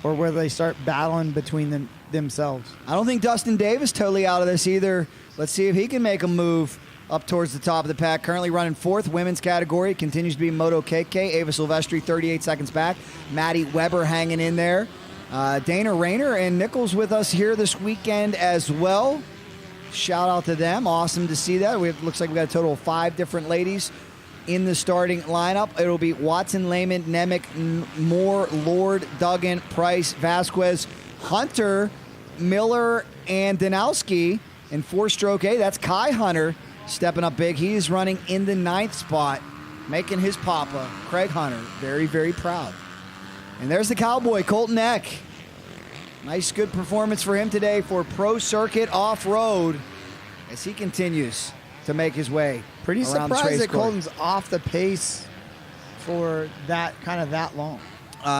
or will they start battling between themselves? I don't think Dustin Davis totally out of this either. Let's see if he can make a move up towards the top of the pack. Currently running 4th, women's category. Continues to be Moto KK. Ava Silvestri, 38 seconds back. Maddie Weber hanging in there. Dana Rayner and Nichols with us here this weekend as well. Shout out to them. Awesome to see that. Looks like we got a total of 5 different ladies in the starting lineup. It'll be Watson, Lehman, Nemec, Moore, Lord, Duggan, Price, Vasquez, Hunter, Miller, and Danowski. In 4-stroke A, that's Kai Hunter stepping up big. He's running in the 9th spot, making his papa, Craig Hunter, very, very proud. And there's the cowboy, Colton Eck. Nice, good performance for him today for Pro Circuit Off-Road as he continues to make his way. Pretty around surprised the that Colton's off the pace for that long.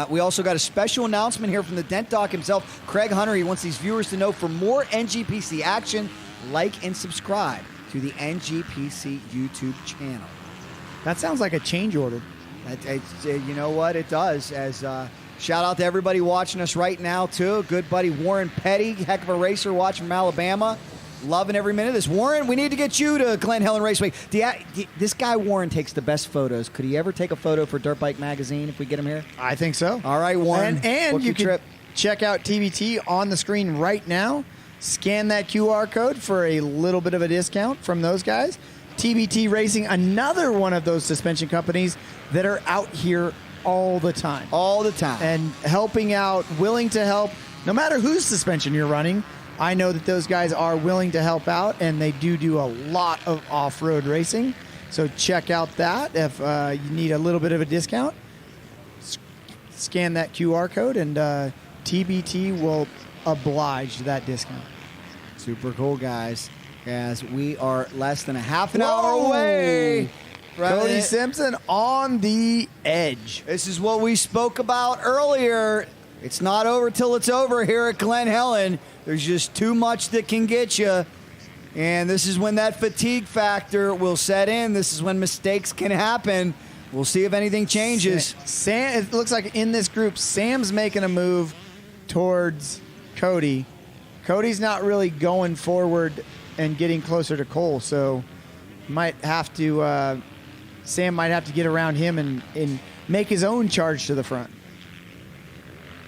We also got a special announcement here from the Dent Doc himself, Craig Hunter. He wants these viewers to know for more NGPC action, like and subscribe to the NGPC YouTube channel. That sounds like a change order. You know what? It does. As shout out to everybody watching us right now, too. Good buddy Warren Petty, heck of a racer watching from Alabama. Loving every minute of this. Warren, we need to get you to Glen Helen Raceway. This guy Warren takes the best photos. Could he ever take a photo for Dirt Bike Magazine if we get him here? I think so. All right, Warren. And you can check out TBT on the screen right now. Scan that QR code for a little bit of a discount from those guys. TBT Racing, another one of those suspension companies that are out here all the time. All the time. And helping out, willing to help, no matter whose suspension you're running. I know that those guys are willing to help out, and they do a lot of off-road racing. So check out that. If you need a little bit of a discount, scan that QR code, and TBT will oblige that discount. Super cool, guys. As we are less than a half an hour away. Cody Simpson on the edge. This is what we spoke about earlier. It's not over till it's over here at Glen Helen. There's just too much that can get you. And this is when that fatigue factor will set in. This is when mistakes can happen. We'll see if anything changes. Sam, it looks like in this group, Sam's making a move towards Cody. Cody's not really going forward and getting closer to Cole, so might have to Sam might have to get around him and make his own charge to the front.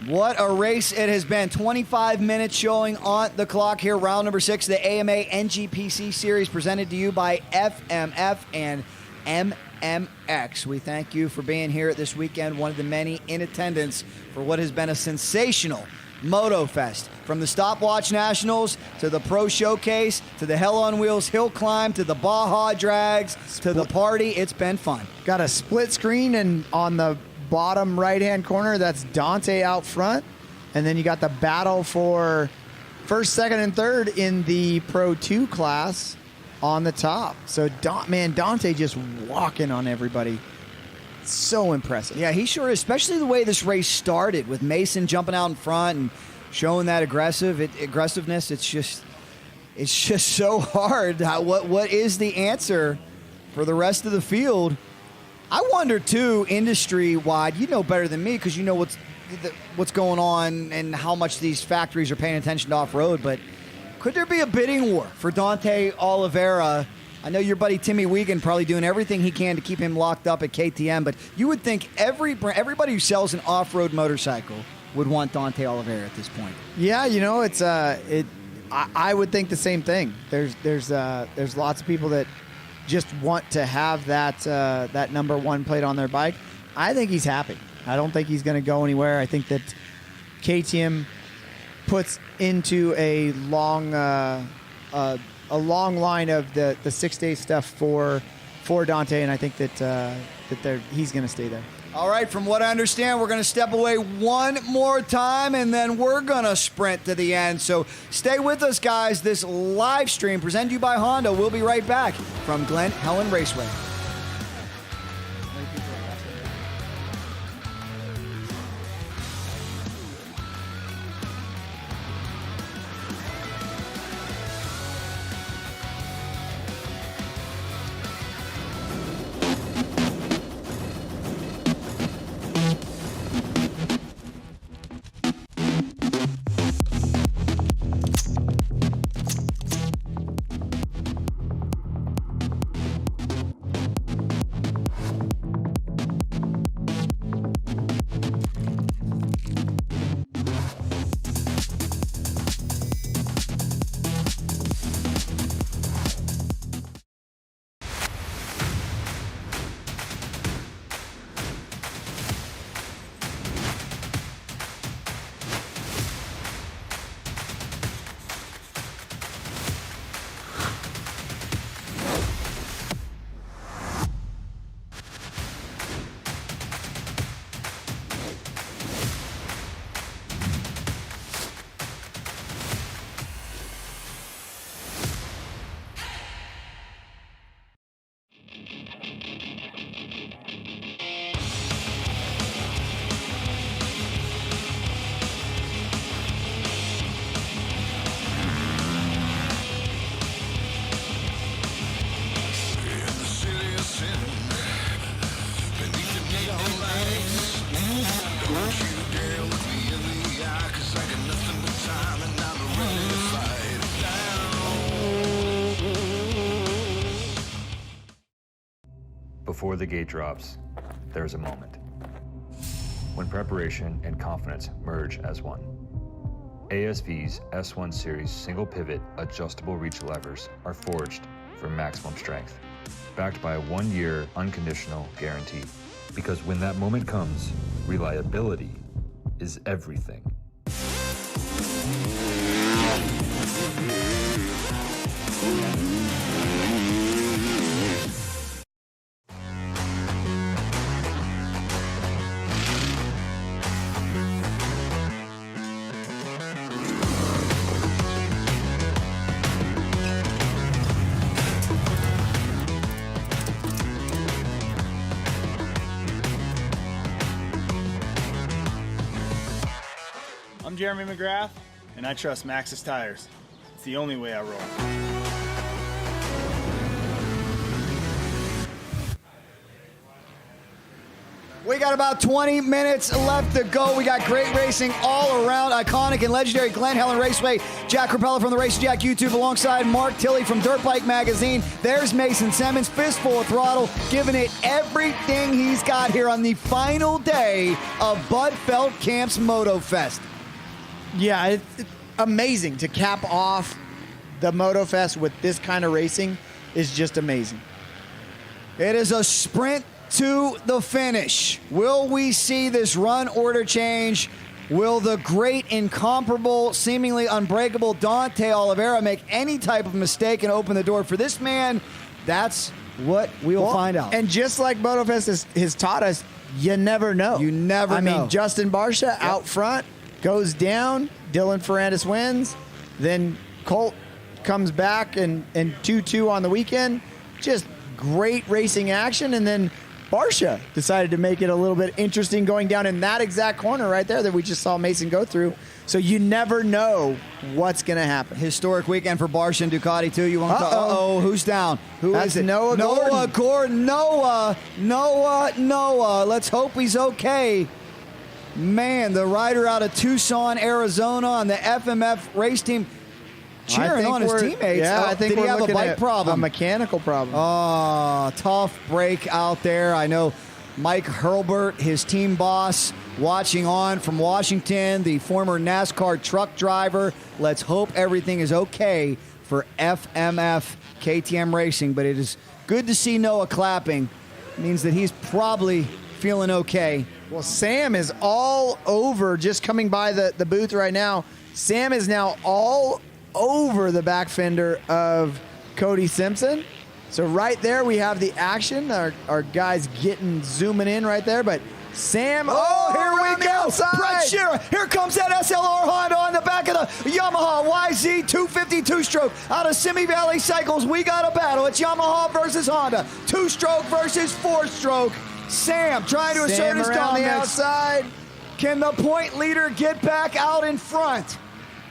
What a race it has been. 25 minutes showing on the clock here. Round number 6 of the AMA NGPC Series presented to you by FMF and MMX. We thank you for being here this weekend, one of the many in attendance for what has been a sensational Motofest. From the Stopwatch Nationals to the Pro Showcase to the Hell On Wheels Hillclimb to the Baja Drags to the party, it's been fun. Got a split screen, and on the bottom right-hand corner, that's Dante out front. And then you got the battle for first, second, and third in the Pro 2 class on the top. So, Dante just walking on everybody. So impressive. Yeah, he sure is, especially the way this race started with Mason jumping out in front and showing that aggressiveness. It's just it's just so hard. What is the answer for the rest of the field? I wonder, too, industry-wide, you know better than me because you know what's going on and how much these factories are paying attention to off-road, but could there be a bidding war for Dante Oliveira? I know your buddy Timmy Wiegand probably doing everything he can to keep him locked up at KTM, but you would think everybody who sells an off-road motorcycle would want Dante Oliveira at this point. Yeah, you know, I would think the same thing. There's lots of people that just want to have that number 1 plate on their bike. I think he's happy. I don't think he's going to go anywhere. I think that KTM puts into a long line of the 6-day stuff for Dante, and I think that he's going to stay there. All right, from what I understand, we're going to step away one more time, and then we're going to sprint to the end. So stay with us, guys. This live stream presented to you by Honda. We'll be right back from Glen Helen Raceway. Before the gate drops, there's a moment when preparation and confidence merge as one. ASV's S1 Series single pivot adjustable reach levers are forged for maximum strength, backed by a 1-year unconditional guarantee. Because when that moment comes, reliability is everything. I'm Jeremy McGrath, and I trust Maxxis tires. It's the only way I roll. We got about 20 minutes left to go. We got great racing all around. Iconic and legendary Glen Helen Raceway. Jack Korpela from the Race Jack YouTube alongside Mark Tilley from Dirt Bike Magazine. There's Mason Simmons, fistful of throttle, giving it everything he's got here on the final day of Bud Feldkamp's Motofest. Yeah, it's amazing to cap off the Motofest with this kind of racing is just amazing. It is a sprint to the finish. Will we see this run order change? Will the great, incomparable, seemingly unbreakable Dante Oliveira make any type of mistake and open the door for this man? That's what we'll find out. And just like Motofest has taught us, you never know. You never know. I mean, Justin Barcia out front, goes down, Dylan Ferrandis wins, then Colt comes back and 2-2 on the weekend. Just great racing action, and then Barsha decided to make it a little bit interesting going down in that exact corner right there that we just saw Mason go through. So you never know what's going to happen. Historic weekend for Barsha and Ducati, too. You want to Uh-oh, who's down? Who That's is it? Noah Gordon. Noah. Let's hope he's okay. Man, the rider out of Tucson, Arizona on the FMF race team cheering on his teammates. Yeah, I think did he have a looking bike at problem? A mechanical problem. Oh, tough break out there. I know Mike Hurlburt, his team boss, watching on from Washington, the former NASCAR truck driver. Let's hope everything is okay for FMF KTM Racing. But it is good to see Noah clapping. It means that he's probably feeling okay. Well, Sam is all over, just coming by the booth right now. Sam is now all over the back fender of Cody Simpson. So right there we have the action. Our guys zooming in right there, but Sam, here we go. Brett Shearer. Here comes that SLR Honda on the back of the Yamaha YZ 250 two-stroke. Out of Simi Valley Cycles, we got a battle. It's Yamaha versus Honda. Two-stroke versus four-stroke. Sam trying to assert his around the dominance. outside. Can the point leader get back out in front?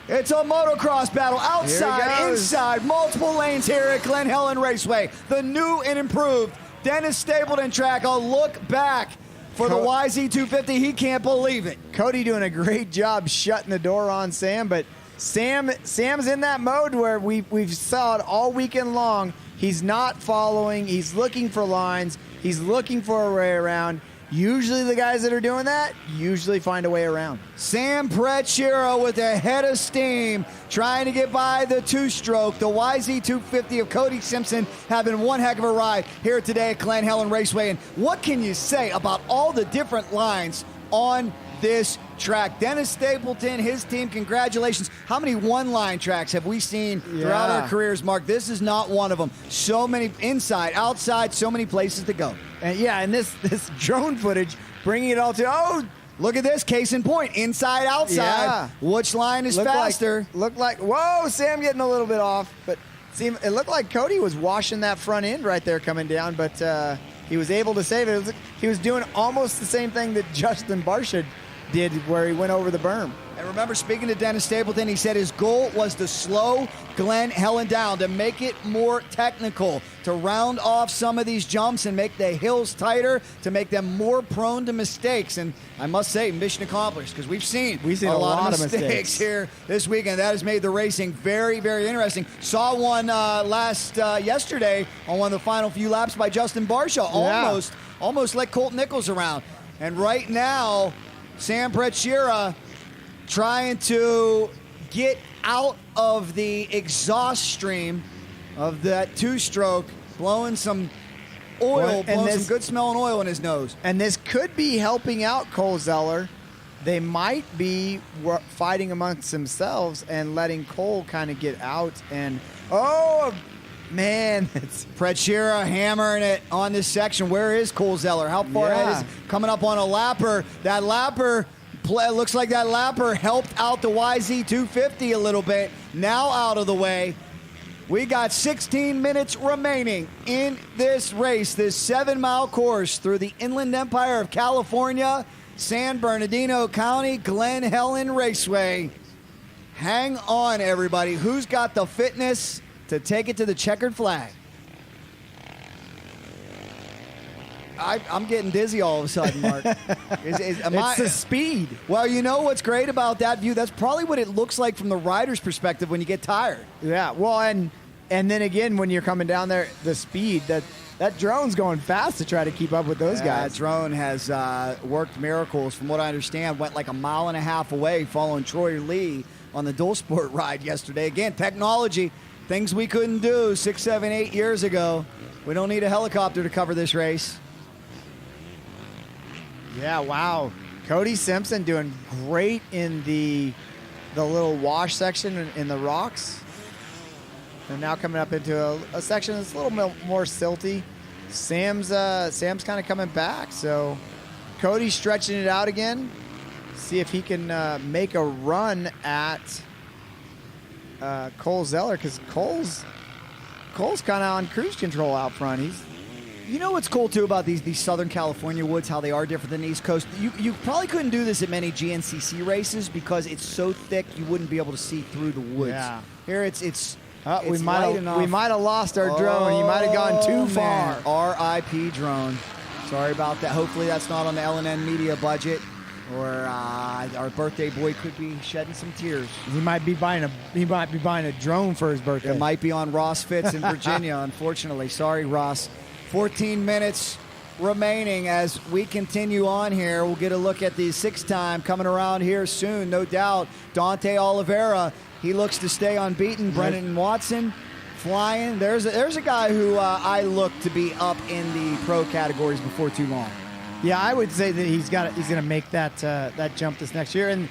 It's a motocross battle. Outside, inside, multiple lanes here at Glen Helen Raceway. The new and improved Dennis Stapleton track. A look back for the YZ250. He can't believe it. Cody doing a great job shutting the door on Sam, but Sam's in that mode where we've saw it all weekend long. He's not following. He's looking for lines. He's looking for a way around. Usually the guys that are doing that usually find a way around. Sam Pretschero with a head of steam trying to get by the two-stroke. The YZ250 of Cody Simpson having one heck of a ride here today at Glen Helen Raceway. And what can you say about all the different lines on this track? Dennis Stapleton, his team, congratulations. How many one-line tracks have we seen throughout our careers, Mark? This is not one of them. So many inside, outside, so many places to go. And this drone footage bringing it all to, look at this, case in point, inside, outside. Yeah. Which line is faster? Looked like, whoa, Sam getting a little bit off, but it looked like Cody was washing that front end right there coming down, but he was able to save it. He was doing almost the same thing that Justin Barsha did, where he went over the berm. And remember, speaking to Dennis Stapleton, he said his goal was to slow Glen Helen down, to make it more technical, to round off some of these jumps and make the hills tighter, to make them more prone to mistakes. And I must say, mission accomplished, because we've seen a lot of mistakes here this weekend. That has made the racing very, very interesting. Saw one yesterday on one of the final few laps by Justin Barsha. Almost let Colt Nichols around. And right now, Sam Pretschera trying to get out of the exhaust stream of that two-stroke, blowing some oil, some good smelling oil in his nose. And this could be helping out Cole Zeller. They might be fighting amongst themselves and letting Cole kind of get out. And, man, it's Pretschera hammering it on this section. Where is Cole Zeller? How far ahead is coming up on a lapper? That lapper, looks like that lapper helped out the YZ250 a little bit. Now out of the way. We got 16 minutes remaining in this race, this 7-mile course through the Inland Empire of California, San Bernardino County, Glen Helen Raceway. Hang on, everybody. Who's got the fitness to take it to the checkered flag? I'm getting dizzy all of a sudden, Mark. It's the speed. Well, you know what's great about that view? That's probably what it looks like from the rider's perspective when you get tired. Yeah, well, and then again, when you're coming down there, the speed, that drone's going fast to try to keep up with those guys. That drone has worked miracles. From what I understand, went like a mile and a half away following Troy Lee on the dual sport ride yesterday. Again, technology, things we couldn't do 6, 7, 8 years ago. We don't need a helicopter to cover this race. Yeah, wow. Cody Simpson doing great in the little wash section in the rocks. And now coming up into a section that's a little more silty. Sam's kind of coming back. So Cody's stretching it out again. See if he can make a run at Cole Zeller, because Cole's kind of on cruise control out front. You know what's cool too about these Southern California woods, how they are different than the East Coast? You probably couldn't do this at many GNCC races because it's so thick you wouldn't be able to see through the woods. Yeah. Here it's we light enough. might have lost our drone. He might have gone too far. Man. R.I.P. drone. Sorry about that. Hopefully that's not on the L&N media budget, or our birthday boy could be shedding some tears. He might be buying a drone for his birthday. It might be on Ross Fitz in Virginia, unfortunately. Sorry, Ross. 14 minutes remaining as we continue on here. We'll get a look at the 6th time coming around here soon, no doubt. Dante Oliveira, he looks to stay unbeaten. Brennan Watson flying. There's a guy who I look to be up in the pro categories before too long. Yeah, I would say that he's going to make that jump this next year. And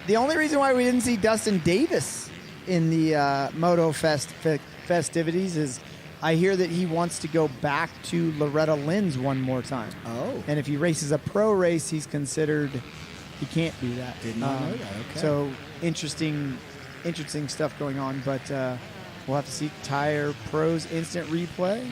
the only reason why we didn't see Dustin Davis in the Motofest festivities is I hear that he wants to go back to Loretta Lynn's one more time. Oh. And if he races a pro race, he's considered he can't do that. Did not know that. Okay. So interesting stuff going on, but we'll have to see Tire Pro's instant replay.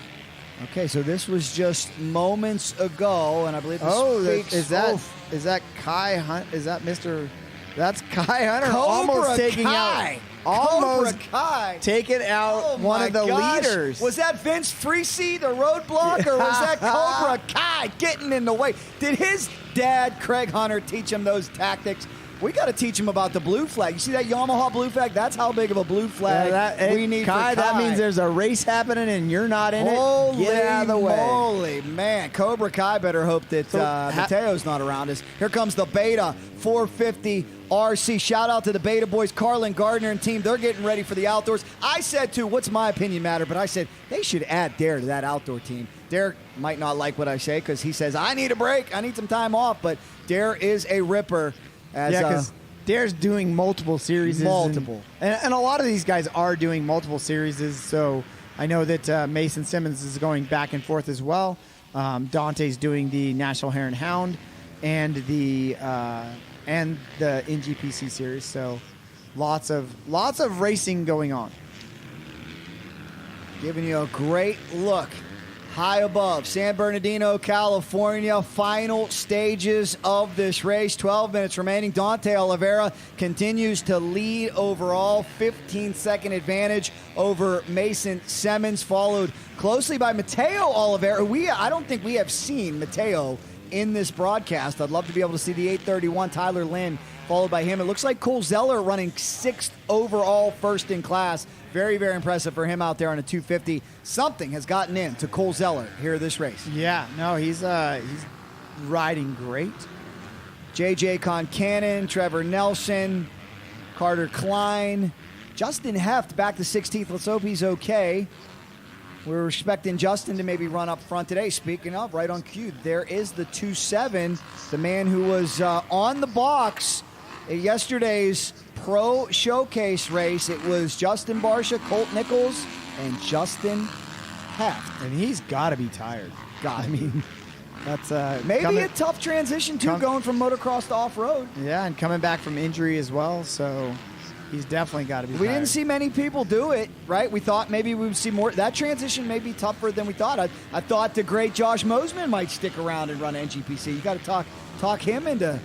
Okay, so this was just moments ago, and I believe is that Kai Hunt? Is that Mr. That's Kai Hunter Cobra taking Kai. almost Kai. taking out one of the leaders. Was that Vince Freese, the roadblock, or was that Cobra Kai getting in the way? Did his dad, Craig Hunter, teach him those tactics? We got to teach him about the blue flag. You see that Yamaha blue flag? That's how big of a blue flag we need Kai, for Kai. That means there's a race happening and you're not in it. Get out of the way. Holy man. Cobra Kai better hope that Mateo's not around us. Here comes the Beta 450 RC. Shout out to the Beta boys, Carlin Gardner and team. They're getting ready for the outdoors. I said, too, what's my opinion matter? But I said they should add Dare to that outdoor team. Dare might not like what I say because he says, I need a break. I need some time off. But Dare is a ripper. Because Dare's doing multiple series. Multiple. And a lot of these guys are doing multiple series. So I know that Mason Simmons is going back and forth as well. Dante's doing the National Hare and Hound and the NGPC series. So lots of racing going on. Giving you a great look high above San Bernardino, California. Final stages of this race. 12 minutes remaining. Dante Oliveira continues to lead overall. 15-second advantage over Mason Simmons, followed closely by Mateo Oliveira. I don't think we have seen Mateo in this broadcast. I'd love to be able to see the 831 Tyler Lynn followed by him. It looks like Cole Zeller running 6th overall, first in class. Very, very impressive for him out there on a 250. Something has gotten in to Cole Zeller here this race. Yeah, no, he's riding great. J.J. Concannon, Trevor Nelson, Carter Klein, Justin Heft back to 16th. Let's hope he's okay. We're expecting Justin to maybe run up front today. Speaking of, right on cue, there is the 2.7, the man who was on the box at yesterday's Pro Showcase race. It was Justin Barsha, Colt Nichols, and Justin Heft. And he's got to be tired. I mean, that's maybe a tough transition, too, going from motocross to off-road. Yeah, and coming back from injury as well, so he's definitely got to be tired. We didn't see many people do it, right? We thought maybe we would see more. That transition may be tougher than we thought. I thought the great Josh Mosman might stick around and run NGPC. You got to talk him into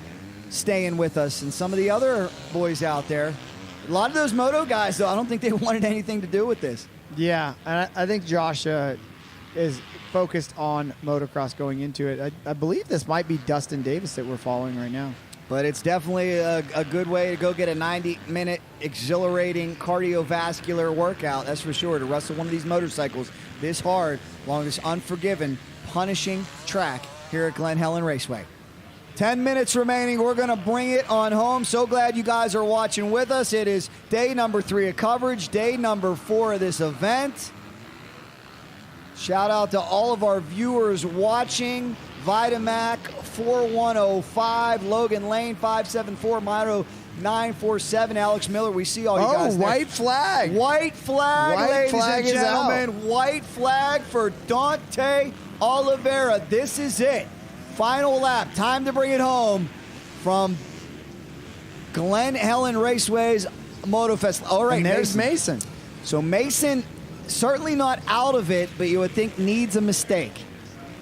staying with us, and some of the other boys out there. A lot of those moto guys, though, I don't think they wanted anything to do with this. Yeah, and I think Josh is focused on motocross going into it. I believe this might be Dustin Davis that we're following right now. But it's definitely a good way to go get a 90-minute exhilarating cardiovascular workout, that's for sure, to wrestle one of these motorcycles this hard along this unforgiving, punishing track here at Glen Helen Raceway. 10 minutes remaining. We're going to bring it on home. So glad you guys are watching with us. It is day number 3 of coverage, day number 4 of this event. Shout out to all of our viewers watching. Vitamac 4105, Logan Lane 574, Myro 947, Alex Miller. We see all you guys there. White flag. White flag, ladies and gentlemen. White flag for Dante Oliveira. This is it. Final lap. Time to bring it home from Glen Helen Raceway's Motofest. All right, and there's Mason. So Mason, certainly not out of it, but you would think needs a mistake.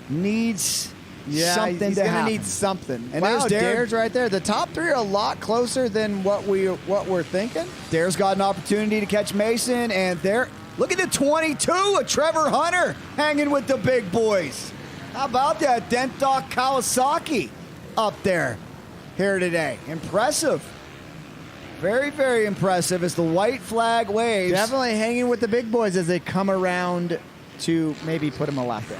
needs something he's to gonna happen. need something. And wow, there's Dare. Dare's right there. The top three are a lot closer than what we're thinking. Dare's got an opportunity to catch Mason, and there, look at the 22 of Trevor Hunter hanging with the big boys. How about that? Dentok Kawasaki up there here today. Impressive. Very, very impressive as the white flag waves. Definitely hanging with the big boys as they come around to maybe put him a lap down.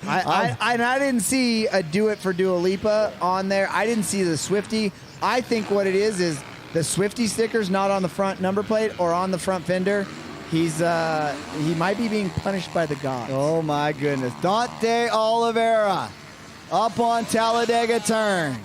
I didn't see a Do It for Dua Lipa on there. I didn't see the Swifty. I think what it is the Swifty sticker's not on the front number plate or on the front fender. He might be being punished by the gods. Oh my goodness. Dante Oliveira up on Talladega turn.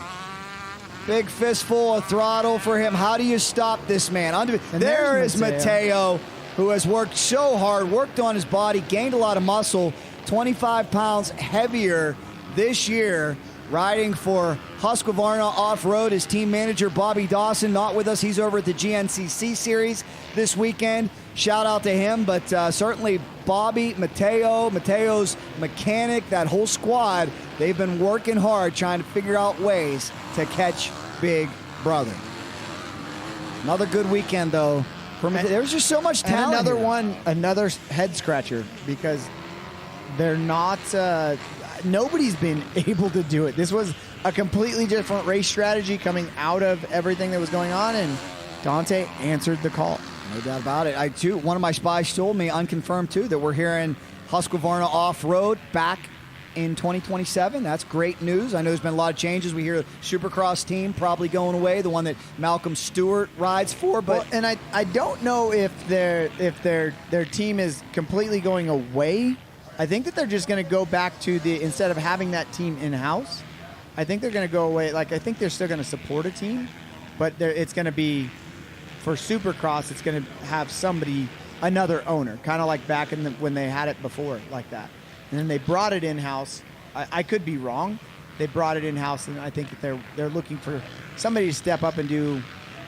Big fistful of throttle for him. How do you stop this man? And There there's is Mateo, who has worked so hard, worked on his body, gained a lot of muscle, 25 pounds heavier this year, riding for Husqvarna Off-Road. His team manager, Bobby Dawson, not with us. He's over at the GNCC Series this weekend. Shout out to him, but certainly Bobby, Mateo's mechanic, that whole squad, they've been working hard trying to figure out ways to catch Big Brother. Another good weekend, though. There's just so much talent. And another head scratcher, because they're not. Nobody's been able to do it. This was a completely different race strategy coming out of everything that was going on, and Dante answered the call. No doubt about it. One of my spies told me, unconfirmed too, that we're hearing Husqvarna Off-Road back in 2027. That's great news. I know there's been a lot of changes. We hear the Supercross team probably going away, the one that Malcolm Stewart rides for. But and I don't know if their team is completely going away. I think that they're just going to go back to instead of having that team in-house, I think they're going to go away. Like, I think they're still going to support a team, but it's going to be, for Supercross, it's going to have another owner, kind of like back when they had it before, like that. And then they brought it in-house. I could be wrong. They brought it in-house, and I think that they're looking for somebody to step up and do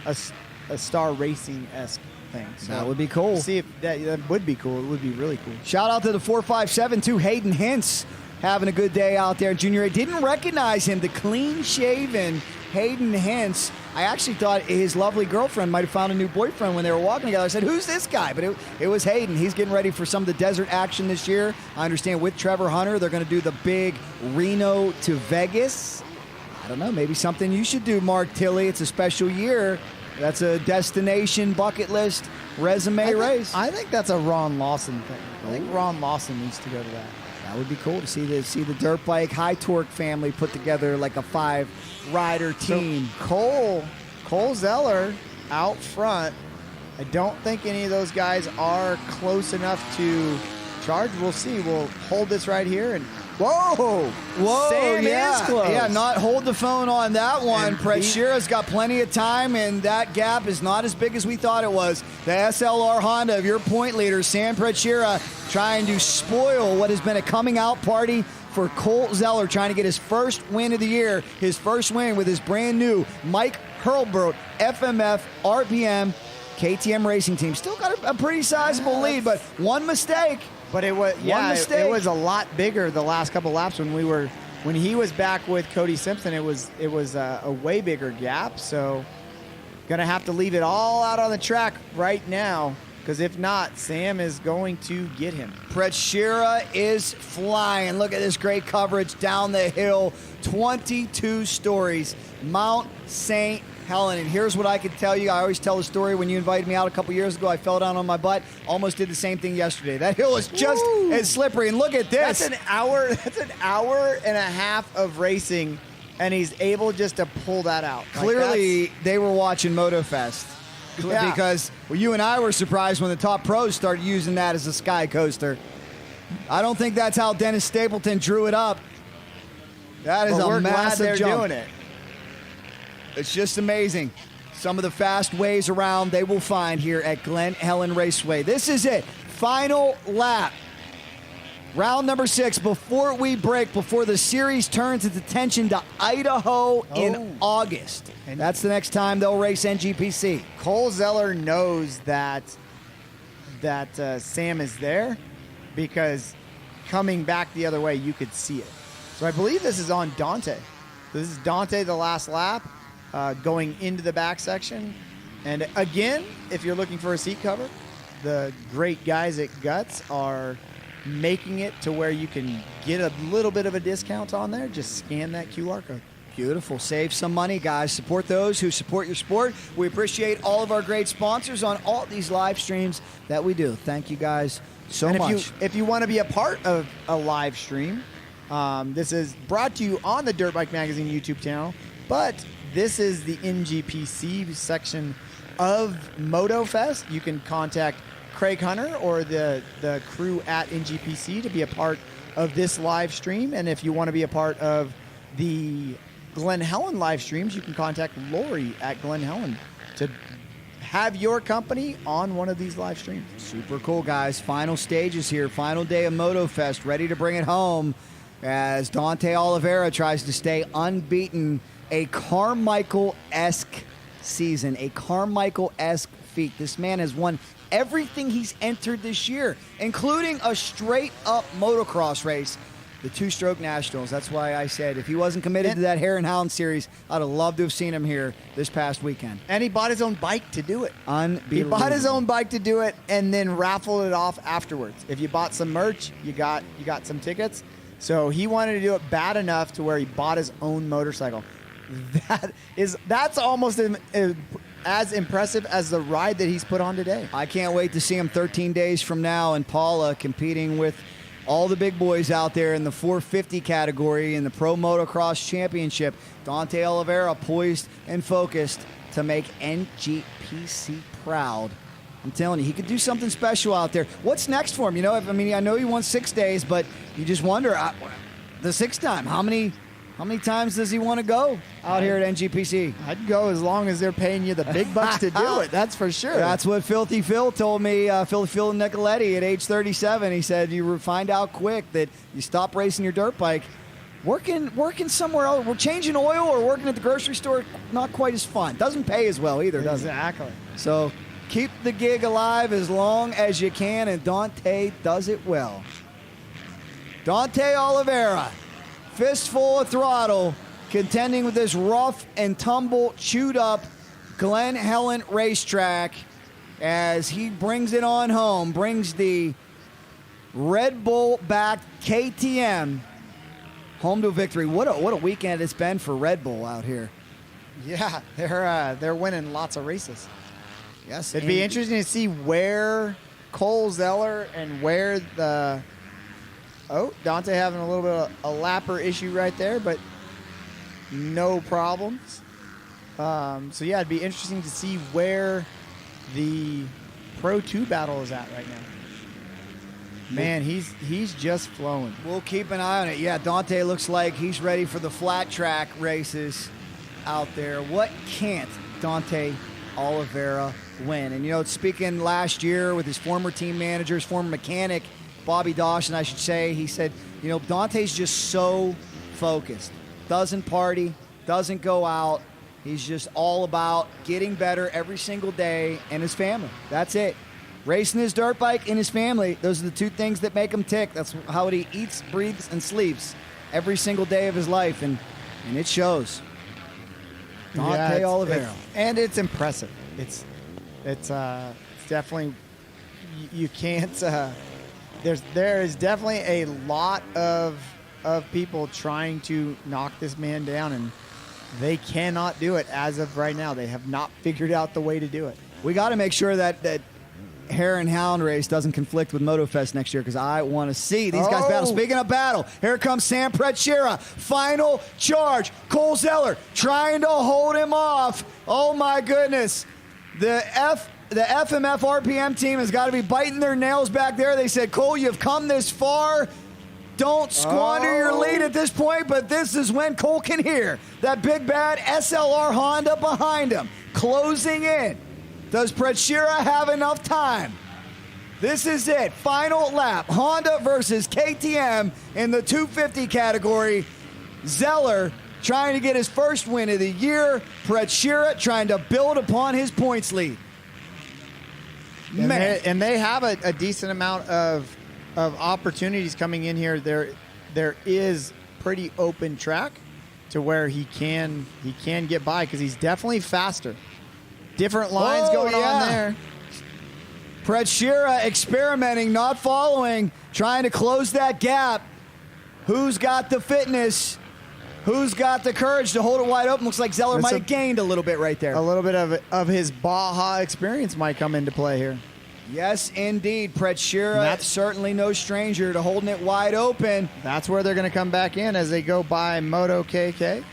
a Star Racing-esque thing. So that would be cool. See if that would be cool. It would be really cool. Shout out to the 457 too, Hayden Hintz, having a good day out there. Junior A, didn't recognize him, the clean-shaven Hayden Hintz. I actually thought his lovely girlfriend might have found a new boyfriend when they were walking together. I said, who's this guy? But it was Hayden. He's getting ready for some of the desert action this year. I understand with Trevor Hunter, they're going to do the big Reno to Vegas. I don't know, maybe something you should do, Mark Tilley. It's a special year. That's a destination bucket list resume race. I think that's a Ron Lawson thing. I think Ron Lawson needs to go to that. That would be cool to see the dirt bike high torque family put together like a 5-rider team. So Cole Zeller out front. I don't think any of those guys are close enough to charge. We'll see. We'll hold this right here and whoa, Sam is close. Yeah, not hold the phone on that one. Prechira's got plenty of time, and that gap is not as big as we thought it was. The SLR Honda of your point leader, Sam Prechira, trying to spoil what has been a coming out party for Cole Zeller, trying to get his first win of the year, his first win with his brand new Mike Hurlburt FMF RPM KTM racing team. Still got a pretty sizable lead, but one mistake. But it was it was a lot bigger the last couple laps when he was back with Cody Simpson. It was a way bigger gap. So gonna have to leave it all out on the track right now, because if not, Sam is going to get him. Prechira is flying. Look at this great coverage down the hill. 22 stories, Mount St. Helen. And here's what I could tell you. I always tell the story when you invited me out a couple years ago. I fell down on my butt. Almost did the same thing yesterday. That hill is just as slippery. And look at this. That's an hour and a half of racing, and he's able just to pull that out. Clearly, they were watching Motofest. Yeah. Because you and I were surprised when the top pros started using that as a sky coaster. I don't think that's how Dennis Stapleton drew it up. That is a massive jump. Doing it. It's just amazing. Some of the fast ways around they will find here at Glen Helen Raceway. This is it. Final lap. Round number 6 before we break, before the series turns its attention to Idaho in August. And that's the next time they'll race NGPC. Cole Zeller knows that Sam is there, because coming back the other way, you could see it. So I believe this is on Dante. This is Dante, the last lap, going into the back section. And again, if you're looking for a seat cover, the great guys at Guts are making it to where you can get a little bit of a discount on there. Just scan that QR code. Beautiful. Save some money, guys. Support those who support your sport. We appreciate all of our great sponsors on all these live streams that we do. Thank you guys so much. If you want to be a part of a live stream, this is brought to you on the Dirt Bike Magazine YouTube channel, but this is the NGPC section of Motofest. You can contact Craig Hunter or the crew at NGPC to be a part of this live stream. And if you want to be a part of the Glen Helen live streams, you can contact Lori at Glen Helen to have your company on one of these live streams. Super cool, guys. Final stages here. Final day of Motofest. Ready to bring it home as Dante Oliveira tries to stay unbeaten. A Carmichael-esque season. A Carmichael-esque feat. This man has won everything he's entered this year, including a straight-up motocross race, the Two-Stroke Nationals. That's why I said if he wasn't committed to that Hare and Hound series, I'd have loved to have seen him here this past weekend. And he bought his own bike to do it. Unbelievable. He bought his own bike to do it and then raffled it off afterwards. If you bought some merch, you got some tickets. So he wanted to do it bad enough to where he bought his own motorcycle. That's almost as impressive as the ride that he's put on today. I can't wait to see him 13 days from now in Paula competing with all the big boys out there in the 450 category in the Pro Motocross Championship. Dante Oliveira poised and focused to make NGPC proud. I'm telling you, he could do something special out there. What's next for him? You know, I know he won 6 days, but you just wonder, the 6th time, how many times does he want to go out here at NGPC? I'd go as long as they're paying you the big bucks to do it. That's for sure. That's what Filthy Phil told me, Phil Nicoletti at age 37. He said, you find out quick that you stop racing your dirt bike. Working somewhere else, we're changing oil or working at the grocery store, not quite as fun. Doesn't pay as well either, does it? Exactly. So keep the gig alive as long as you can, and Dante does it well. Dante Oliveira, fistful of throttle, contending with this rough and tumble, chewed up Glen Helen racetrack as he brings it on home, brings the Red Bull-backed KTM home to victory. What a weekend it's been for Red Bull out here. Yeah, they're winning lots of races. Yes, it'd be interesting to see where Cole Zeller and where the Dante having a little bit of a lapper issue right there, but no problems. So yeah, it'd be interesting to see where the Pro 2 battle is at right now. Man, he's just flowing. We'll keep an eye on it. Yeah, Dante looks like he's ready for the flat track races out there. What can't Dante Oliveira win? And, you know, speaking last year with his former team manager, his former mechanic, Bobby Dawson, I should say, he said, you know, Dante's just so focused. Doesn't party, doesn't go out. He's just all about getting better every single day and his family. That's it. Racing his dirt bike and his family, those are the two things that make him tick. That's how he eats, breathes, and sleeps every single day of his life, and it shows. Dante Oliveira. And it's impressive. It's definitely, you can't, there is definitely a lot of people trying to knock this man down, and they cannot do it as of right now. They have not figured out the way to do it. We got to make sure that Hare and Hound race doesn't conflict with Motofest next year, because I want to see these guys battle. Speaking of battle, here comes Sam Pretschera. Final charge. Cole Zeller trying to hold him off. Oh my goodness. The FMF RPM team has got to be biting their nails back there. They said, Cole, you've come this far. Don't squander your lead at this point, but this is when Cole can hear that big bad SLR Honda behind him closing in. Does Pretschera have enough time? This is it. Final lap. Honda versus KTM in the 250 category. Zeller trying to get his first win of the year. Pretschera trying to build upon his points lead. And they have a decent amount of opportunities coming in here. There is pretty open track to where he can get by because he's definitely faster. Different lines going on there. Prechira experimenting, not following, trying to close that gap. Who's got the fitness? Who's got the courage to hold it wide open? Looks like Zeller might have gained a little bit right there. A little bit of his Baja experience might come into play here. Yes, indeed. Prechira, that's certainly no stranger to holding it wide open. That's where they're going to come back in as they go by Moto KK.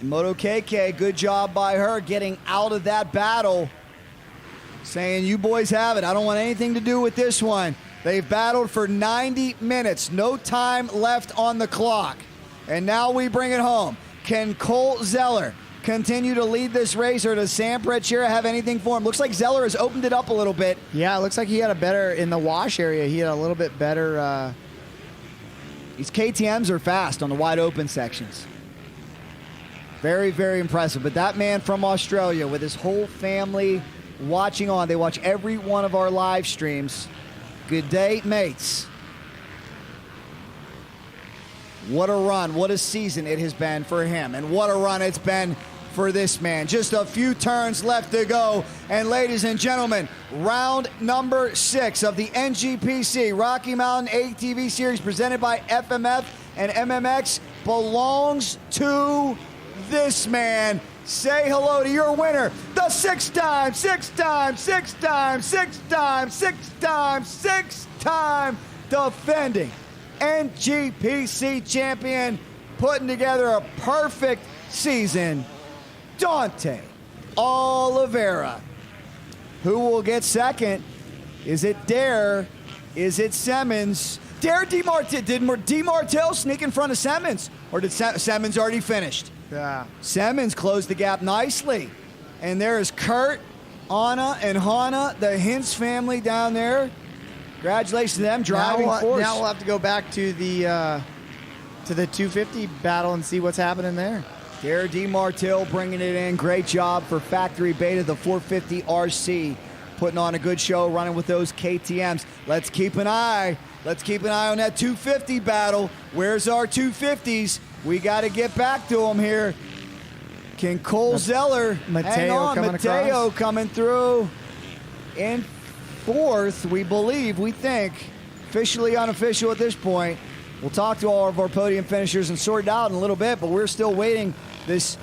Moto KK, good job by her getting out of that battle. Saying, you boys have it. I don't want anything to do with this one. They've battled for 90 minutes. No time left on the clock. And now we bring it home. Can Cole Zeller continue to lead this race, or does Sam Prechira have anything for him? Looks like Zeller has opened it up a little bit. Yeah, it looks like he had a better, in the wash area, he had a little bit better. These KTMs are fast on the wide open sections. Very, very impressive. But that man from Australia with his whole family watching on. They watch every one of our live streams. Good day, mates. What a run, what a season it has been for him, and what a run it's been for this man. Just a few turns left to go, and ladies and gentlemen, round number 6 of the NGPC Rocky Mountain ATV Series presented by FMF and MMX belongs to this man. Say hello to your winner, the 6-time defending NGPC champion, putting together a perfect season, Dante Oliveira. Who will get second? Is it Dare? Is it Simmons? Dare Demartile. Did Demartile sneak in front of Simmons? Or did Simmons already finished? Yeah. Simmons closed the gap nicely. And there is Kurt, Anna, and Hannah, the Hintz family down there. Congratulations to them, driving force. Now we'll have to go back to the 250 battle and see what's happening there. Dare Demartile bringing it in. Great job for Factory Beta, the 450 RC. Putting on a good show, running with those KTMs. Let's keep an eye. Let's keep an eye on that 250 battle. Where's our 250s? We got to get back to them here. Can Cole Zeller hang on? Mateo coming through in 4th, we believe, we think. Officially unofficial at this point. We'll talk to all of our podium finishers and sort it out in a little bit, but we're still waiting this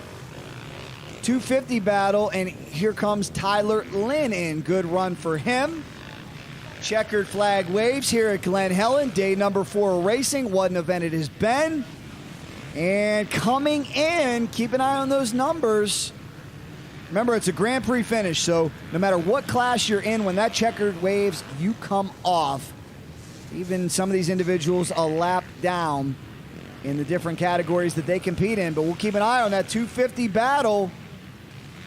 250 battle, and here comes Tyler Lynn in. Good run for him. Checkered flag waves here at Glen Helen. Day number 4 of racing. What an event it has been. And coming in, keep an eye on those numbers. Remember, it's a Grand Prix finish, so no matter what class you're in, when that checkered waves, you come off. Even some of these individuals a lap down in the different categories that they compete in. But we'll keep an eye on that 250 battle.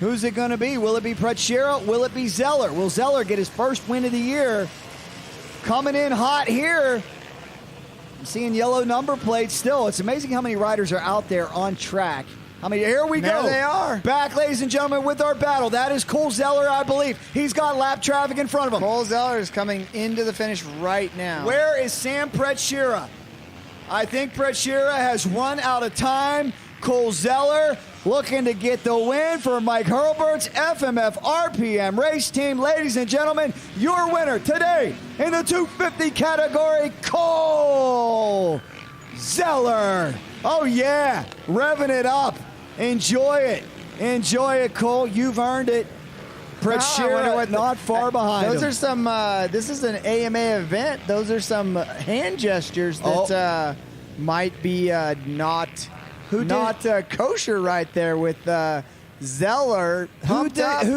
Who's it going to be? Will it be Prechira? Will it be Zeller? Will Zeller get his first win of the year? Coming in hot here. I'm seeing yellow number plates still. It's amazing how many riders are out there on track. Here we go. There they are. Back, ladies and gentlemen, with our battle. That is Cole Zeller, I believe. He's got lap traffic in front of him. Cole Zeller is coming into the finish right now. Where is Sam Prechira? I think Prechira has run out of time. Cole Zeller looking to get the win for Mike Hurlbert's FMF RPM race team. Ladies and gentlemen, your winner today in the 250 category, Cole Zeller. Oh, yeah. Revving it up. Enjoy it. Enjoy it, Cole. You've earned it. Prechira not far behind Those him. are some, this is an AMA event. Those are some hand gestures that might be not kosher right there with Zeller. Who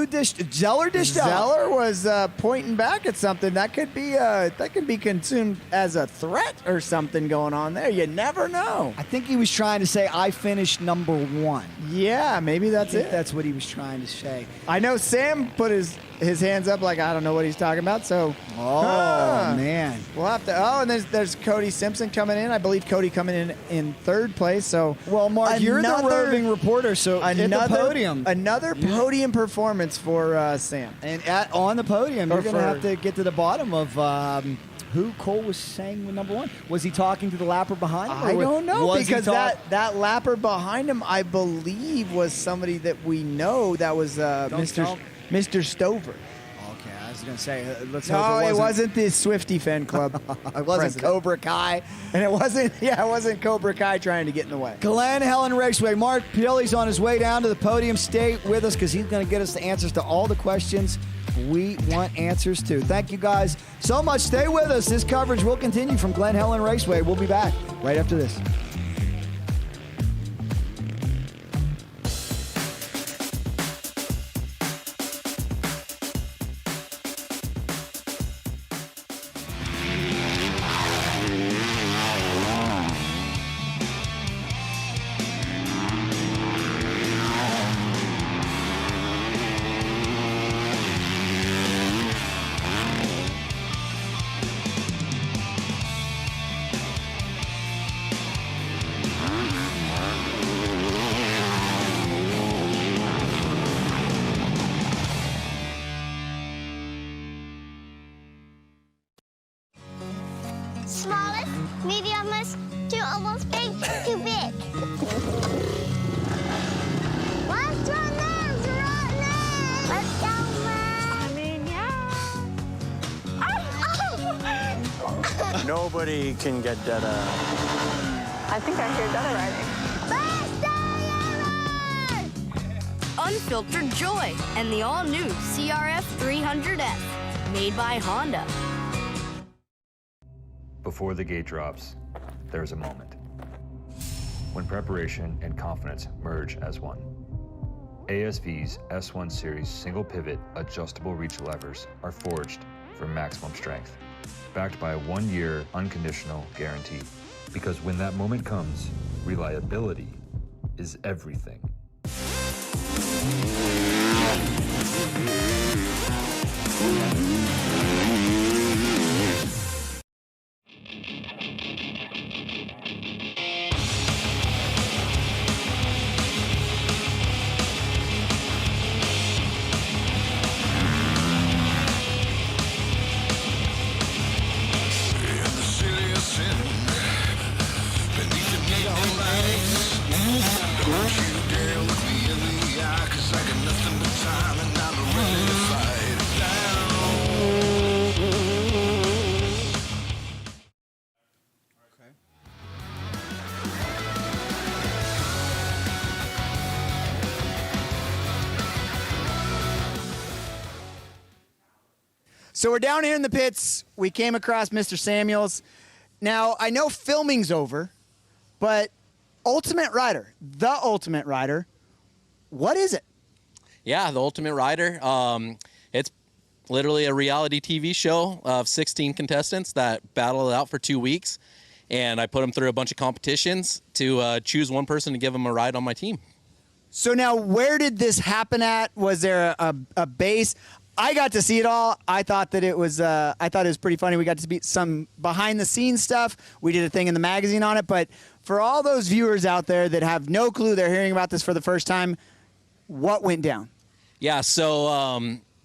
dished? Zeller dished out. Zeller was pointing back at something that could be consumed as a threat or something going on there. You never know. I think he was trying to say, I finished number 1. Yeah, maybe that's it. That's what he was trying to say. I know Sam put his hands up like I don't know what he's talking about. So, man, we'll have to. Oh, and there's Cody Simpson coming in. I believe Cody coming in 3rd place. So, well, Mark, you're the roving reporter, so another the podium. Another podium performance for Sam. And on the podium, you're going to have to get to the bottom of who Cole was saying was number one? Was he talking to the lapper behind him? I don't know, because he that lapper behind him, I believe, was somebody that we know. That was Mr. Stover. Okay, I was going to say, let's No, hope it wasn't the Swifty fan club. It wasn't president. Cobra Kai. And it wasn't Cobra Kai trying to get in the way. Glen, Helen Raceway. Mark Tilley's on his way down to the podium. Stay with us because he's going to get us the answers to all the questions we want answers to. Thank you guys so much. Stay with us. This coverage will continue from Glen Helen Raceway. We'll be back right after this. Smallest, mediumest, to almost big, too big. Let's run this, run this. Let's go, man. I mean, yeah. Oh. Nobody can get Dada. I think I hear Dada riding. Best day ever! Unfiltered joy and the all-new CRF 300F, made by Honda. Before the gate drops, there's a moment when preparation and confidence merge as one. ASV's S1 Series single pivot adjustable reach levers are forged for maximum strength, backed by a 1-year unconditional guarantee. Because when that moment comes, reliability is everything. So we're down here in the pits. We came across Mr. Samuels. Now, I know filming's over, but Ultimate Rider, the Ultimate Rider, what is it? Yeah, the Ultimate Rider. It's literally a reality TV show of 16 contestants that battle it out for 2 weeks. And I put them through a bunch of competitions to choose one person to give them a ride on my team. So now, where did this happen at? Was there a base? I got to see it all. I thought that it was pretty funny. We got to see some behind the scenes stuff. We did a thing in the magazine on it. But for all those viewers out there that have no clue, they're hearing about this for the first time, what went down? Yeah, so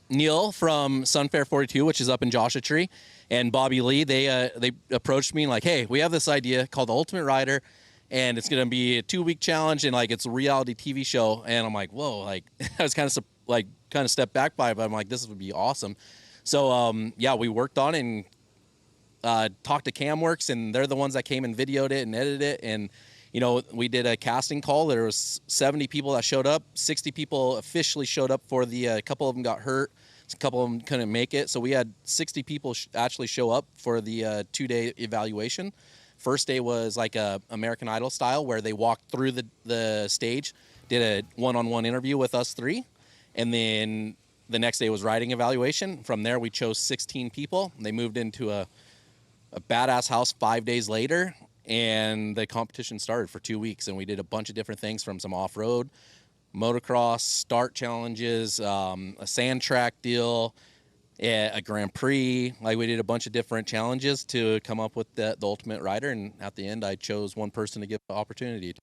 Neil from Sunfair 42, which is up in Joshua Tree, and Bobby Lee, they approached me like, hey, we have this idea called the Ultimate Rider, and it's going to be a 2-week challenge, and like it's a reality TV show. And I'm like, whoa, like I was kind of stepped back by it, but I'm like, this would be awesome. So yeah, we worked on it and talked to CamWorks, and they're the ones that came and videoed it and edited it. And you know, we did a casting call. There was 70 people that showed up. 60 people officially showed up for the. A couple of them got hurt. A couple of them couldn't make it. So we had 60 people actually show up for the 2-day evaluation. First day was like a American Idol style, where they walked through the stage, did a one-on-one interview with us 3. And then the next day was riding evaluation. From there, we chose 16 people. They moved into a badass house 5 days later, and the competition started for 2 weeks. And we did a bunch of different things, from some off-road, motocross, start challenges, a sand track deal, a Grand Prix. Like, we did a bunch of different challenges to come up with the Ultimate Rider. And at the end, I chose one person to give the opportunity to.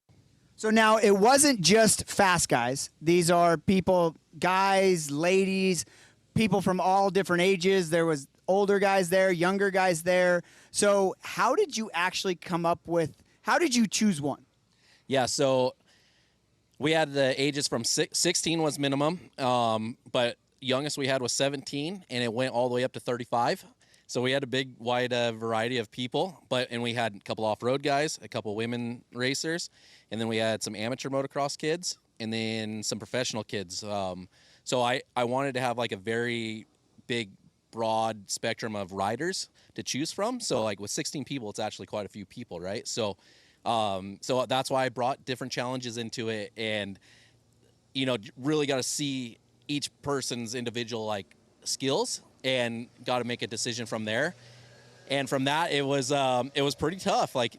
So now, it wasn't just fast guys. These are people, guys, ladies, people from all different ages. There was older guys there, younger guys there. So how did you actually come up with, how did you choose one? Yeah, so we had the ages from 16 was minimum, but youngest we had was 17, and it went all the way up to 35. So we had a big, wide variety of people, and we had a couple off-road guys, a couple women racers, and then we had some amateur motocross kids, and then some professional kids. So I wanted to have like a very big, broad spectrum of riders to choose from. So like with 16 people, it's actually quite a few people, right? So that's why I brought different challenges into it, and really got to see each person's individual like skills, and got to make a decision from there. And from that, it was pretty tough. Like,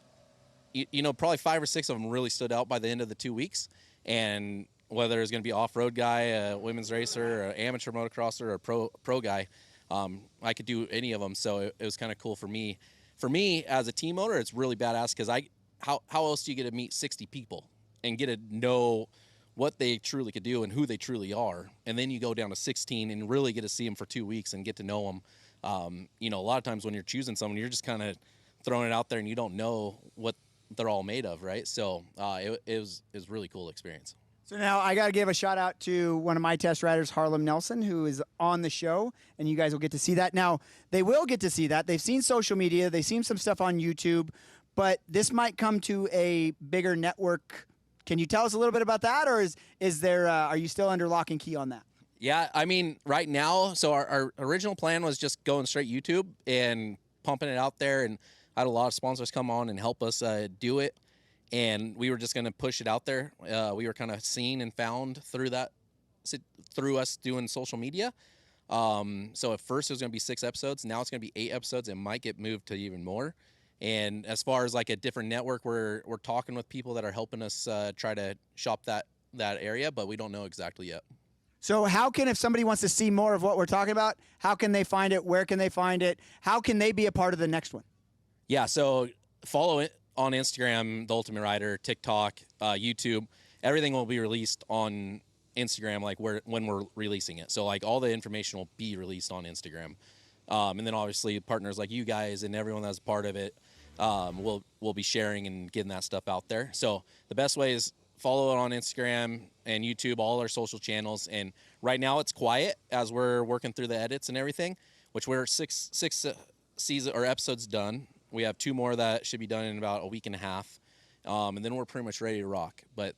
probably 5 or 6 of them really stood out by the end of the 2 weeks. And whether it's going to be off-road guy, a women's racer, an amateur motocrosser, or a pro guy, I could do any of them. So it was kind of cool for me. For me, as a team owner, it's really badass because how else do you get to meet 60 people and get to know what they truly could do and who they truly are, and then you go down to 16 and really get to see them for 2 weeks and get to know them. A lot of times when you're choosing someone, you're just kind of throwing it out there and you don't know what they're all made of, right? So it was a really cool experience. So now I got to give a shout out to one of my test riders, Harlem Nelson, who is on the show, and you guys will get to see that. Now, they will get to see that. They've seen social media. They've seen some stuff on YouTube, but this might come to a bigger network. Can you tell us a little bit about that, or is there? Are you still under lock and key on that? Yeah, I mean, right now, so our original plan was just going straight YouTube and pumping it out there, and I had a lot of sponsors come on and help us do it, and we were just going to push it out there. We were kind of seen and found through us doing social media. So at first it was going to be 6 episodes. Now it's going to be 8 episodes. It might get moved to even more. And as far as like a different network, we're talking with people that are helping us try to shop that area, but we don't know exactly yet. So if somebody wants to see more of what we're talking about, how can they find it? Where can they find it? How can they be a part of the next one? Yeah, so follow it on Instagram, The Ultimate Rider, TikTok, YouTube. Everything will be released on Instagram, like when we're releasing it. So like all the information will be released on Instagram. And then obviously partners like you guys and everyone that's a part of it will be sharing and getting that stuff out there. So the best way is follow it on Instagram and YouTube, all our social channels. And right now it's quiet as we're working through the edits and everything, which we're six season or episodes done. We have 2 more that should be done in about a week and a half. And then we're pretty much ready to rock. But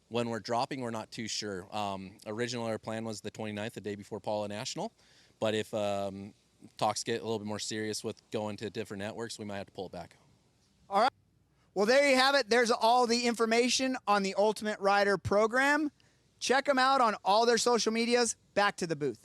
when we're dropping, we're not too sure. Originally our plan was the 29th, the day before Paula National. But if talks get a little bit more serious with going to different networks, we might have to pull it back. All right. Well, there you have it. There's all the information on the Ultimate Rider program. Check them out on all their social medias. Back to the booth.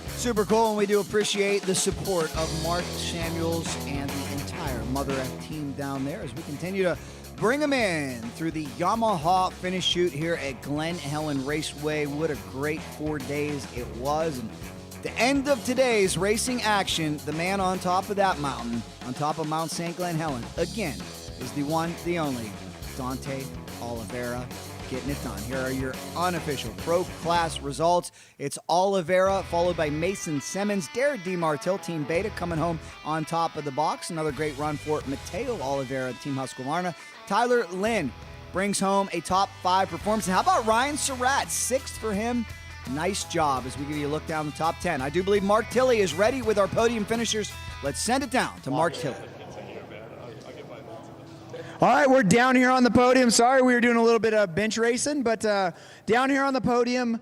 Super cool, and we do appreciate the support of Mark Samuels and the entire Mother F team down there as we continue to bring them in through the Yamaha finish shoot here at Glen, Helen Raceway. What a great 4 days it was. And the end of today's racing action, the man on top of that mountain, on top of Mount St. Glen Helen, again, is the one, the only, Dante Oliveira, getting it done. Here are your unofficial pro class results. It's Oliveira followed by Mason Simmons. Dare Demartile, Team Beta, coming home on top of the box. Another great run for Mateo Oliveira, Team Husqvarna. Tyler Lynn brings home a top 5 performance. And how about Ryan Surratt? 6th for him. Nice job as we give you a look down the top 10. I do believe Mark Tilley is ready with our podium finishers. Let's send it down to Mark Tilley. All right, we're down here on the podium. Sorry, we were doing a little bit of bench racing, but down here on the podium,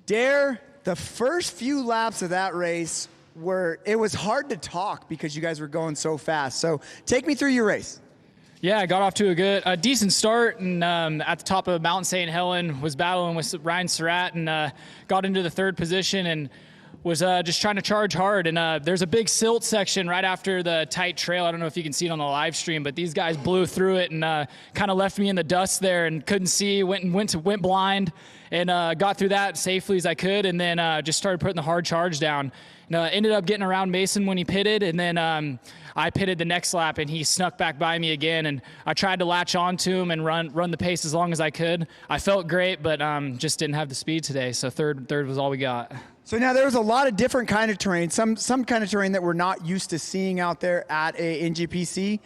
Dare, the first few laps of that race it was hard to talk because you guys were going so fast. So take me through your race. Yeah, I got off to a decent start, and at the top of Mount St. Helen was battling with Ryan Surratt and got into the 3rd position. And was just trying to charge hard. And there's a big silt section right after the tight trail. I don't know if you can see it on the live stream, but these guys blew through it and kind of left me in the dust there and couldn't see, went blind, and got through that safely as I could, and then just started putting the hard charge down. And, ended up getting around Mason when he pitted, and then I pitted the next lap, and he snuck back by me again, and I tried to latch on to him and run the pace as long as I could. I felt great, but just didn't have the speed today, so third was all we got. So now there was a lot of different kind of terrain, some kind of terrain that we're not used to seeing out there at a NGPC.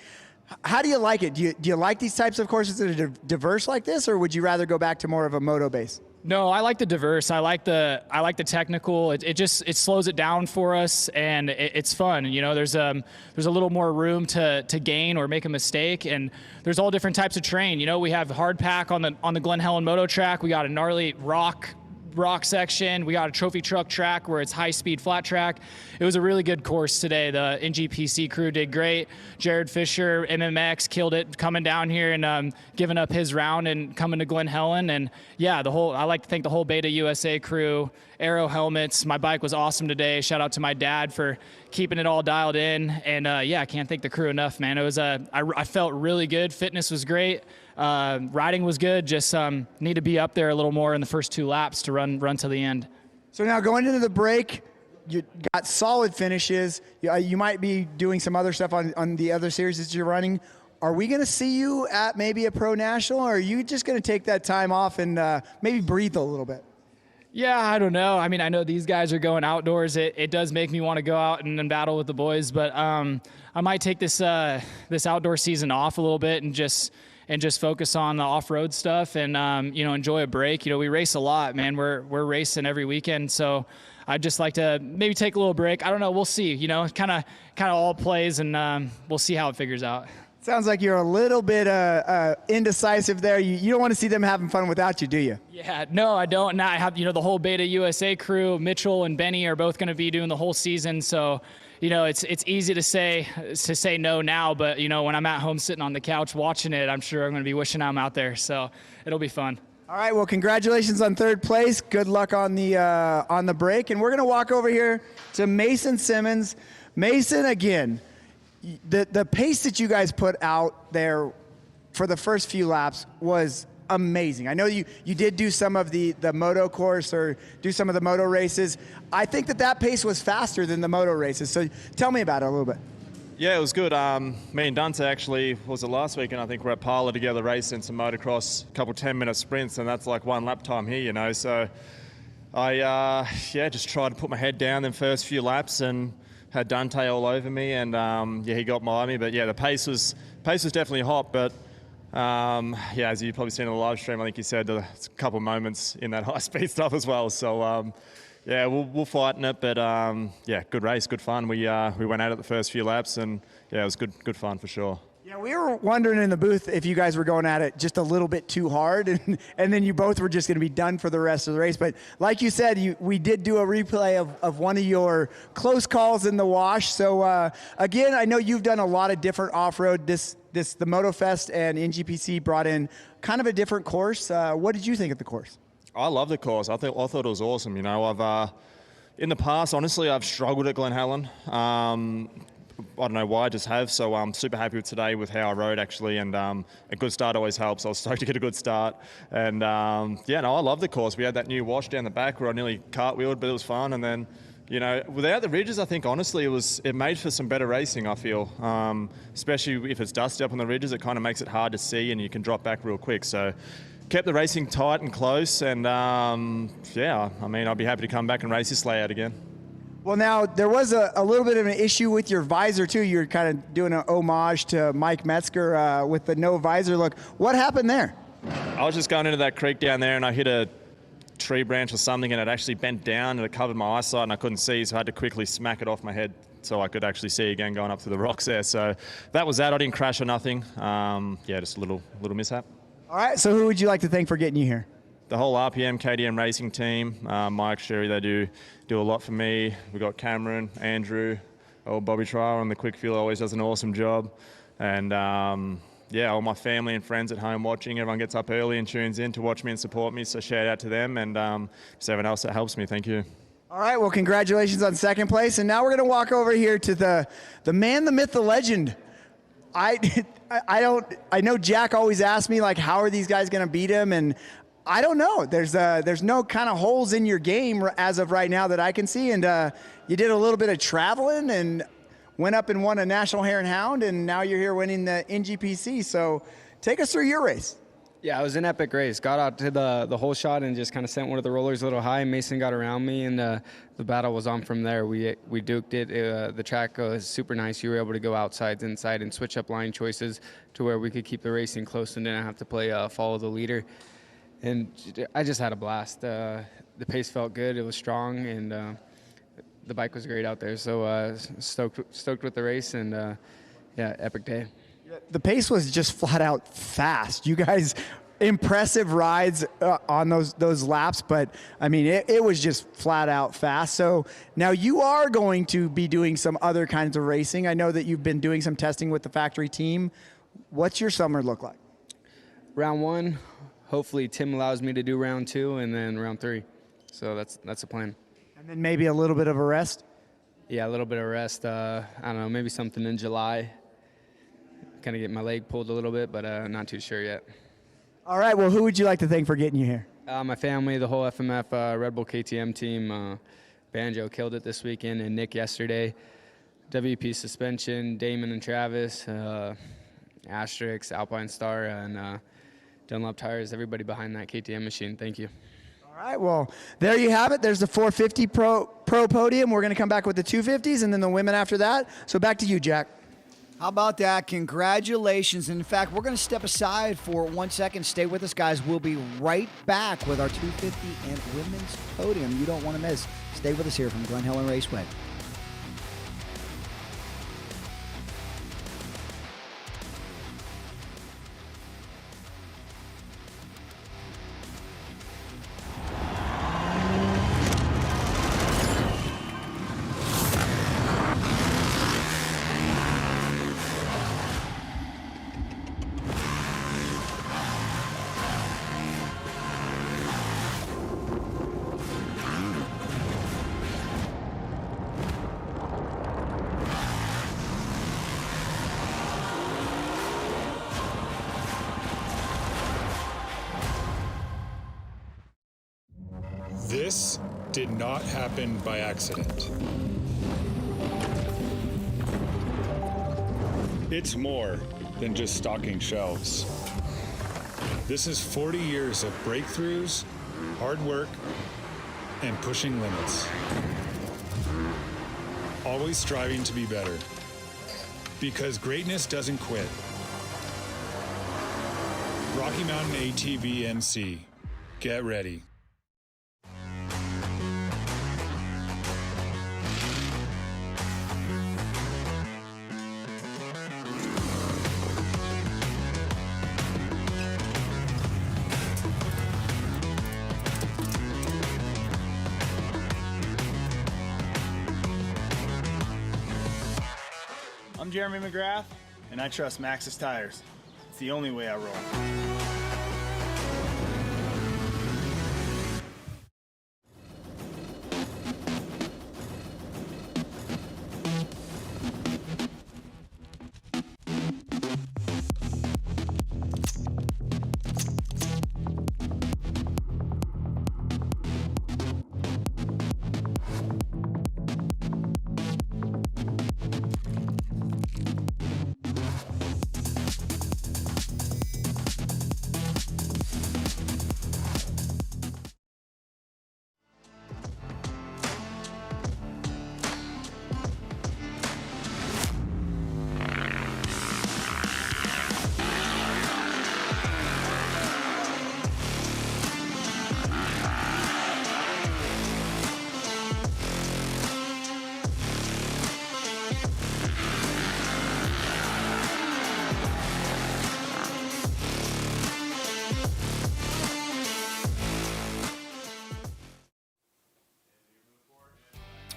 How do you like it? Do you like these types of courses that are diverse like this, or would you rather go back to more of a moto base? No, I like the diverse. I like the technical. It slows it down for us, and it's fun. You know, there's a little more room to gain or make a mistake, and there's all different types of terrain. You know, we have hard pack on the Glen Helen moto track. We got a gnarly rock section. We got a trophy truck track where it's high speed flat track. It was a really good course today. The NGPC crew did great. Jared Fisher, MMX, killed it coming down here and giving up his round and coming to Glen Helen. And yeah, I like to thank the whole Beta USA crew, Aero helmets. My bike was awesome today. Shout out to my dad for keeping it all dialed in. And yeah, I can't thank the crew enough, man. It was I felt really good. Fitness was great. Riding was good. Just need to be up there a little more in the first 2 laps to run to the end. So now going into the break, you got solid finishes. You might be doing some other stuff on the other series that you're running. Are we going to see you at maybe a pro national, or are you just going to take that time off and maybe breathe a little bit? Yeah, I don't know. I mean, I know these guys are going outdoors. It does make me want to go out and battle with the boys, but I might take this outdoor season off a little bit and just focus on the off-road stuff and enjoy a break. You know, we race a lot, man. We're racing every weekend, so I'd just like to maybe take a little break. I don't know. We'll see. You know, kind of all plays, and we'll see how it figures out. Sounds like you're a little bit indecisive there. You don't want to see them having fun without you, do you? Yeah, no, I don't. And I have, the whole Beta USA crew, Mitchell and Benny are both going to be doing the whole season, so it's easy to say no now, but when I'm at home sitting on the couch watching it, I'm sure I'm going to be wishing I'm out there. So it'll be fun. All right. Well, congratulations on third place. Good luck on the break, and we're going to walk over here to Mason Simmons. Mason, again, the pace that you guys put out there for the first few laps was amazing. I know you did do some of the moto course or do some of the moto races. I think that pace was faster than the moto races. So tell me about it a little bit. Yeah, it was good. Me and Dante actually was it last week, and I think we're at Parla together racing some motocross, a couple 10-minute sprints, and that's like 1 lap time here, So I just tried to put my head down in the first few laps and had Dante all over me, and he got by me. But yeah, the pace was definitely hot, but as you've probably seen in the live stream, I think you said there's a couple moments in that high-speed stuff as well. So, we'll fight in it. But, good race, good fun. We went at it the first few laps, and, it was good fun for sure. Yeah, we were wondering in the booth if you guys were going at it just a little bit too hard, and then you both were just going to be done for the rest of the race. But like you said, we did do a replay of one of your close calls in the wash. So, again, I know you've done a lot of different off-road. The Motofest and NGPC brought in kind of a different course. What did you think of the course? I love the course. I thought it was awesome. I've in the past, honestly, I've struggled at Glen Helen. I don't know why, I just have. So I'm super happy with today with how I rode, actually. And a good start always helps. I was stoked to get a good start. And, I love the course. We had that new wash down the back where I nearly cartwheeled, but it was fun. And then, without the ridges, I think, honestly, it made for some better racing, I feel. Especially if it's dusty up on the ridges, it kind of makes it hard to see and you can drop back real quick. So kept the racing tight and close. And, I'd be happy to come back and race this layout again. Well, now, there was a little bit of an issue with your visor, too. You're kind of doing an homage to Mike Metzger with the no visor look. What happened there? I was just going into that creek down there, and I hit a tree branch or something, and it actually bent down, and it covered my eyesight, and I couldn't see, so I had to quickly smack it off my head so I could actually see again going up to the rocks there. So that was that. I didn't crash or nothing. Just a little mishap. All right, so who would you like to thank for getting you here? The whole RPM KDM racing team, Mike, Sherry, they do a lot for me. We've got Cameron, Andrew, Bobby Trial on the quick fuel always does an awesome job. And all my family and friends at home watching. Everyone gets up early and tunes in to watch me and support me, so shout out to them and just everyone else that helps me. Thank you. All right, well, congratulations on second place. And now we're going to walk over here to the man, the myth, the legend. I know Jack always asks me, like, how are these guys going to beat him? And I don't know. There's no kind of holes in your game as of right now that I can see. And you did a little bit of traveling and went up and won a National Hare and Hound, and now you're here winning the NGPC. So take us through your race. Yeah, it was an epic race. Got out to the whole shot and just kind of sent one of the rollers a little high. Mason got around me, and the battle was on from there. We duked it. The track was super nice. You were able to go outside, inside, and switch up line choices to where we could keep the racing close and didn't have to play follow the leader. And I just had a blast. The pace felt good. It was strong, and the bike was great out there. So stoked with the race, and yeah, epic day. The pace was just flat out fast. You guys, impressive rides on those laps, but I mean, it was just flat out fast. So now you are going to be doing some other kinds of racing. I know that you've been doing some testing with the factory team. What's your summer look like? Round 1, hopefully Tim allows me to do round 2, and then round 3. So that's the plan. And then maybe a little bit of a rest? Yeah, a little bit of rest. I don't know, maybe something in July. Kind of get my leg pulled a little bit, but not too sure yet. All right, well, who would you like to thank for getting you here? My family, the whole FMF Red Bull KTM team. Banjo killed it this weekend, and Nick yesterday. WP Suspension, Damon and Travis, Asterix, Alpine Star, and Dunlop Tires, everybody behind that KTM machine. Thank you. All right, well, there you have it. There's the 450 Pro podium. We're going to come back with the 250s and then the women after that. So back to you, Jack. How about that? Congratulations. In fact, we're going to step aside for 1 second. Stay with us, guys. We'll be right back with our 250 and women's podium. You don't want to miss. Stay with us here from Glen Helen Raceway. This did not happen by accident. It's more than just stocking shelves. This is 40 years of breakthroughs, hard work, and pushing limits. Always striving to be better. Because greatness doesn't quit. Rocky Mountain ATV MC. Get ready. I'm Jeremy McGrath, and I trust Maxxis tires. It's the only way I roll.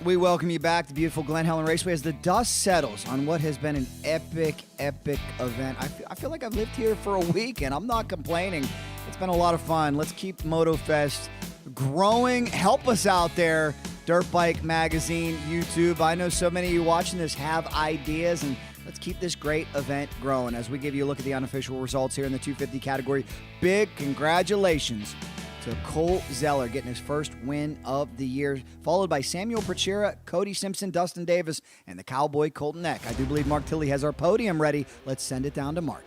We welcome you back to beautiful Glen Helen Raceway as the dust settles on what has been an epic event. I feel like I've lived here for a week, and I'm not complaining. It's been a lot of fun. Let's keep Motofest growing. Help us out there. Dirt Bike Magazine, YouTube. I know so many of you watching this have ideas, and let's keep this great event growing as we give you a look at the unofficial results here in the 250 category. Big congratulations to Cole Zeller getting his first win of the year, followed by Samuel Prochera, Cody Simpson, Dustin Davis, and the Cowboy Colton Eck. I do believe Mark Tilley has our podium ready. Let's send it down to Mark.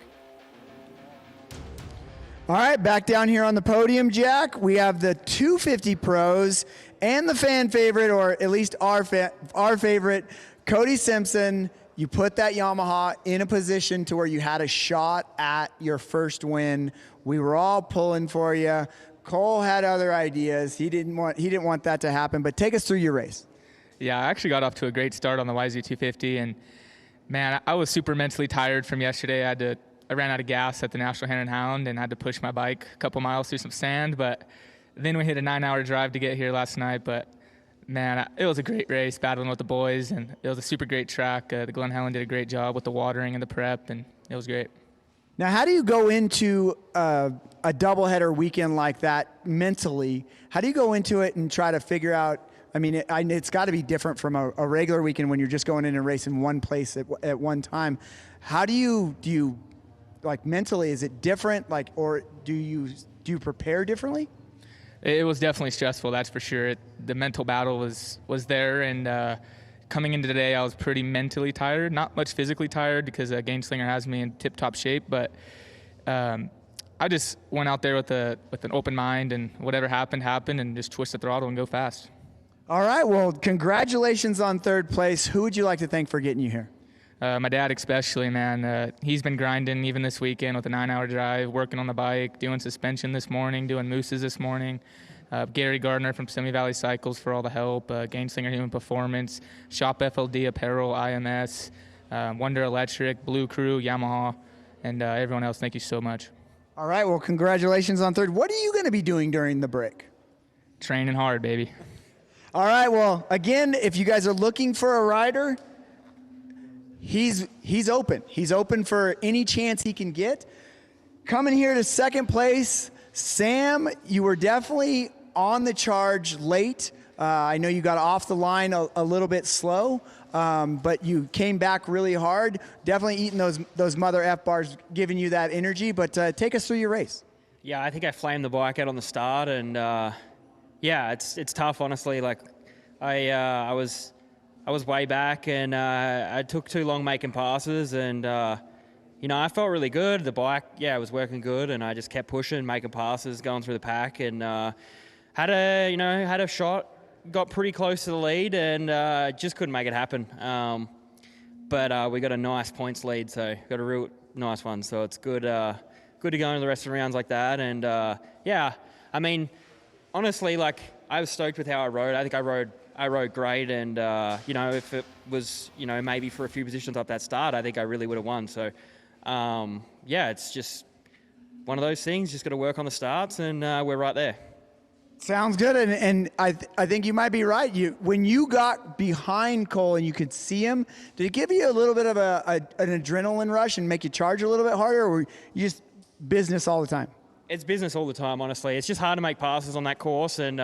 All right, back down here on the podium, Jack. We have the 250 pros and the fan favorite, or at least our favorite, Cody Simpson. You put that Yamaha in a position to where you had a shot at your first win. We were all pulling for you. Cole had other ideas. He didn't want that to happen, but take us through your race. Yeah, I actually got off to a great start on the YZ250, and man, I was super mentally tired from yesterday. I ran out of gas at the National Hen and Hound and had to push my bike a couple miles through some sand, but then we hit a 9-hour drive to get here last night. But man, it was a great race, battling with the boys, and it was a super great track. The Glen Helen did a great job with the watering and the prep, and it was great. Now, how do you go into a doubleheader weekend like that mentally? How do you go into it and try to figure out, I mean, it's got to be different from a regular weekend when you're just going in and racing one place at one time. How do you like mentally, is it different, like, or do you prepare differently? It was definitely stressful, that's for sure. The mental battle was there, and coming into today, I was pretty mentally tired, not much physically tired because Gainslinger has me in tip-top shape, but I just went out there with an open mind, and whatever happened, and just twist the throttle and go fast. All right, well, congratulations on third place. Who would you like to thank for getting you here? My dad especially, man. He's been grinding even this weekend with a 9-hour drive, working on the bike, doing suspension this morning, doing mooses this morning. Gary Gardner from Semi Valley Cycles for all the help. Gainslinger Human Performance, Shop FLD Apparel, IMS, Wonder Electric, Blue Crew, Yamaha, and everyone else. Thank you so much. All right, well, congratulations on third. What are you going to be doing during the break? Training hard, baby. All right, well, again, if you guys are looking for a rider, he's open. He's open for any chance he can get. Coming here to second place, Sam, you were definitely on the charge late. I know you got off the line a little bit slow, but you came back really hard. Definitely eating those mother F bars, giving you that energy. But take us through your race. Yeah, I think I flamed the bike out on the start, and yeah, it's tough, honestly. Like I was way back, and I took too long making passes, and I felt really good. The bike, it was working good, and I just kept pushing, making passes, going through the pack, and had a shot, got pretty close to the lead, and just couldn't make it happen. But we got a nice points lead, so got a real nice one. So it's good to go into the rest of the rounds like that. And I mean, honestly, like I was stoked with how I rode. I think I rode great, and if it was maybe for a few positions up that start, I think I really would have won. So it's just one of those things. Just got to work on the starts, and we're right there. Sounds good, and I think you might be right. When you got behind Cole and you could see him, did it give you a little bit of an adrenaline rush and make you charge a little bit harder, or were you just business all the time? It's business all the time, honestly. It's just hard to make passes on that course, and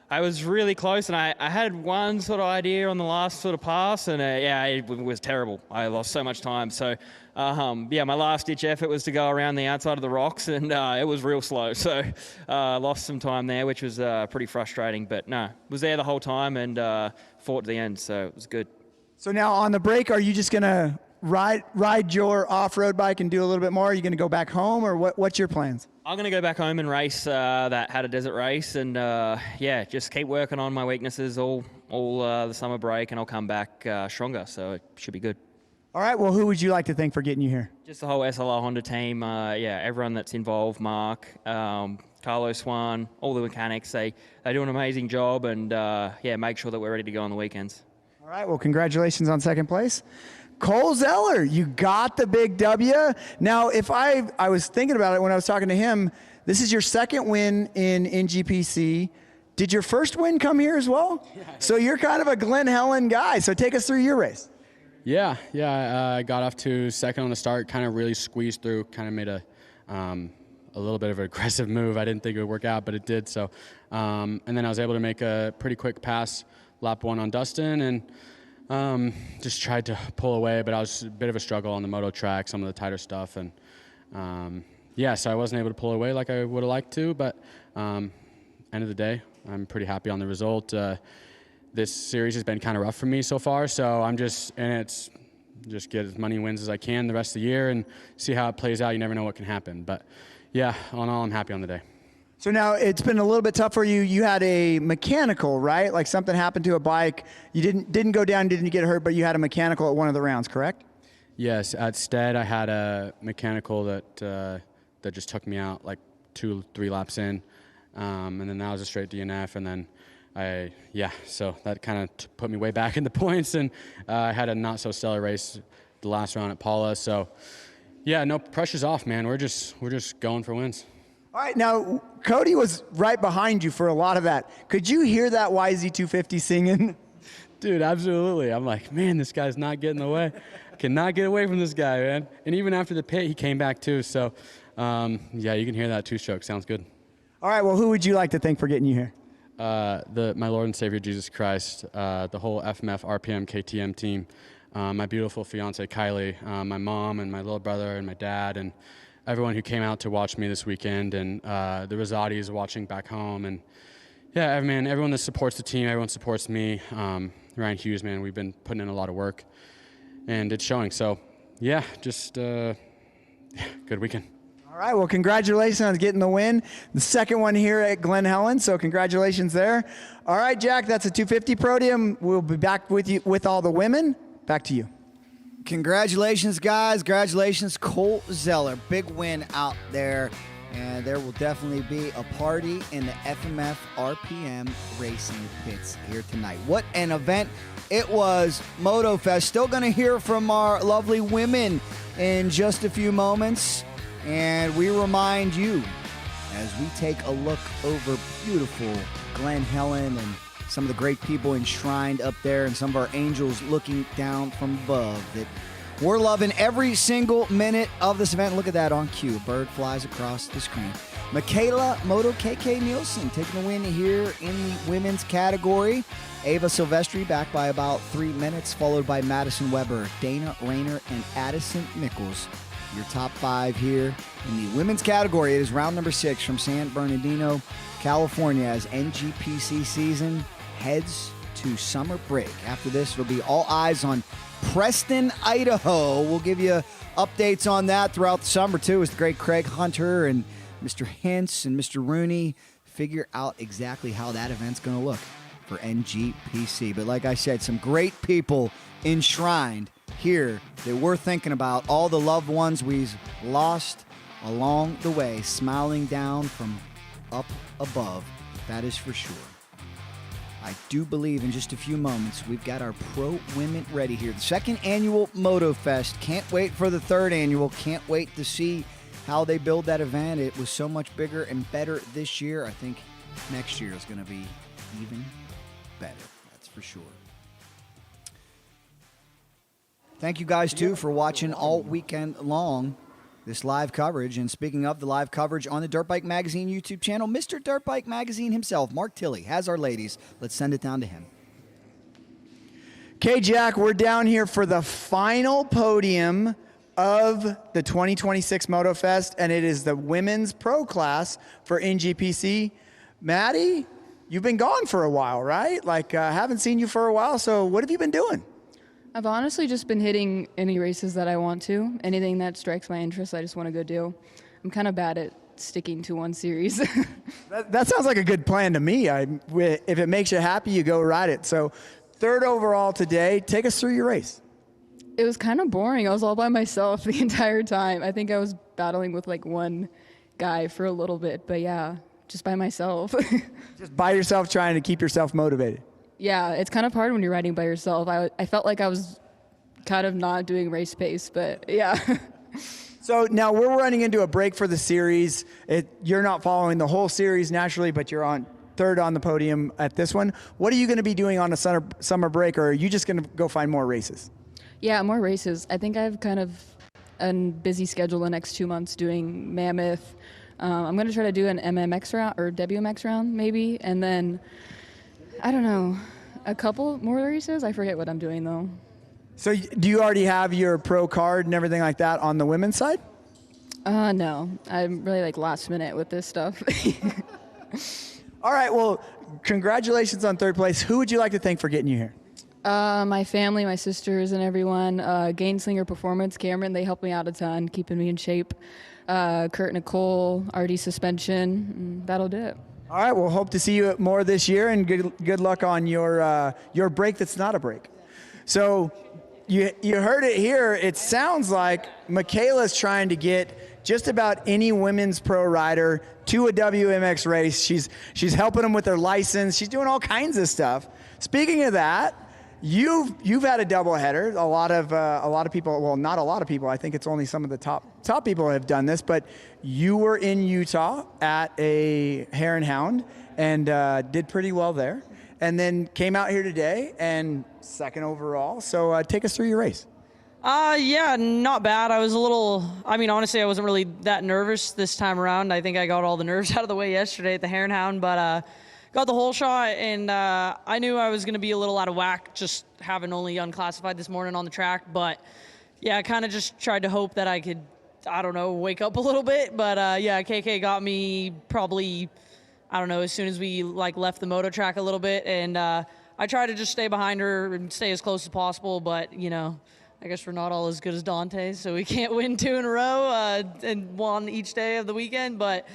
I was really close, and I had one sort of idea on the last sort of pass, and it was terrible. I lost so much time. So, my last-ditch effort was to go around the outside of the rocks, and it was real slow. So, lost some time there, which was pretty frustrating. But no, was there the whole time and fought to the end, so it was good. So now on the break, are you just going to ride your off-road bike and do a little bit more? Are you going to go back home, or what's your plans? I'm going to go back home and race that Hatter Desert race, and just keep working on my weaknesses all the summer break, and I'll come back stronger, so it should be good. All right, well, who would you like to thank for getting you here? Just the whole SLR Honda team, everyone that's involved, Mark, Carlos Swan, all the mechanics, they do an amazing job, and make sure that we're ready to go on the weekends. All right, well, congratulations on second place. Cole Zeller, you got the big W. Now, if I was thinking about it when I was talking to him, this is your second win in NGPC. Did your first win come here as well? Yeah. So you're kind of a Glen Helen guy. So take us through your race. I got off to second on the start, kind of really squeezed through, kind of made a little bit of an aggressive move. I didn't think it would work out, but it did. So, and then I was able to make a pretty quick pass, lap 1 on Dustin, and just tried to pull away, but I was a bit of a struggle on the moto track, some of the tighter stuff, and so I wasn't able to pull away like I would have liked to, but end of the day, I'm pretty happy on the result. This series has been kind of rough for me so far, so I'm just get as many wins as I can the rest of the year and see how it plays out. You never know what can happen, but yeah, all in all, I'm happy on the day. So now it's been a little bit tough for you. You had a mechanical, right? Like something happened to a bike. You didn't go down, didn't get hurt, but you had a mechanical at one of the rounds, correct? Yes, at Stead, I had a mechanical that just took me out like 2-3 laps in, and then that was a straight DNF, and then so that kind of put me way back in the points, and I had a not so stellar race the last round at Paula. So yeah, no pressure's off, man. We're just going for wins. All right, now Cody was right behind you for a lot of that. Could you hear that YZ250 singing? Dude, absolutely. I'm like, man, this guy's not getting away. I cannot get away from this guy, man. And even after the pit, he came back too. So you can hear that 2-stroke. Sounds good. All right, well, who would you like to thank for getting you here? My Lord and Savior Jesus Christ, the whole FMF RPM KTM team, my beautiful fiance Kylie, my mom and my little brother and my dad, and everyone who came out to watch me this weekend, and the Rosati's watching back home, and yeah, man, everyone that supports the team, everyone supports me. Ryan Hughes, man, we've been putting in a lot of work, and it's showing. So yeah, just good weekend. All right, well, congratulations on getting the win. The second one here at Glen Helen, so congratulations there. All right, Jack, that's a 250 podium. We'll be back with you with all the women. Back to you. Congratulations, guys. Congratulations, Cole Zeller. Big win out there. And there will definitely be a party in the FMF RPM Racing pits here tonight. What an event it was. Motofest. Still going to hear from our lovely women in just a few moments. And we remind you, as we take a look over beautiful Glen Helen and some of the great people enshrined up there and some of our angels looking down from above, that we're loving every single minute of this event. Look at that on cue. Bird flies across the screen. Michaela Moto KK Nielsen taking the win here in the women's category. Ava Silvestri back by about 3 minutes, followed by Madison Weber, Dana Rayner, and Addison Nichols. Your top 5 here in the women's category. It is round number 6 from San Bernardino, California, as NGPC season heads to summer break. After this, it'll be all eyes on Preston, Idaho. We'll give you updates on that throughout the summer, too, as the great Craig Hunter and Mr. Hintz and Mr. Rooney figure out exactly how that event's going to look for NGPC. But like I said, some great people enshrined here that we're thinking about, all the loved ones we've lost along the way, smiling down from up above. That is for sure. I do believe in just a few moments we've got our pro women ready here. The second annual Motofest. Can't wait for the third annual. Can't wait to see how they build that event. It was so much bigger and better this year. I think next year is going to be even better. That's for sure. Thank you guys, too, for watching all weekend long this live coverage. And speaking of the live coverage on the Dirt Bike Magazine YouTube channel, Mr. Dirt Bike Magazine himself, Mark Tilley, has our ladies. Let's send it down to him. Okay, Jack, we're down here for the final podium of the 2026 Motofest, and it is the women's pro class for NGPC. Maddie, you've been gone for a while, right? Haven't seen you for a while, so what have you been doing? I've honestly just been hitting any races that I want to. Anything that strikes my interest, I just want to go do. I'm kind of bad at sticking to one series. That sounds like a good plan to me. If it makes you happy, you go ride it. So, third overall today. Take us through your race. It was kind of boring. I was all by myself the entire time. I think I was battling with one guy for a little bit, but yeah, just by myself. Just by yourself, trying to keep yourself motivated. Yeah, it's kind of hard when you're riding by yourself. I felt like I was kind of not doing race pace, but yeah. So now we're running into a break for the series. You're not following the whole series naturally, but you're on third on the podium at this one. What are you going to be doing on a summer break, or are you just going to go find more races? Yeah, more races. I think I have kind of a busy schedule the next 2 months doing Mammoth, I'm going to try to do an MMX round or WMX round maybe, and then, I don't know, a couple more races. I forget what I'm doing though. So do you already have your pro card and everything like that on the women's side? No, I'm really like last minute with this stuff. All right, well, congratulations on third place. Who would you like to thank for getting you here? My family, my sisters, and everyone. Gainslinger Performance, Cameron, they helped me out a ton, keeping me in shape. Kurt, Nicole, RD Suspension, that'll do it. All right, we'll hope to see you more this year, and good luck on your break that's not a break. So you heard it here. It sounds like Michaela's trying to get just about any women's pro rider to a WMX race. She's helping them with their license. She's doing all kinds of stuff. Speaking of that, you've had a doubleheader. A lot of people. Well, not a lot of people. I think it's only some of the top people have done this. But you were in Utah at a Hare and Hound and did pretty well there. And then came out here today and second overall. So take us through your race. Yeah, not bad. I was honestly, I wasn't really that nervous this time around. I think I got all the nerves out of the way yesterday at the Hare and Hound, but got the whole shot, and I knew I was going to be a little out of whack just having only unclassified this morning on the track. But yeah, I kind of just tried to hope that I could, I don't know, wake up a little bit. But yeah, KK got me probably, I don't know, as soon as we left the moto track a little bit, and I tried to just stay behind her and stay as close as possible. But I guess we're not all as good as Dante, so we can't win 2 in a row and one each day of the weekend. But,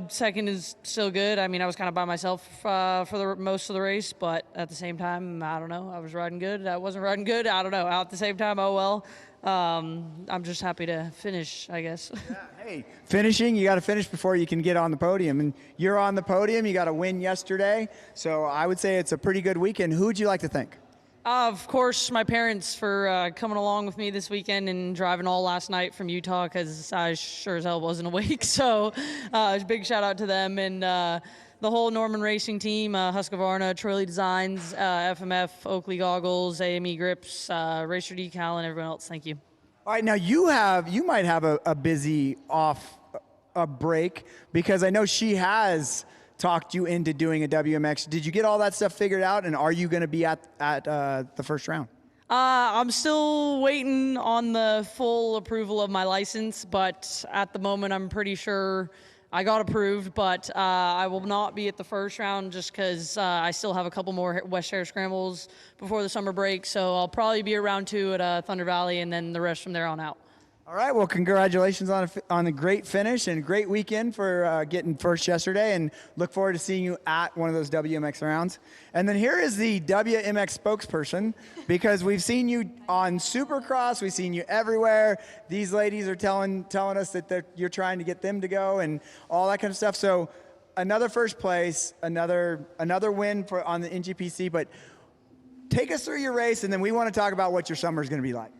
second is still good. I mean, I was kind of by myself for the most of the race, but at the same time, I don't know. I was riding good. I wasn't riding good. I don't know. At the same time, oh well. I'm just happy to finish, I guess. Yeah, hey, finishing, you got to finish before you can get on the podium. And you're on the podium. You got a win yesterday. So I would say it's a pretty good weekend. Who would you like to thank? Of course, my parents for coming along with me this weekend and driving all last night from Utah because I sure as hell wasn't awake. So big shout out to them and the whole Norman Racing team, Husqvarna, Trolley Designs, FMF, Oakley Goggles, AME Grips, Racer Decal, and everyone else. Thank you. All right, now you might have a busy a break because I know she has talked you into doing a WMX. Did you get all that stuff figured out, and are you going to be at the first round? I'm still waiting on the full approval of my license, but at the moment I'm pretty sure I got approved, but I will not be at the first round just because I still have a couple more West Share Scrambles before the summer break, so I'll probably be at round 2 at Thunder Valley, and then the rest from there on out. All right, well, congratulations on a great finish and a great weekend for getting first yesterday, and look forward to seeing you at one of those WMX rounds. And then here is the WMX spokesperson, because we've seen you on Supercross, we've seen you everywhere. These ladies are telling us that you're trying to get them to go and all that kind of stuff. So another first place, another win on the NGPC, but take us through your race, and then we want to talk about what your summer is going to be like.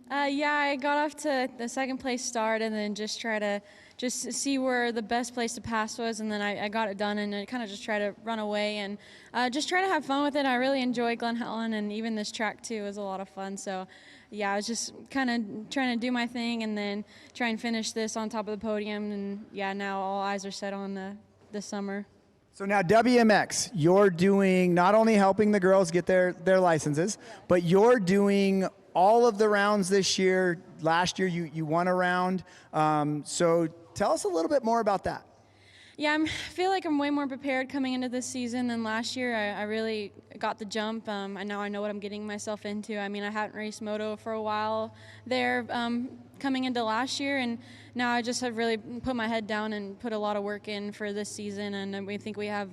Yeah, I got off to the second place start and then just try to see where the best place to pass was, and then I got it done and I kind of just try to run away and just try to have fun with it. I really enjoy Glen, Helen, and even this track too was a lot of fun. So yeah, I was just kind of trying to do my thing and then try and finish this on top of the podium, and yeah, now all eyes are set on the summer. So now WMX, you're doing not only helping the girls get their licenses, but you're doing all of the rounds this year. Last year you won a round. So tell us a little bit more about that. Yeah, I feel like I'm way more prepared coming into this season than last year. I really got the jump. I know what I'm getting myself into. I mean, I hadn't raced moto for a while there coming into last year, and now I just have really put my head down and put a lot of work in for this season, and we think we have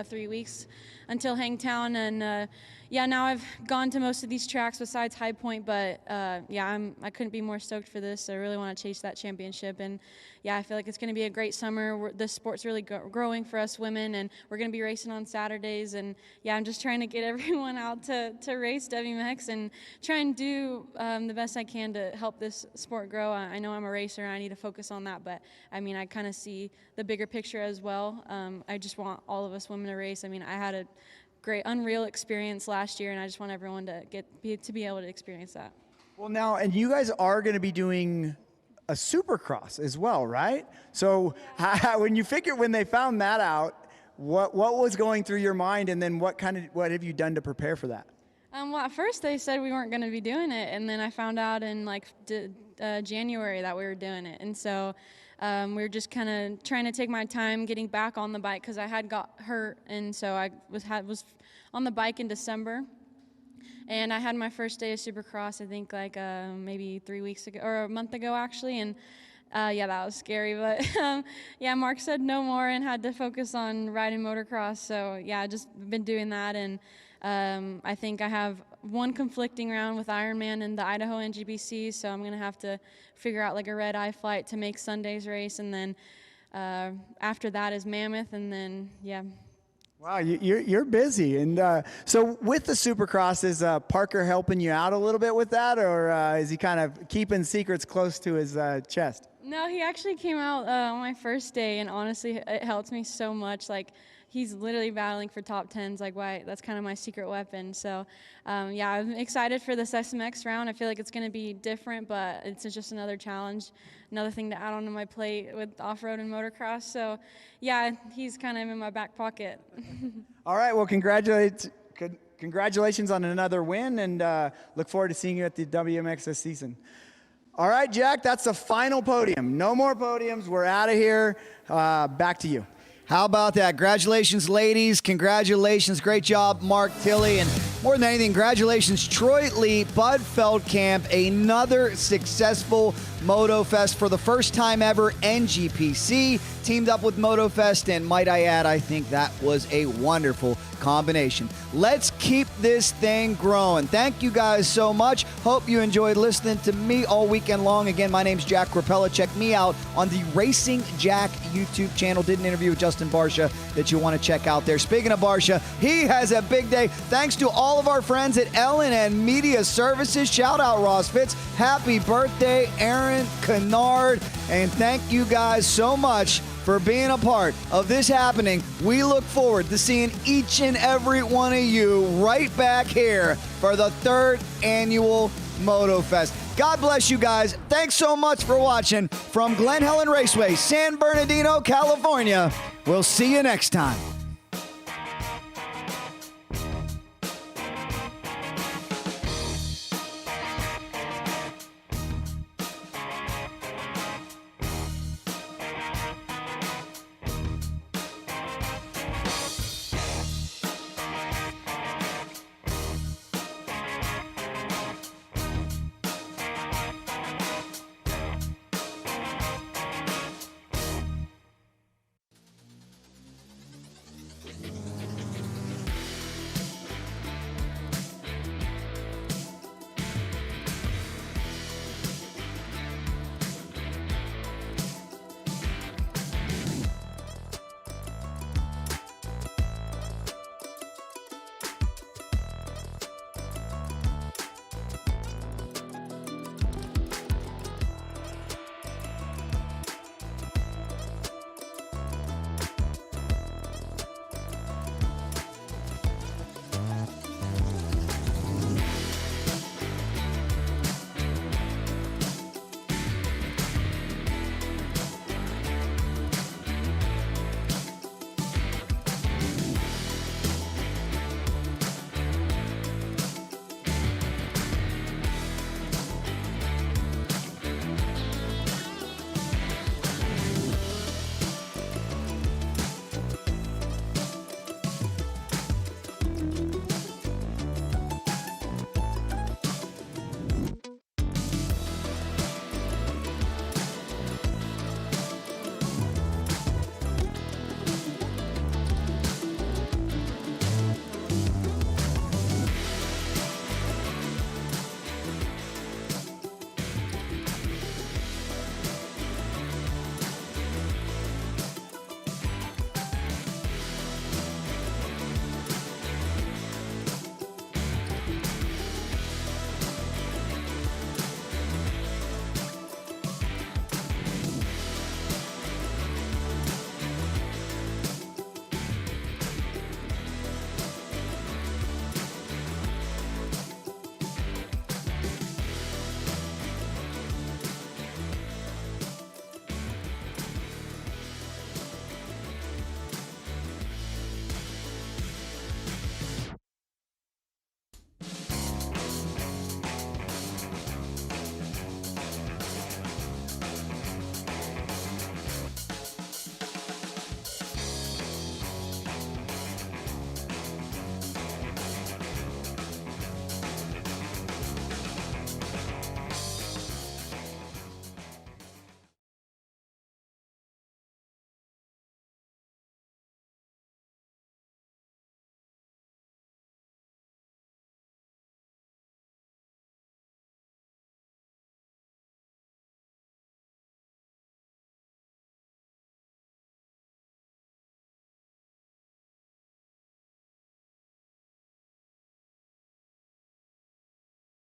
3 weeks until Hangtown, and yeah, now I've gone to most of these tracks besides High Point, but yeah, I couldn't be more stoked for this. I really want to chase that championship, and yeah, I feel like it's going to be a great summer. The sport's really growing for us women, and we're going to be racing on Saturdays, and yeah, I'm just trying to get everyone out to race WMX and try and do the best I can to help this sport grow. I know I'm a racer and I need to focus on that, but I mean, I kind of see the bigger picture as well. I just want all of us women to race. I mean, I had a great, unreal experience last year, and I just want everyone to be able to experience that. Well, now, and you guys are going to be doing a supercross as well, right? So when they found that out, what was going through your mind, and then what have you done to prepare for that? Well, at first they said we weren't going to be doing it, and then I found out in January that we were doing it, and so we were just kind of trying to take my time getting back on the bike because I had got hurt, and so I was on the bike in December, and I had my first day of Supercross I think like maybe 3 weeks ago or a month ago actually, and yeah, that was scary, but yeah, Mark said no more and had to focus on riding motocross, so yeah, just been doing that, and I think I have one conflicting round with Ironman and the Idaho NGBC, so I'm going to have to figure out like a red-eye flight to make Sunday's race, and then after that is Mammoth, and then, yeah. Wow, you're busy. And so with the Supercross, is Parker helping you out a little bit with that, or is he kind of keeping secrets close to his chest? No, he actually came out on my first day, and honestly, it helped me so much. Like, he's literally battling for top 10s. Like, why? That's kind of my secret weapon. So, yeah, I'm excited for this SMX round. I feel like it's going to be different, but it's just another challenge, another thing to add onto my plate with off-road and motocross. So, yeah, he's kind of in my back pocket. All right, well, congratulations on another win, and look forward to seeing you at the WMX this season. All right, Jack, that's the final podium. No more podiums. We're out of here. Back to you. How about that? Congratulations, ladies. Congratulations. Great job, Mark, Tilley. And more than anything, congratulations, Troy Lee, Bud Feldkamp. Another successful Motofest for the first time ever. NGPC teamed up with Motofest. And might I add, I think that was a wonderful combination. Let's keep this thing growing. Thank you guys so much. Hope you enjoyed listening to me all weekend long. Again, my name's Jack Korpela. Check me out on the Racing Jack YouTube channel. Did an interview with Justin Barsha that you want to check out there. Speaking of Barsha, he has a big day. Thanks to all of our friends at Ellen and Media Services. Shout out Ross Fitz. Happy birthday, Aaron Kennard. And thank you guys so much for being a part of this happening. We look forward to seeing each and every one of you right back here for the 3rd annual Motofest. God bless you guys. Thanks so much for watching from Glen Helen Raceway, San Bernardino, California. We'll see you next time.